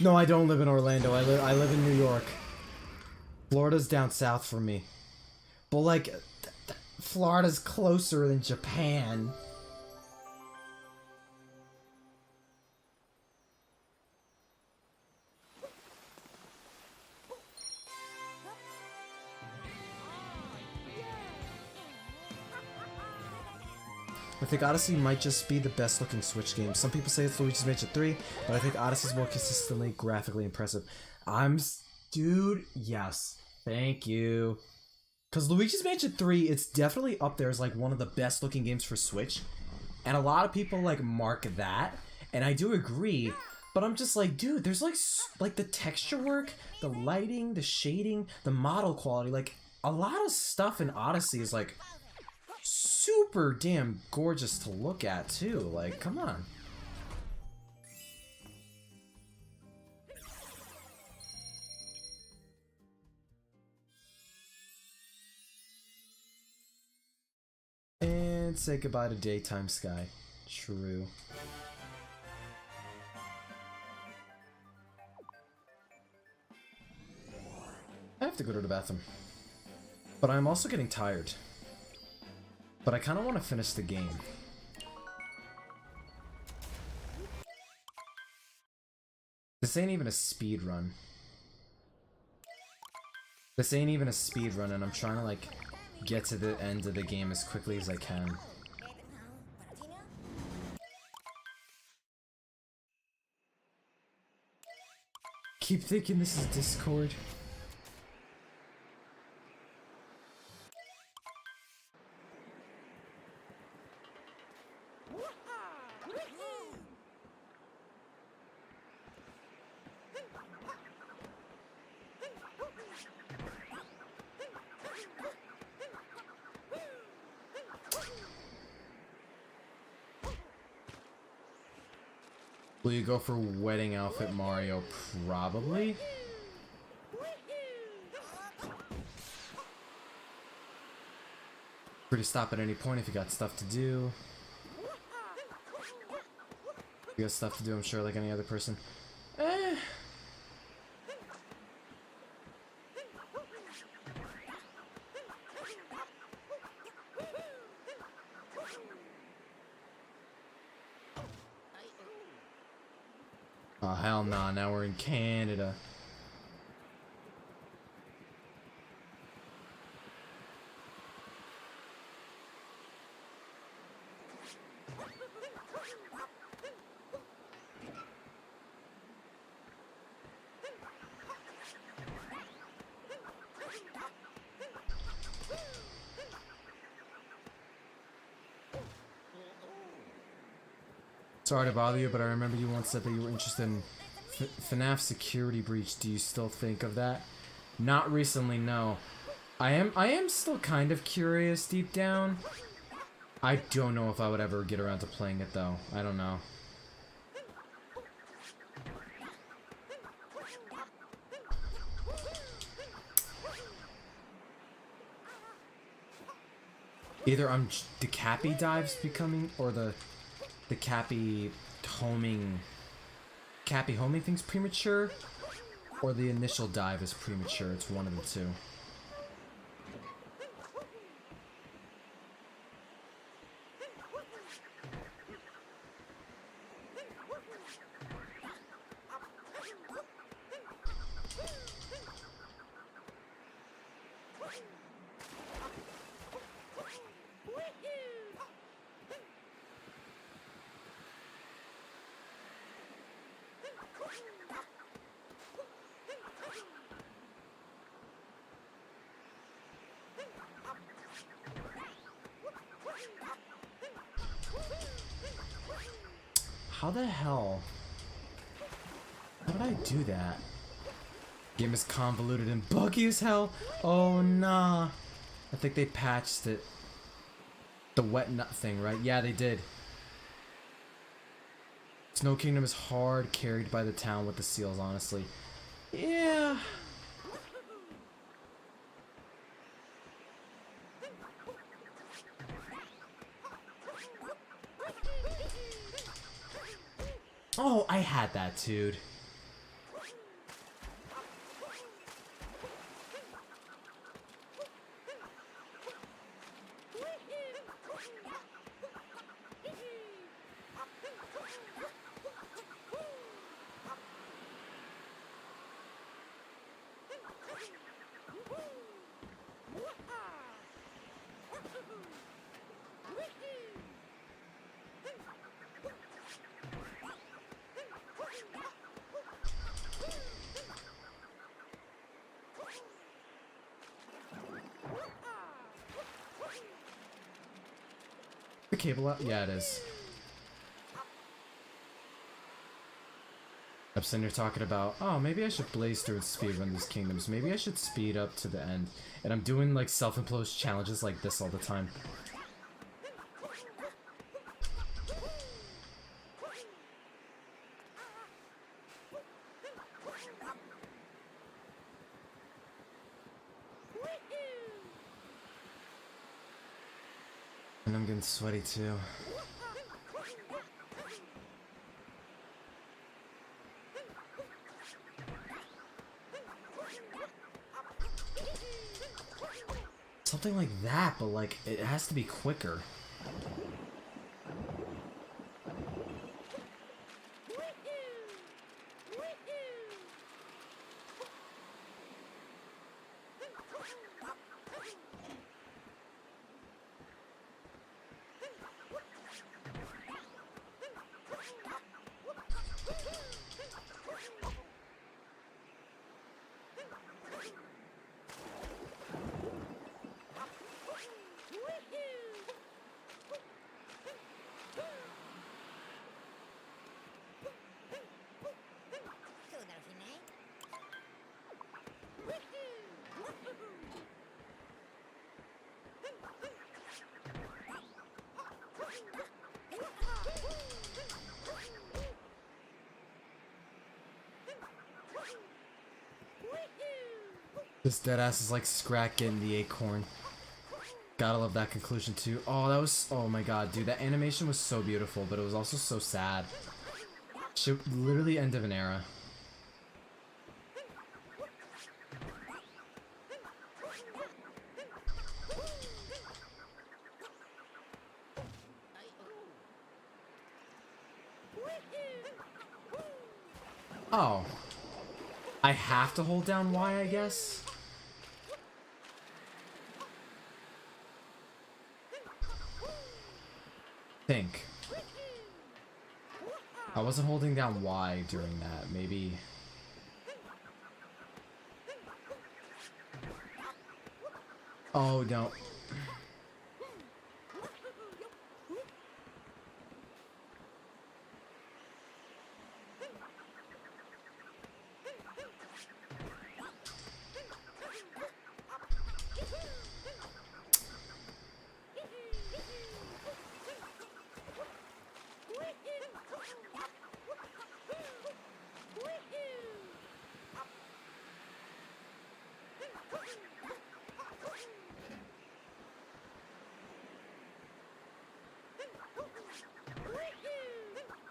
No, I don't live in Orlando. I live in New York. Florida's down south from me. But like, Florida's closer than Japan. I think Odyssey might just be the best looking Switch game. Some people say it's Luigi's Mansion 3, but I think Odyssey's more consistently graphically impressive. Dude, yes. Thank you. Because Luigi's Mansion 3, it's definitely up there as like one of the best looking games for Switch. And a lot of people like mark that. And I do agree. But I'm just like, dude, there's like the texture work, the lighting, the shading, the model quality. Like a lot of stuff in Odyssey is like super damn gorgeous to look at too. Like, come on. And say goodbye to daytime sky. True. I have to go to the bathroom. But I'm also getting tired. But I kind of want to finish the game. This ain't even a speed run. This ain't even a speed run, and I'm trying to like get to the end of the game as quickly as I can. Keep thinking this is Discord. Will you go for wedding outfit Mario? Probably. Free to stop at any point if you got stuff to do. You got stuff to do, I'm sure, like any other person. Oh, hell nah, now we're in Canada. Sorry to bother you, but I remember you once said that you were interested in FNAF Security Breach. Do you still think of that? Not recently, no. I am still kind of curious deep down. I don't know if I would ever get around to playing it though. I don't know. Either the Cappy dives becoming, or the Cappy homing thing's premature, or the initial dive is premature. It's one of the two. How the hell? How did I do that? Game is convoluted and buggy as hell. Oh nah. I think they patched it. The wet nut thing, right? Yeah, they did. Snow Kingdom is hard carried by the town with the seals, honestly. Yeah. Oh, I had that, dude. The cable out? Yeah, it is. I'm sitting here talking about, oh, maybe I should blaze through and speedrun these kingdoms. Maybe I should speed up to the end. And I'm doing like self-imposed challenges like this all the time. And I'm getting sweaty too. Something like that, but like it has to be quicker. This deadass is like Scrat getting the acorn. Gotta love that conclusion too. Oh, that was, oh my god, dude, that animation was so beautiful, but it was also so sad. Shit, literally end of an era. Oh. I have to hold down Y, I guess? Think. I wasn't holding down Y during that, maybe. Oh, no.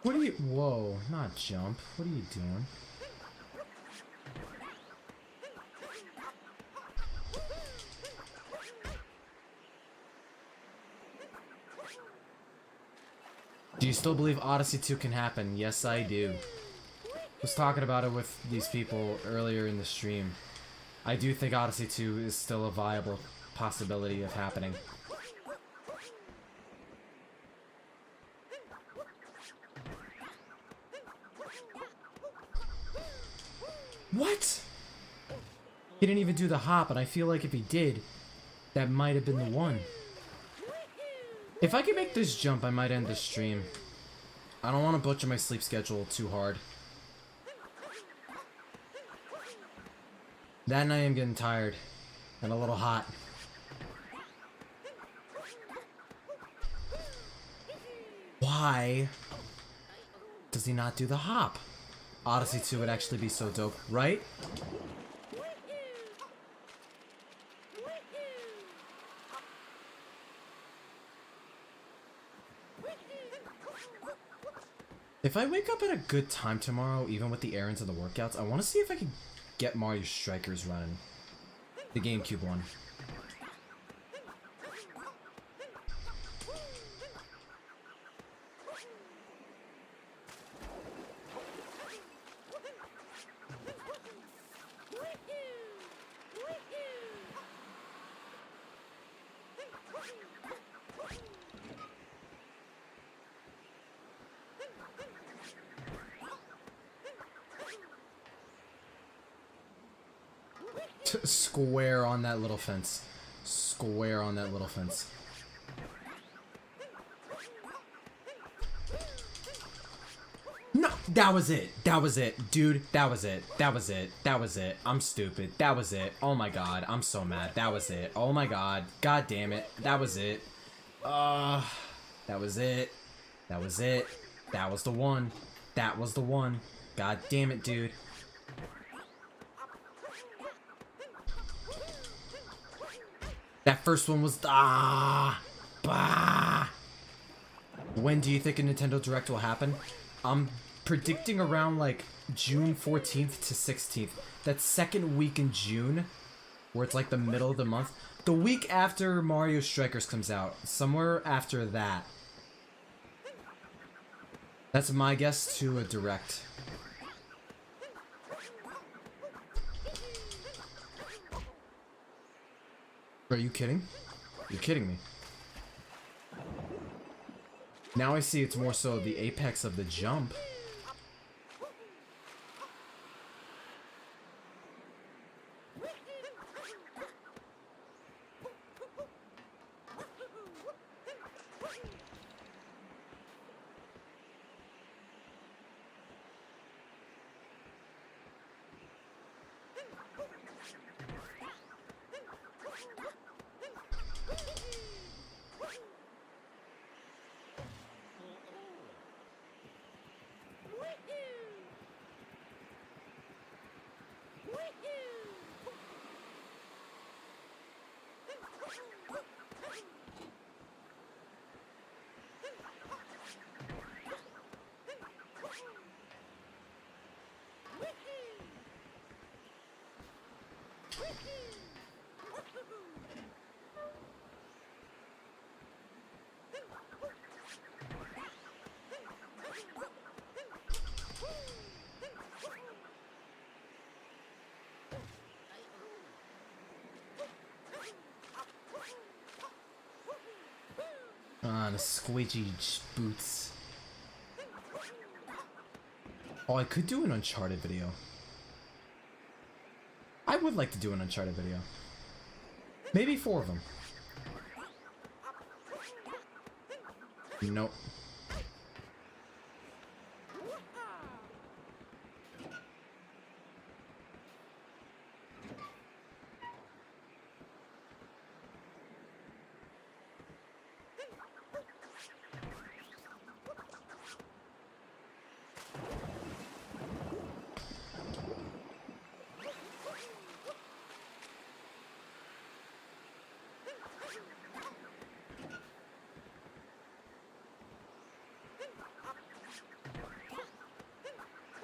What are you... Whoa, not jump. What are you doing? Do you still believe Odyssey 2 can happen? Yes, I do. I was talking about it with these people earlier in the stream. I do think Odyssey 2 is still a viable possibility of happening. What? He didn't even do the hop, and I feel like if he did, that might have been the one. If I could make this jump, I might end the stream. I don't want to butcher my sleep schedule too hard. That night I'm getting tired and a little hot. Why does he not do the hop? Odyssey 2 would actually be so dope, right? If I wake up at a good time tomorrow, even with the errands and the workouts, I want to see if I can get Mario Strikers running. The GameCube one. Square on that little fence. Square on that little fence. No, that was it. That was it. Dude, that was it. That was it. That was it. I'm stupid. That was it. Oh my god, I'm so mad. That was it. Oh my god. God damn it. That was it. That was it. That was it. That was the one. That was the one. God damn it, dude. That first one was bah. When do you think a Nintendo Direct will happen? I'm predicting around like June 14th to 16th. That second week in June, where it's like the middle of the month. The week after Mario Strikers comes out. Somewhere after that. That's my guess to a Direct. Are you kidding? You're kidding me. Now I see it's more so the apex of the jump. Ah, the squidgy boots. Oh, I could do an Uncharted video. I would like to do an Uncharted video. Maybe 4 of them. Nope.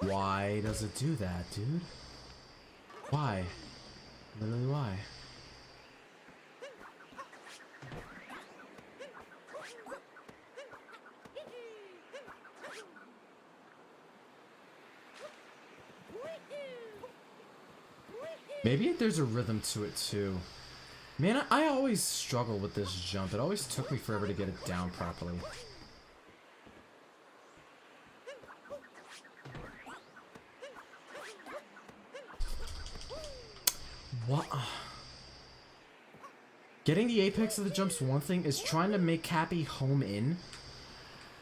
Why does it do that, dude? Why? Literally why? Maybe there's a rhythm to it too. Man, I always struggle with this jump. It always took me forever to get it down properly. What? Getting the apex of the jump's one thing, is trying to make Cappy home in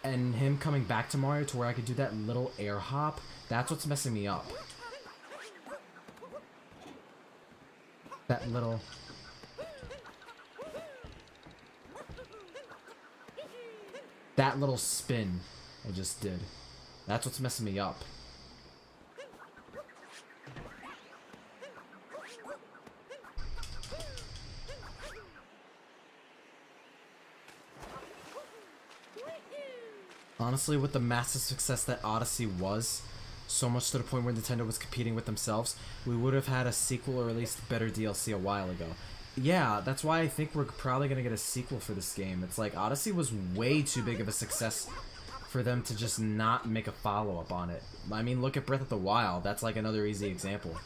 and him coming back to Mario to where I could do that little air hop. That's what's messing me up. That little... That little spin I just did. That's what's messing me up. Honestly, with the massive success that Odyssey was, so much to the point where Nintendo was competing with themselves, we would have had a sequel or at least better DLC a while ago. Yeah, that's why I think we're probably going to get a sequel for this game. It's like Odyssey was way too big of a success for them to just not make a follow-up on it. I mean, look at Breath of the Wild. That's like another easy example.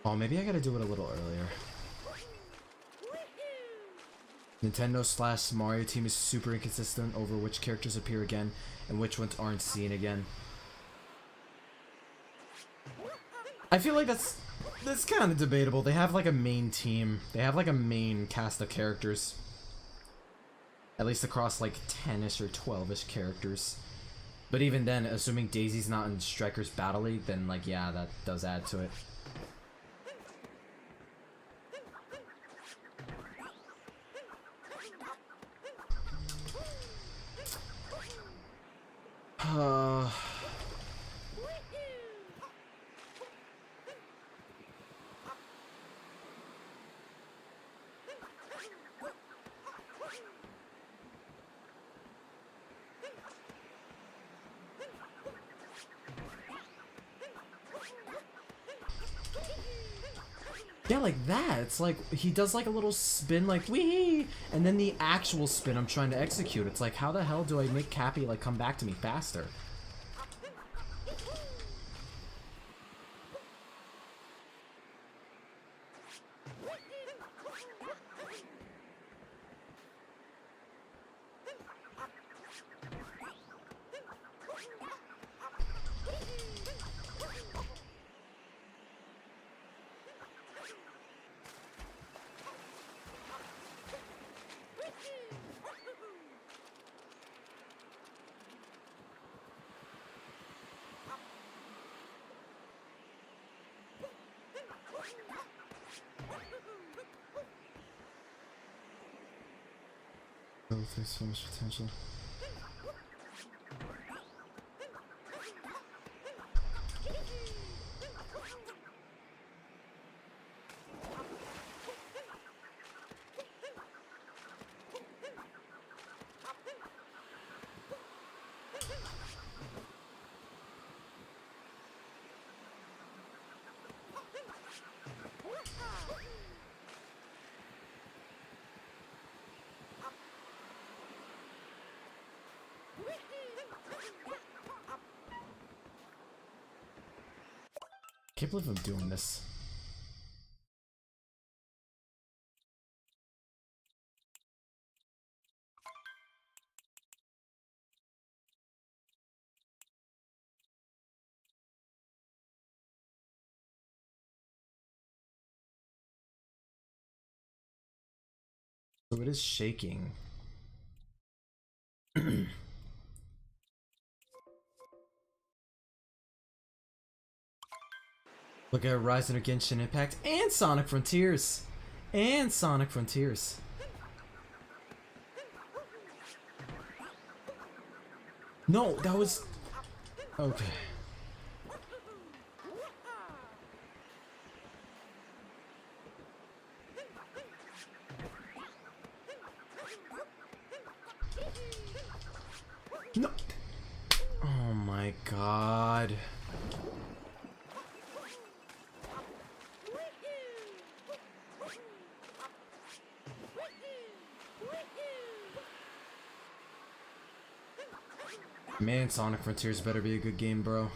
Oh, maybe I gotta do it a little earlier. Nintendo / Mario team is super inconsistent over which characters appear again and which ones aren't seen again. I feel like that's kind of debatable. They have like a main team. They have like a main cast of characters. At least across like 10-ish or 12-ish characters. But even then, assuming Daisy's not in Striker's Battle League, then like yeah, that does add to it. Yeah, like that. It's like he does like a little spin like wee, and then the actual spin I'm trying to execute. It's like, how the hell do I make Cappy like come back to me faster? Oh, there's so much potential. I can't believe I'm doing this. So it is shaking. Look at Horizon or Genshin Impact and Sonic Frontiers. And Sonic Frontiers. No, that was... Okay. god. Man, Sonic Frontiers better be a good game, bro.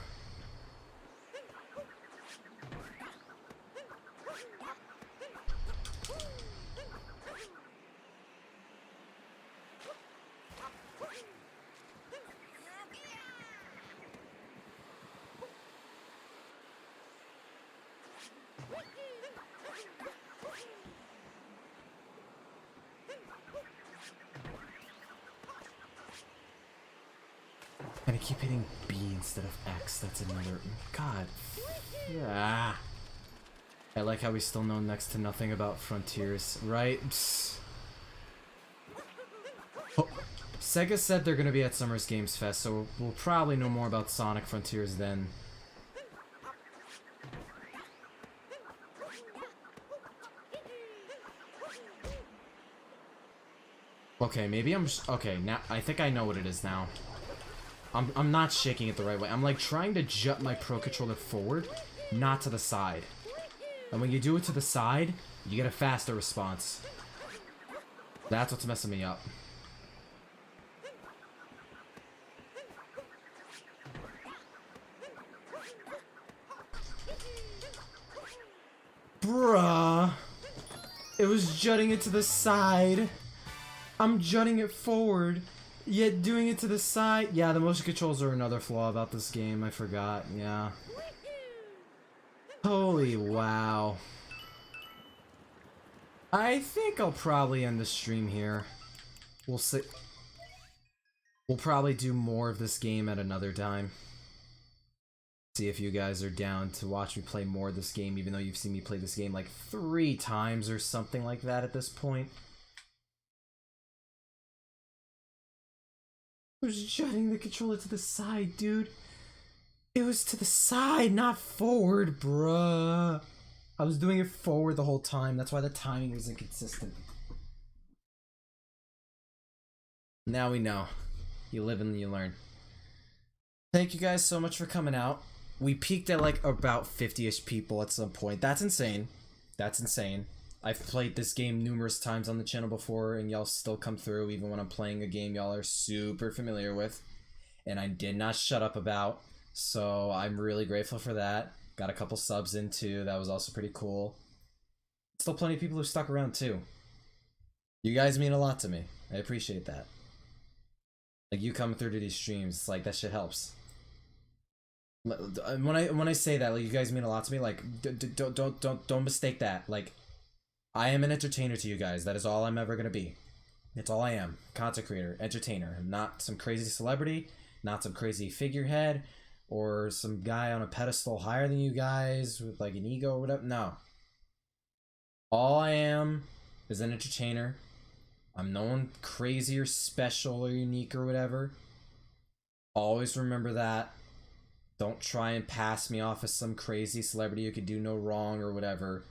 And I keep hitting B instead of X. That's another... God. Ah. I like how we still know next to nothing about Frontiers, right? Oh. Sega said they're going to be at Summer's Games Fest, so we'll probably know more about Sonic Frontiers then. Okay, maybe I'm... Okay, now I think I know what it is now. I'm not shaking it the right way. I'm like trying to jut my Pro Controller forward, not to the side. And when you do it to the side, you get a faster response. That's what's messing me up. Bruh. It was jutting it to the side. I'm jutting it forward. Yet doing it to the side. Yeah, the motion controls are another flaw about this game. I forgot. Yeah. Holy wow. I think I'll probably end the stream here. We'll see. We'll probably do more of this game at another time. See if you guys are down to watch me play more of this game, even though you've seen me play this game like 3 times or something like that at this point. I was jutting the controller to the side, dude. It was to the side, not forward, bruh. I was doing it forward the whole time. That's why the timing was inconsistent. Now we know. You live and you learn. Thank you guys so much for coming out. We peaked at like about 50-ish people at some point. That's insane. That's insane. I've played this game numerous times on the channel before, and y'all still come through even when I'm playing a game y'all are super familiar with. And I did not shut up about, so I'm really grateful for that. Got a couple subs in too, that was also pretty cool. Still plenty of people who stuck around too. You guys mean a lot to me. I appreciate that. Like, you coming through to these streams, it's like, that shit helps. When I say that, like, you guys mean a lot to me, like, don't mistake that. Like, I am an entertainer to you guys. That is all I'm ever gonna be. It's all I am. Content creator, entertainer. I'm not some crazy celebrity, not some crazy figurehead, or some guy on a pedestal higher than you guys with like an ego or whatever. No. All I am is an entertainer. I'm no one crazy or special or unique or whatever. Always remember that. Don't try and pass me off as some crazy celebrity who could do no wrong or whatever.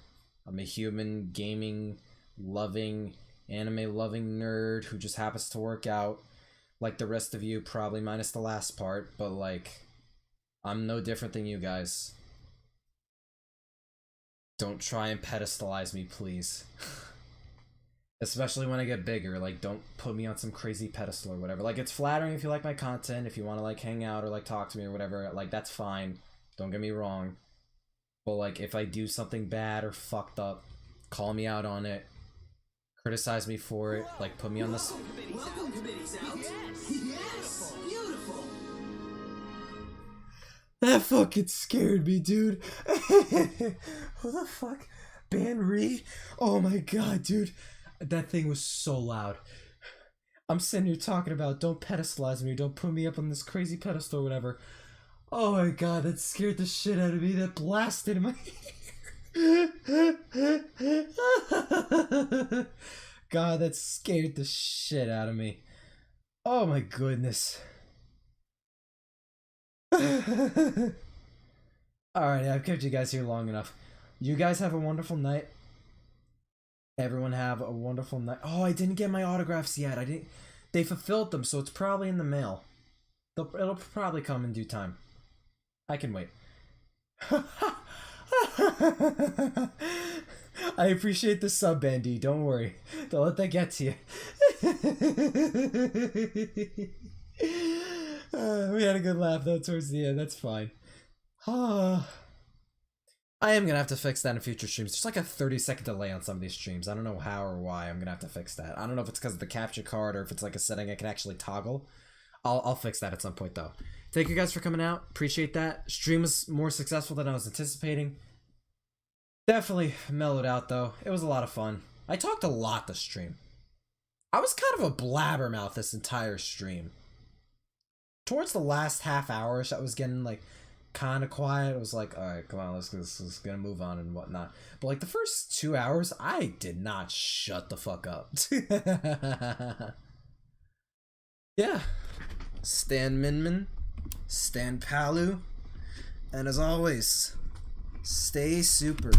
I'm a human, gaming, loving, anime-loving nerd who just happens to work out like the rest of you, probably minus the last part, but like, I'm no different than you guys. Don't try and pedestalize me, please. Especially when I get bigger, like, don't put me on some crazy pedestal or whatever. Like, it's flattering if you like my content, if you want to, like, hang out or, like, talk to me or whatever, like, that's fine. Don't get me wrong. But, like, if I do something bad or fucked up, call me out on it. Criticize me for it. Like, put me on this. Welcome, Committee Sounds. Yes! Beautiful! That fucking scared me, dude. Who the fuck? Ban Reed? Oh my god, dude. That thing was so loud. I'm sitting here talking about don't pedestalize me, don't put me up on this crazy pedestal or whatever. Oh my god, that scared the shit out of me. That blasted in my God, that scared the shit out of me. Oh my goodness. Alright, I've kept you guys here long enough. You guys have a wonderful night. Everyone have a wonderful night. Oh, I didn't get my autographs yet. I didn't. They fulfilled them, so it's probably in the mail. It'll probably come in due time. I can wait. I appreciate the sub, Bandy. Don't worry. Don't let that get to you. We had a good laugh though towards the end. That's fine. I am gonna have to fix that in future streams. There's like a 30-second delay on some of these streams. I don't know how or why. I'm gonna have to fix that. I don't know if it's because of the capture card or if it's like a setting I can actually toggle. I'll fix that at some point though. Thank you guys for coming out. Appreciate that. Stream was more successful than I was anticipating. Definitely mellowed out though. It was a lot of fun. I talked a lot this stream. I was kind of a blabbermouth this entire stream. Towards the last half hour, I was getting like kind of quiet. It was like, all right, come on, let's gonna move on and whatnot. But like the first 2 hours, I did not shut the fuck up. Yeah. Stan Minmin, Stan Palu, and as always, stay super.